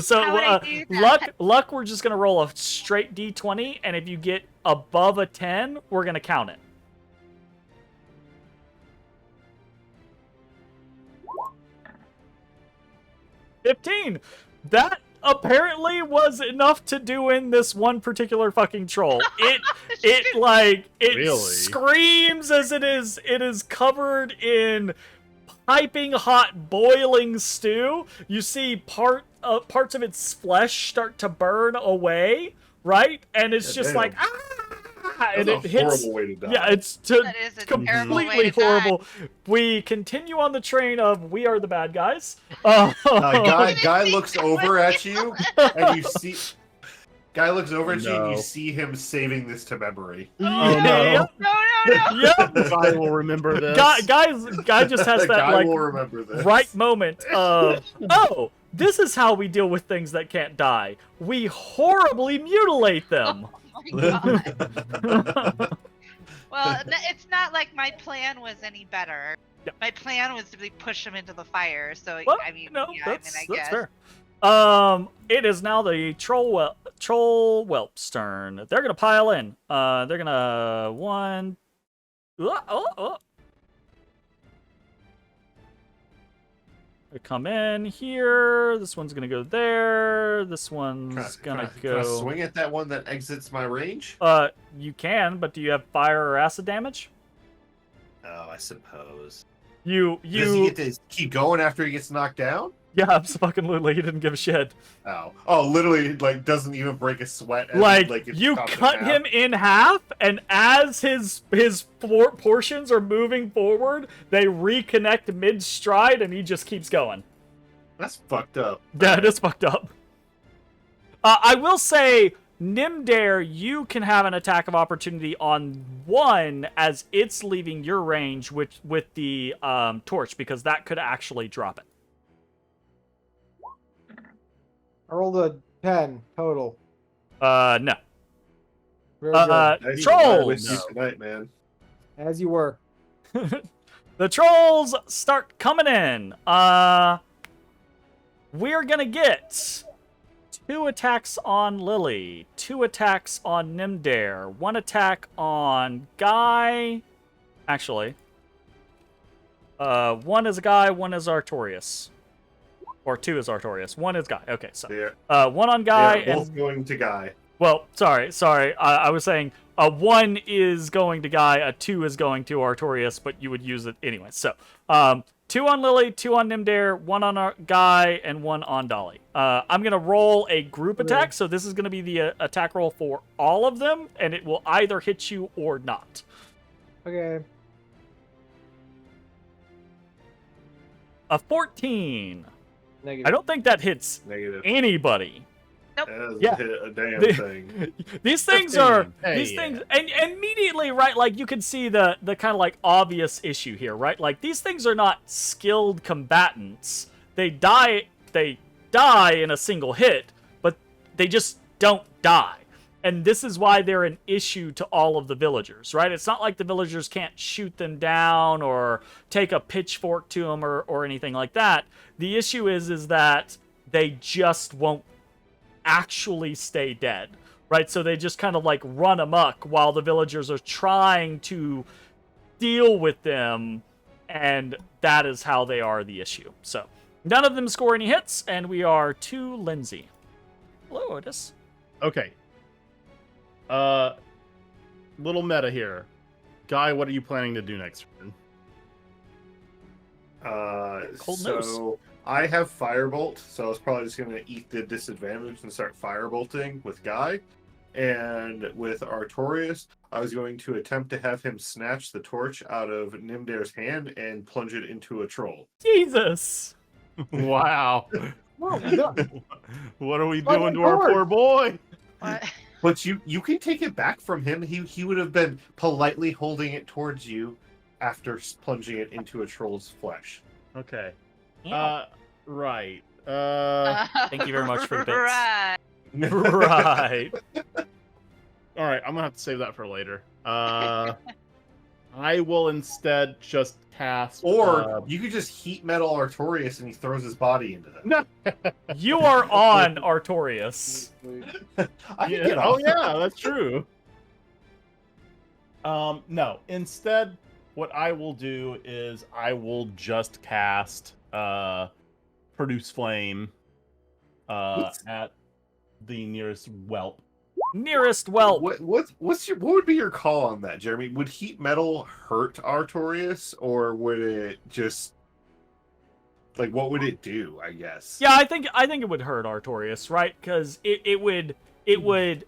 So How would I do that? luck, we're just gonna roll a straight d20, and if you get above a 10, we're gonna count it. $15. That apparently was enough to do in this one particular fucking troll. It Really? screams as it is covered in piping hot boiling stew. You see parts of its flesh start to burn away, right? And it's Yeah, just damn. like and That's it a hits. horrible way to die. Yeah, it's That is a terrible way completely to die. horrible. We continue on the train of we are the bad guys. Guy looks over at you, and you see. Guy looks over at you, and No. you see him saving this to memory. no. Yeah, No. yep. I will remember this. Guy just has that Guy like will remember this. right moment of, oh, this is how we deal with things that can't die. We horribly mutilate them. Oh my God. Well, it's not like my plan was any better. Yeah. My plan was to push him into the fire. So Well, I mean, no, yeah, that's I guess. fair. It is now the troll whelp's turn. They're gonna pile in. They're gonna They come in here. This one's gonna go there. This one's gonna Can I go. swing at that one that exits my range? You can, but do you have fire or acid damage? Oh, I suppose. You Does he get to keep going after he gets knocked down? Yeah, absolutely. He didn't give a shit. Oh, literally, like doesn't even break a sweat. as, Like it's you chopped in cut half. him in half, and as his portions are moving forward, they reconnect mid stride, and he just keeps going. That's fucked up. Yeah, it is fucked up. I will say, Nymdaer, you can have an attack of opportunity on one as it's leaving your range with the torch, because that could actually drop it. I rolled a 10 total. No. Very good. Nice Trolls! with you tonight, man. As you were. The trolls start coming in. We're gonna get 2 attacks on Lily, 2 attacks on Nymdaer, 1 attack on Guy. Actually, 1 is Guy, 1 is Artorias. Or 2 is Artorias. 1 is Guy. Okay, so They're, 1 on Guy they're both and going to Guy. well, sorry. I was saying a 1 is going to Guy, a 2 is going to Artorias, but you would use it anyway. So, 2 on Lily, 2 on Nymdaer, 1 on Guy, and 1 on Dolly. I'm gonna roll a group attack, so this is gonna be the attack roll for all of them, and it will either hit you or not. Okay. A 14. Negative. I don't think that hits Negative. anybody. That doesn't Yeah. hit a damn The- thing. These things are 15. Hey, these yeah. things, and immediately, right? Like you can see the kind of like obvious issue here, right? Like these things are not skilled combatants. They die in a single hit, but they just don't die. And this is why they're an issue to all of the villagers, right? It's not like the villagers can't shoot them down or take a pitchfork to them or anything like that. The issue is that they just won't actually stay dead, right? So they just kind of like run amok while the villagers are trying to deal with them, and that is how they are the issue. So none of them score any hits, and we are to Linsey. Hello, Otis. Okay. Little meta here. Guy, what are you planning to do next turn? Cold nose. So I have Firebolt, so I was probably just going to eat the disadvantage and start Firebolting with Guy. And with Artorias, I was going to attempt to have him snatch the torch out of Nymdaer's hand and plunge it into a troll. Jesus. Wow. Oh my God. What are we Fucking doing to our Lord. poor boy? What? But you can take it back from him. He would have been politely holding it towards you after plunging it into a troll's flesh. Okay. Yeah. Right. Thank you very much for the bits. Right. Right. All right, I'm gonna have to save that for later. I will instead just cast. Or you could just heat metal Artorias and he throws his body into them. No. You are on Artorias. I can Yeah. get Oh off. yeah, that's true. No. Instead, what I will do is I will just cast Produce Flame at the nearest whelp. Nearest whelp. What would be your call on that, Jeremy? Would heat metal hurt Artorias, or would it just what would it do? I guess. Yeah, I think it would hurt Artorias, right? Because it would,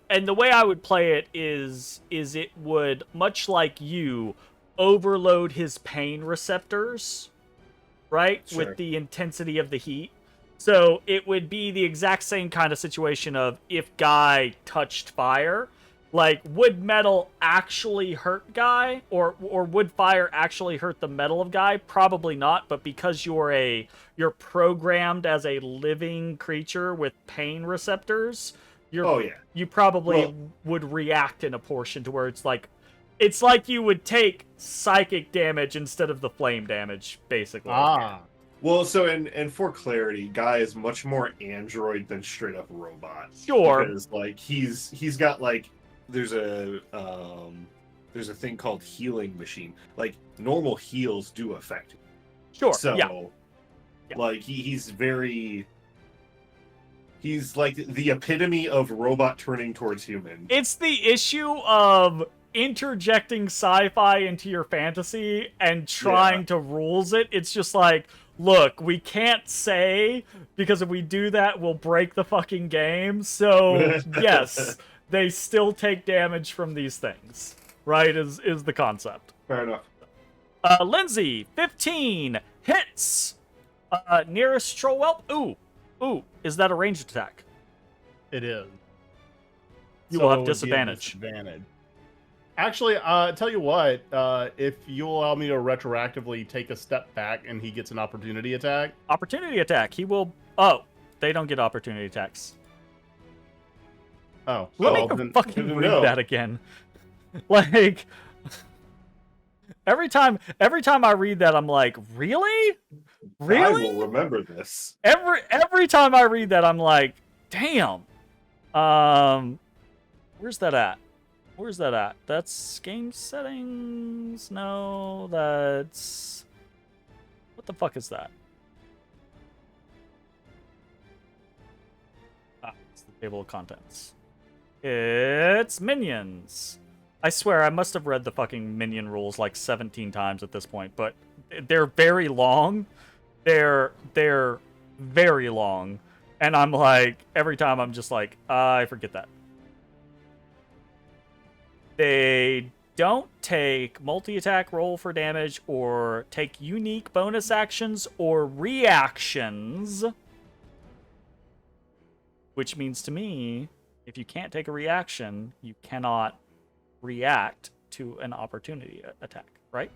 and the way I would play it is it would, much like you, overload his pain receptors, right? Sure. With the intensity of the heat. So it would be the exact same kind of situation of if Guy touched fire. Like, would metal actually hurt Guy? Or would fire actually hurt the metal of Guy? Probably not, but because you're programmed as a living creature with pain receptors, you probably would react in a portion to where it's like you would take psychic damage instead of the flame damage, basically. Well, so and for clarity, Guy is much more android than straight up robot. Sure. Because he's got there's a thing called healing machine. Like normal heals do affect him. Sure. So yeah. He's like the epitome of robot turning towards human. It's the issue of interjecting sci-fi into your fantasy and trying to rules it. It's just like, look, we can't say, because if we do that, we'll break the fucking game. So, yes, they still take damage from these things, right, is the concept. Fair enough. Linsey, 15, hits. Nearest troll whelp. Ooh, is that a ranged attack? It is. You So will it have would be a disadvantage. Actually, tell you what, if you allow me to retroactively take a step back and he gets an opportunity attack. Opportunity attack. He will... Oh, they don't get opportunity attacks. Oh. Let well, me fucking read no. that again. Like... Every time I read that, I'm like, really? Really? I will remember this. Every time I read that, I'm like, damn. Where's that at? Where's that at? That's game settings? No, that's... What the fuck is that? It's the table of contents. It's minions. I swear, I must have read the fucking minion rules like 17 times at this point, but they're very long. They're very long. And I'm like, every time I'm just like, I forget that. They don't take multi-attack roll for damage or take unique bonus actions or reactions. Which means to me, if you can't take a reaction, you cannot react to an opportunity attack, right?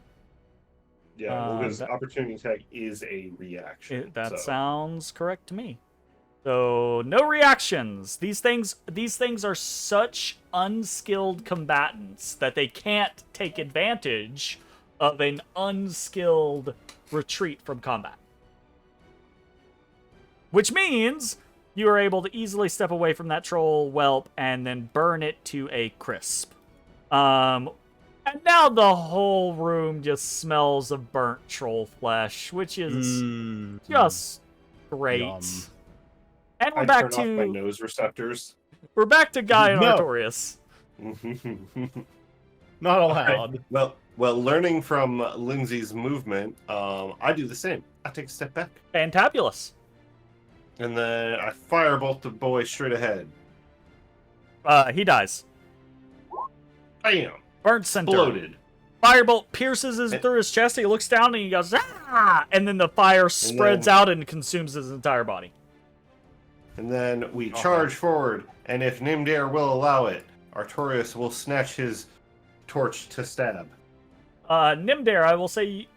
Yeah, because opportunity attack is a reaction. That sounds correct to me. So no reactions. These things are such unskilled combatants that they can't take advantage of an unskilled retreat from combat. Which means you are able to easily step away from that troll whelp and then burn it to a crisp. And now the whole room just smells of burnt troll flesh, which is just great. Yum. And we're I back turn off my to nose receptors. we're back to Guy and No. Artorias. Not allowed. Well, learning from Linsey's movement, I do the same. I take a step back, Fantabulous. and then I firebolt the boy straight ahead. He dies. Bam! Burnt center. Bloated. Firebolt pierces through his chest. He looks down and he goes, ah! And then the fire spreads out and consumes his entire body. And then we charge forward, and if Nymdaer will allow it, Artorias will snatch his torch to stab. Nymdaer, I will say,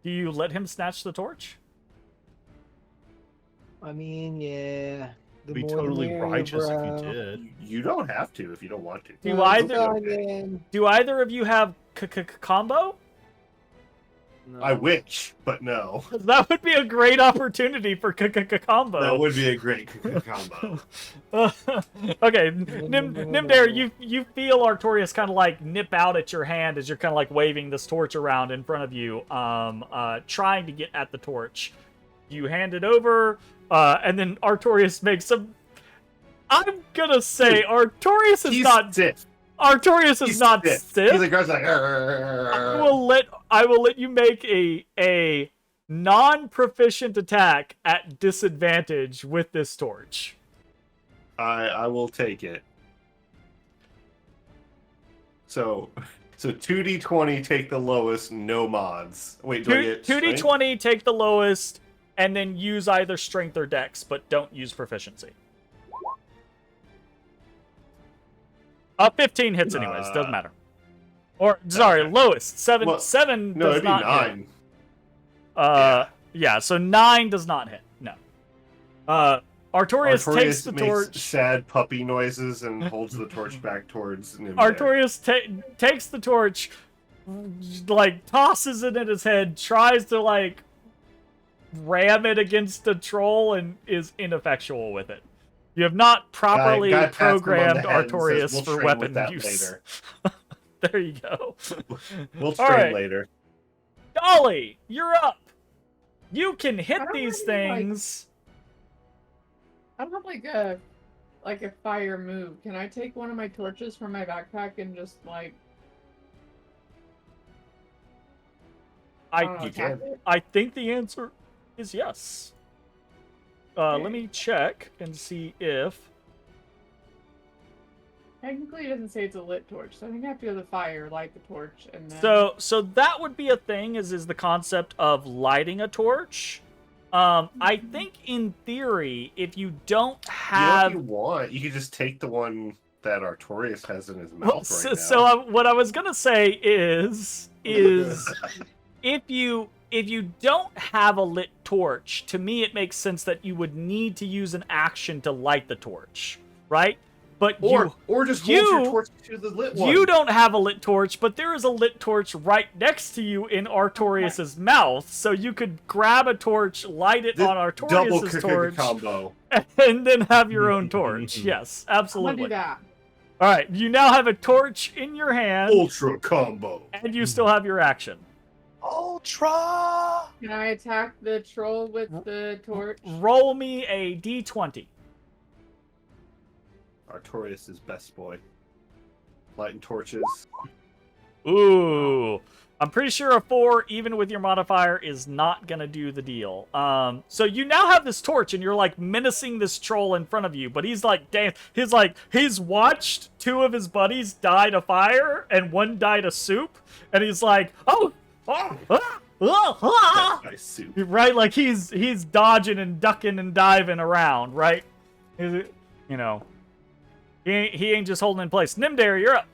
do you let him snatch the torch? I mean, yeah. The Be more the totally merrier, righteous if bro. you did. You don't have to if you don't want to. Do Well, either- it's fine, Do either of you have combo? No. I wish, but no. That would be a great opportunity for combo. That would be a great combo. Okay, Nymdaer, you feel Artorias kind of like nip out at your hand as you're kind of like waving this torch around in front of you, trying to get at the torch. You hand it over, and then Artorias makes some. I'm gonna say Artorias is He's not stiff. Artorias is He's not stiff. stiff. He's like, I will let you make a non-proficient attack at disadvantage with this torch. I will take it. So 2d20 take the lowest, no mods. Wait, do I get 2d20 take the lowest, and then use either strength or dex, but don't use proficiency. 15 hits anyways, doesn't matter. Or sorry, okay. lowest 7. Well, 7 No, does it'd be not 9. hit. Yeah, so 9 does not hit. No. Artorias takes the makes torch. sad puppy noises and holds the torch back towards Nymdaer. Artorias takes the torch, like tosses it in his head, tries to like ram it against the troll, and is ineffectual with it. You have not properly Guy pats him on the programmed head and says, Artorias "We'll for train weapon with that use. later." There you go. We'll All train right. later. Dolly, you're up. You can hit I don't these have any, like- things. I don't have like a fire move. Can I take one of my torches from my backpack and just like don't know, You attack can. it? I think the answer is yes. Okay. Let me check and see if. Technically, it doesn't say it's a lit torch, so I think I have to go to the fire, light the torch, and then. So that would be a thing. Is the concept of lighting a torch? I think in theory, if you don't have, You know, if you want, you could just take the one that Artorias has in his mouth well, right so now. what I was gonna say is if you don't have a lit torch, to me it makes sense that you would need to use an action to light the torch, right? But or just hold your torch to the lit one. you don't have a lit torch, but there is a lit torch right next to you in Artorias's mouth, so you could grab a torch, light it on double Artorias's torch, combo. and then have your own torch. Yes, I'm gonna absolutely. do that. All right, you now have a torch in your hand, Ultra combo. and you still have your action. Ultra! Can I attack the troll with the torch? Roll me a d20. Artorias is best boy. Lighting torches. Ooh. I'm pretty sure a 4, even with your modifier, is not gonna do the deal. So you now have this torch, and you're like menacing this troll in front of you, but he's like, damn, he's watched 2 of his buddies die to fire, and 1 die to soup, and he's like, Nice soup. right? Like he's dodging and ducking and diving around, right? You know, he ain't just holding in place. Nymdaer, you're up.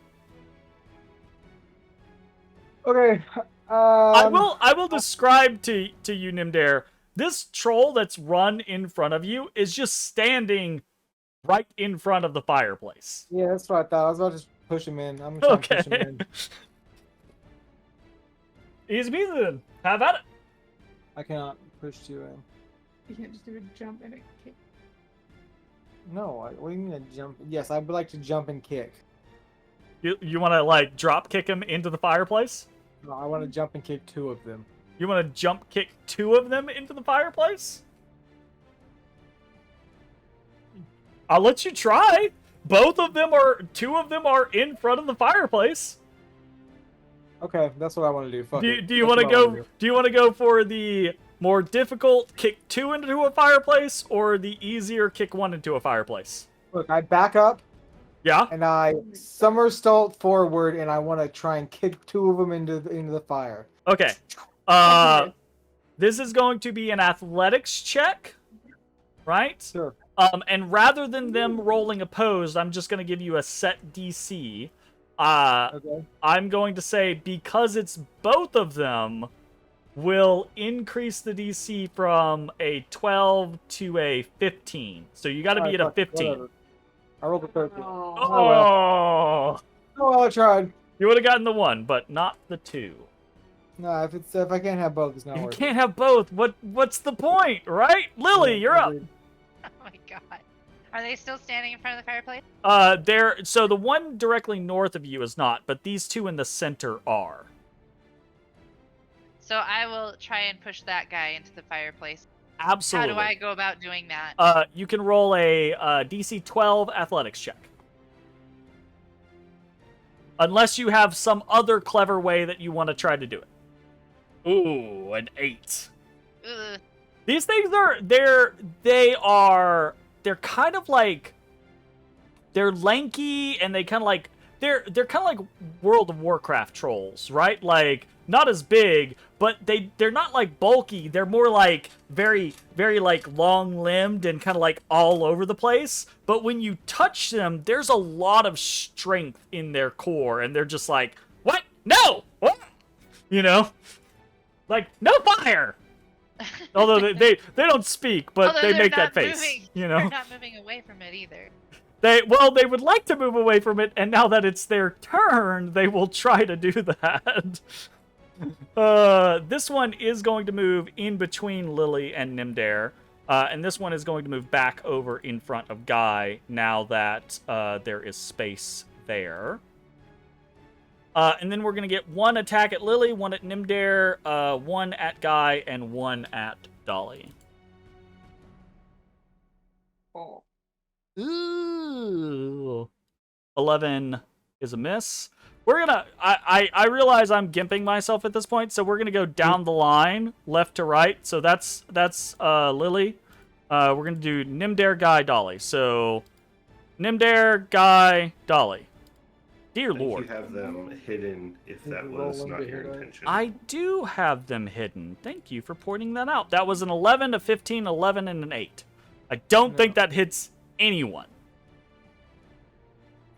Okay. I will describe to you, Nymdaer. This troll that's run in front of you is just standing right in front of the fireplace. Yeah, that's what I thought. I was about to just push him in. I'm trying to push him Okay. in. Easy peasy then. Have at it. I cannot push you in. You can't just do a jump and a kick. No, what do you mean a jump? Yes, I would like to jump and kick. You want to like drop kick him into the fireplace? No, I want to jump and kick 2 of them. You want to jump kick 2 of them into the fireplace? I'll let you try. 2 of them are in front of the fireplace. Okay, that's what I want to do. Fuck Do it. you That's want to what I go? wanna do. Do you want to go for the more difficult kick 2 into a fireplace, or the easier kick 1 into a fireplace? Look, I back up Yeah. and I somersault forward, and I want to try and kick 2 of them into the fire. Okay. Okay. This is going to be an athletics check, right? Sure. And rather than them rolling opposed, I'm just going to give you a set DC. Okay. I'm going to say because it's both of them, will increase the DC from a 12 to a 15. So you got to be at a 15. Whatever. I rolled a 13. Oh. Oh, Oh, I tried. you would have gotten the 1, but not the 2. No, if I can't have both, it's not You worth can't have both. What's the point, right? Lily, you're up. Oh my god. Are they still standing in front of the fireplace? So the one directly north of you is not, but these 2 in the center are. So I will try and push that guy into the fireplace. Absolutely. How do I go about doing that? You can roll a DC 12 athletics check. Unless you have some other clever way that you want to try to do it. Ooh, an 8. Ugh. These things they're kind of like, they're lanky, and they kind of like, they're kind of like World of Warcraft trolls, right? Like, not as big, but they're not like bulky. They're more like very, very like long-limbed and kind of like all over the place. But when you touch them, there's a lot of strength in their core, and they're just like, what? No! What? You know? Like, no fire! Although they don't speak, but Although they they're make that not face. moving. You know? They're not moving away from it either. They would like to move away from it, and now that it's their turn, they will try to do that. This one is going to move in between Lily and Nymdaer, and this one is going to move back over in front of Guy now that there is space there. And then we're going to get 1 attack at Lily, 1 at Nymdaer, 1 at Guy, and 1 at Dolly. Oh. Ooh. 11 is a miss. We're gonna, I realize I'm gimping myself at this point, so we're gonna go down the line, left to right. So that's Lily. We're gonna do Nymdaer, Guy, Dolly. So Nymdaer, Guy, Dolly. Dear I think Lord. you have them hidden if that roll was them not to your hit it. intention. I do have them hidden. Thank you for pointing that out. That was an 11, a 15, 11, and an 8. I don't think that hits anyone.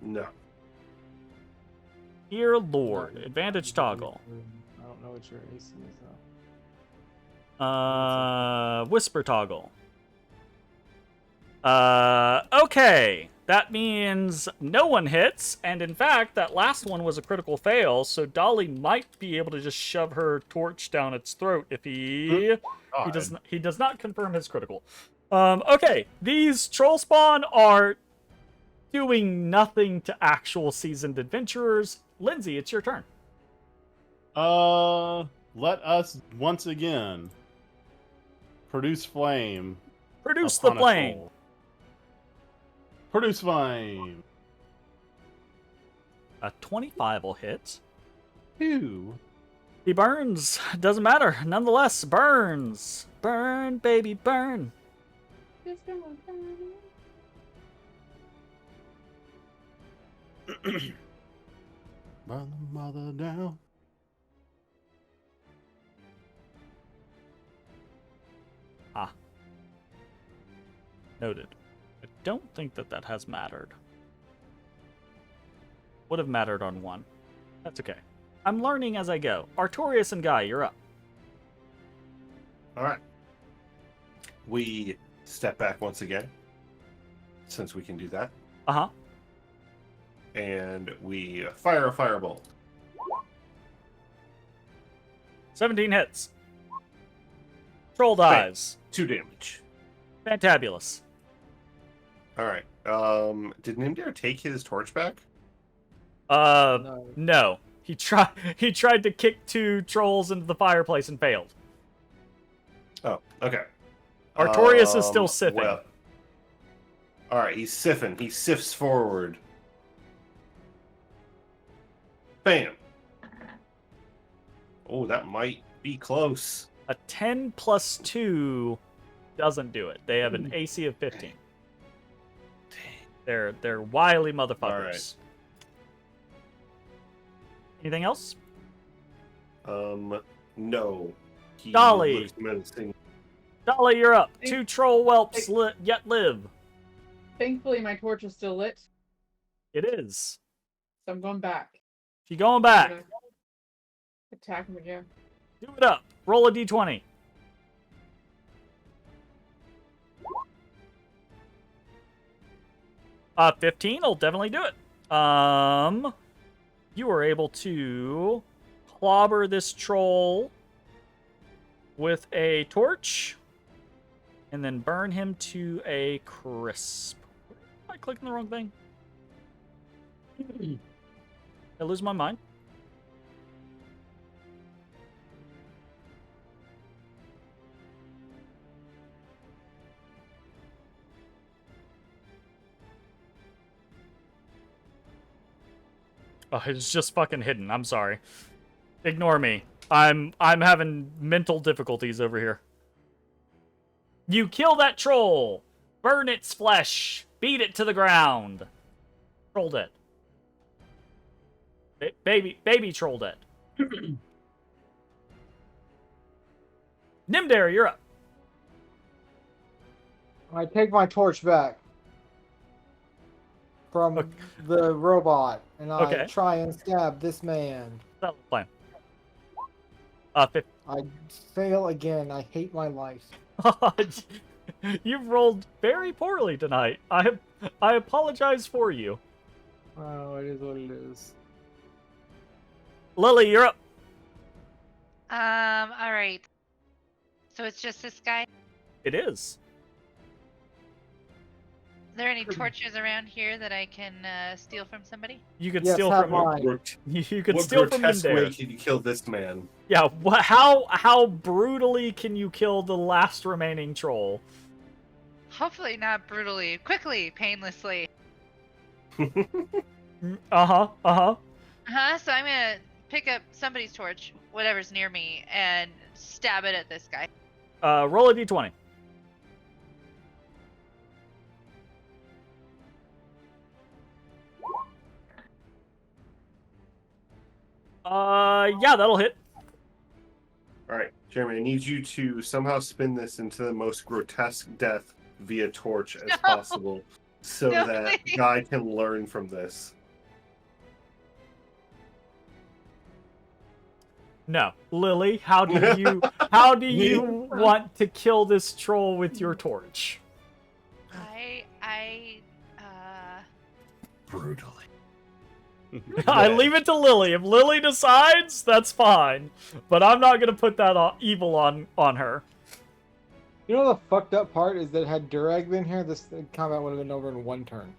No. Dear Lord. Advantage toggle. I don't know what your AC is though. Whisper toggle. Okay. That means no one hits, and in fact, that last one was a critical fail, so Dolly might be able to just shove her torch down its throat if he does not confirm his critical. Okay, these troll spawn are doing nothing to actual seasoned adventurers. Linsey, it's your turn. Let us once again produce flame. Produce the upon a flame. troll. Produce flame. A 25 will hit. 2. He burns. Doesn't matter. Nonetheless, burns. Burn, baby, burn. Mother down. Noted. I don't think that has mattered. Would have mattered on 1. That's okay. I'm learning as I go. Artorias and Guy, you're up. All right. We step back once again, since we can do that, Uh-huh. and we fire a firebolt. 17 hits. Troll dies. 2 damage. Fantabulous. All right. Did Nymdaer take his torch back? No. He tried to kick 2 trolls into the fireplace and failed. Oh, okay. Artorias is still sifting. Well, all right, he's siphing. He sifts forward. Bam. Oh, that might be close. A 10 plus 2 doesn't do it. They have an AC of 15. They're wily motherfuckers. All right. Anything else? No. He Dolly. looks menacing. Dolly, you're up. 2 troll whelps yet live. Thankfully, my torch is still lit, It is. so I'm going back. She going back. I'm gonna attack him again. Do it up. Roll a d20. Uh, 15 will definitely do it. You were able to clobber this troll with a torch and then burn him to a crisp. Am I clicking the wrong thing? I lose my mind. Oh, it's just fucking hidden. I'm sorry. Ignore me. I'm having mental difficulties over here. You kill that troll. Burn its flesh. Beat it to the ground. Troll dead. Baby troll dead. Nymdaer, you're up. I take my torch back from the robot, and I try and stab this man. That's the plan. I fail again. I hate my life. You've rolled very poorly tonight. I apologize for you. Oh, it is what it is. Lily, you're up. All right. So it's just this guy. It is. Are there any torches around here that I can steal from somebody? You could Yes, steal have from mine. you could What steal from grotesque way Nymdaer. can you kill this man? Yeah, how brutally can you kill the last remaining troll? Hopefully not brutally. Quickly, painlessly. Uh-huh. So I'm gonna pick up somebody's torch, whatever's near me, and stab it at this guy. Roll a d20. Yeah, that'll hit. All right, Jeremy, I need you to somehow spin this into the most grotesque death via torch as possible, so No, that please. Guy can learn from this. No, Lily, how do you want to kill this troll with your torch? Brutally. I leave it to Lily. If Lily decides, that's fine. But I'm not gonna put that evil on her. You know the fucked up part is that had Durag been here, this combat would have been over in one turn.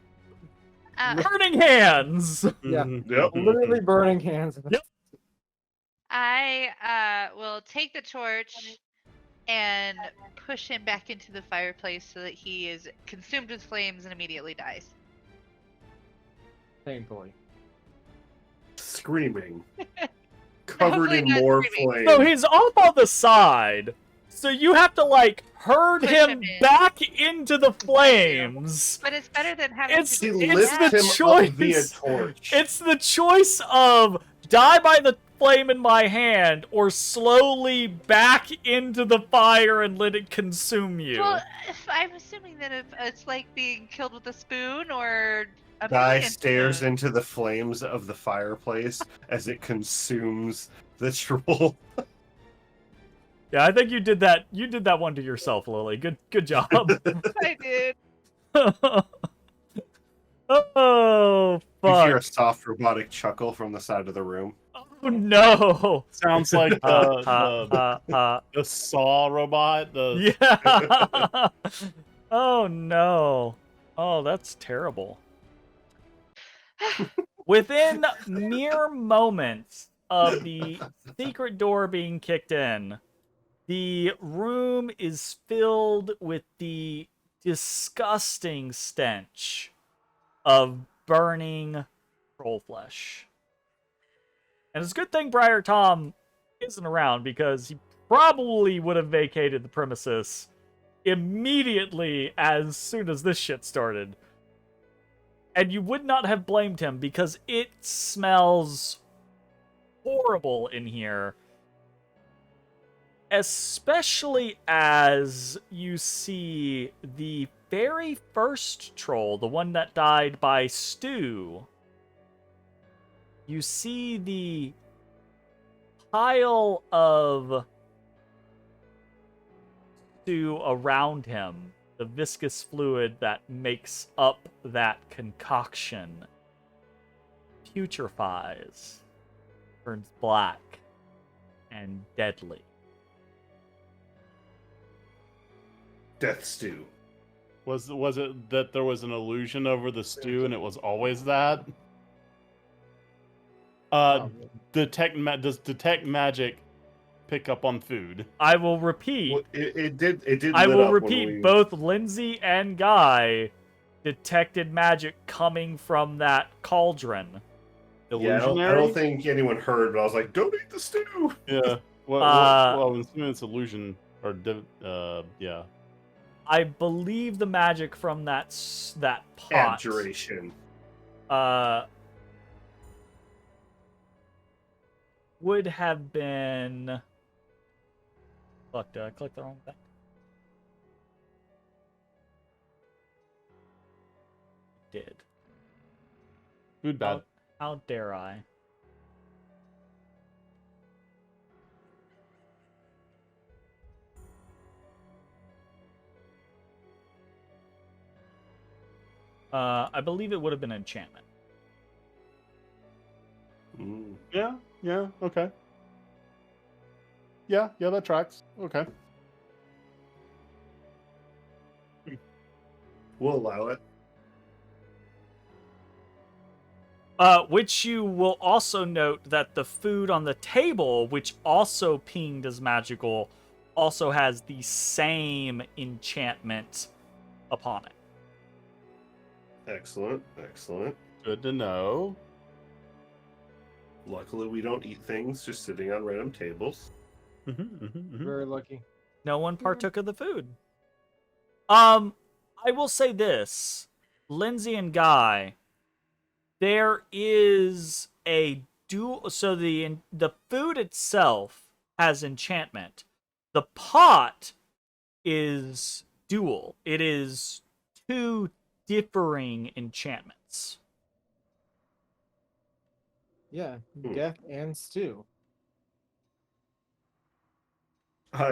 Burning hands. Yeah, Yep. literally burning hands. Yep. I will take the torch and push him back into the fireplace so that he is consumed with flames and immediately dies. Painfully. Screaming. Covered Hopefully in not more screaming. flames. So he's off on the side. So you have to like herd Push him him in. back into the flames. But it's better than having It's to He do lifts that. the him choice. up via torch. It's the choice of die by the flame in my hand or slowly back into the fire and let it consume you. Well, if I'm assuming that if it's like being killed with a spoon or a Guy million stares spoons. into the flames of the fireplace as it consumes the troll. Yeah, I think you did that. You did that one to yourself, Lily. Good job. I did. Oh You hear a fuck! soft robotic chuckle from the side of the room. no! Sounds like Ha. the saw robot. The Yeah. Oh no. Oh, that's terrible. Within mere moments of the secret door being kicked in, the room is filled with the disgusting stench of burning troll flesh. And it's a good thing Briar Tom isn't around, because he probably would have vacated the premises immediately as soon as this shit started. And you would not have blamed him, because it smells horrible in here. Especially as you see the very first troll, the one that died by stew. You see the pile of stew around him, the viscous fluid that makes up that concoction, putrefies, turns black, and deadly. Death stew. was it that there was an illusion over the stew and it was always that? Does detect magic pick up on food? I will repeat. Well, it did. I lit will up when repeat. we- Both Linsey and Guy detected magic coming from that cauldron. Yeah, I don't think anyone heard, but I was like, "Don't eat the stew." Yeah. Well, I'm assuming it's illusion or yeah. I believe the magic from that pot. Abjuration. Would have been. Fuck! Did I click the wrong thing? Did. Food bad. How dare I? I believe it would have been enchantment. Yeah, okay. Yeah, that tracks. Okay. We'll allow it. Which you will also note that the food on the table, which also pinged as magical, also has the same enchantment upon it. Excellent. Good to know. Luckily, we don't eat things just sitting on random tables. Very lucky. No one partook of the food. I will say this, Linsey and Guy, there is a dual. So the food itself has enchantment. The pot is dual. It is two differing enchantments. Yeah, death and stew.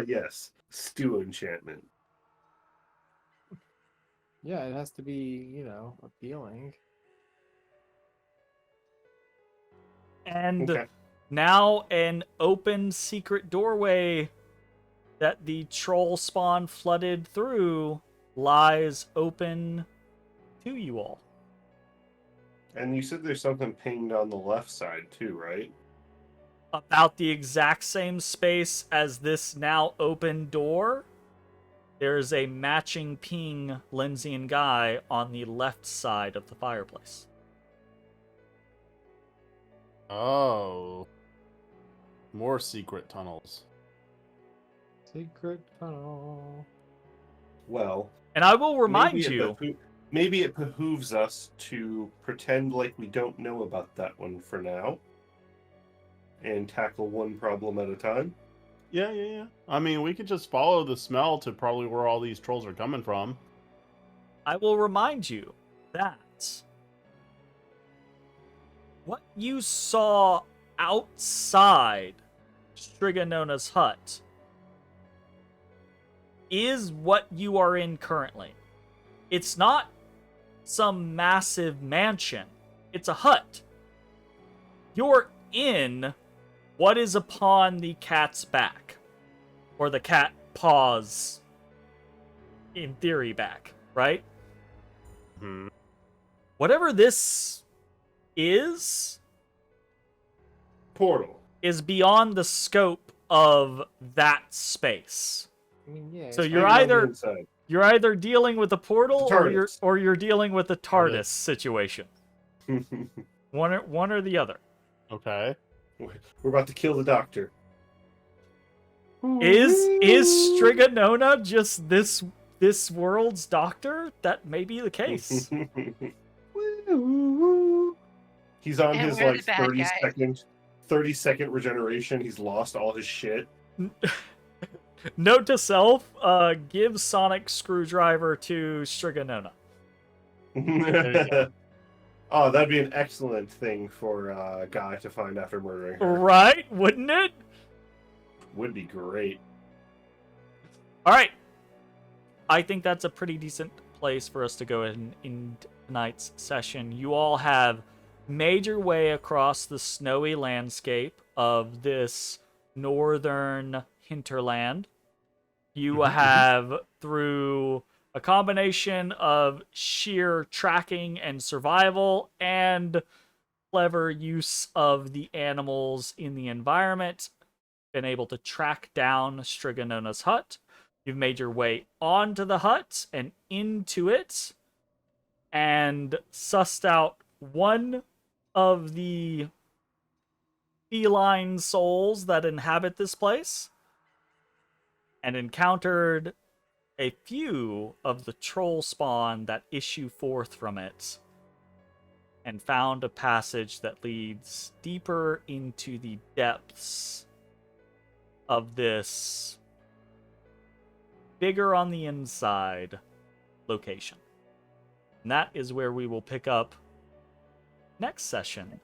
Yes. Stew enchantment. Yeah, it has to be, appealing. And Okay. now an open secret doorway that the troll spawn flooded through lies open to you all. And you said there's something pinged on the left side too, right? About the exact same space as this now open door, there's a matching ping, Linsey and Guy, on the left side of the fireplace. Oh. More secret tunnels. Secret tunnel. Well, And I will remind maybe you, maybe it behooves us to pretend like we don't know about that one for now and tackle one problem at a time. Yeah. I mean, we could just follow the smell to probably where all these trolls are coming from. I will remind you that what you saw outside Shtriga Nonna's hut is what you are in currently. It's not some massive mansion. It's a hut. You're in what is upon the cat's back? Or the cat paws, in theory, back, right? Hmm. Whatever this is Portal. beyond the scope of that space. I mean, yeah. So it's you're Maybe on the either inside. you're either dealing with a portal The TARDIS. or you're dealing with a TARDIS TARDIS. situation. One or the other. Okay. We're about to kill the doctor. Is Shtriga Nonna just this world's doctor? That may be the case. He's on And his we're the like bad 30-second regeneration. He's lost all his shit. Note to self: give Sonic Screwdriver to Shtriga Nonna. you go. Oh, that'd be an excellent thing for a guy to find after murdering her. Right? Wouldn't it? Would be great. All right. I think that's a pretty decent place for us to go in tonight's session. You all have made your way across the snowy landscape of this northern hinterland. You have, through a combination of sheer tracking and survival and clever use of the animals in the environment, been able to track down Shtriga Nonna's hut. You've made your way onto the hut and into it and sussed out one of the feline souls that inhabit this place and encountered a few of the troll spawn that issue forth from it and found a passage that leads deeper into the depths of this bigger on the inside location. And that is where we will pick up next session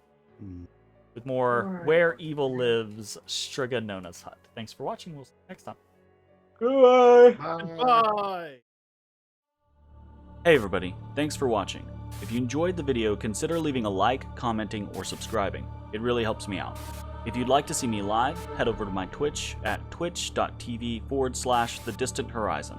with more Alright. Where Evil Lives, Shtriga Nonna's Hut. Thanks for watching. We'll see you next time. Goodbye. Bye. Hey everybody, thanks for watching. If you enjoyed the video, consider leaving a like, commenting, or subscribing. It really helps me out. If you'd like to see me live, head over to my Twitch at twitch.tv/thedistanthorizon.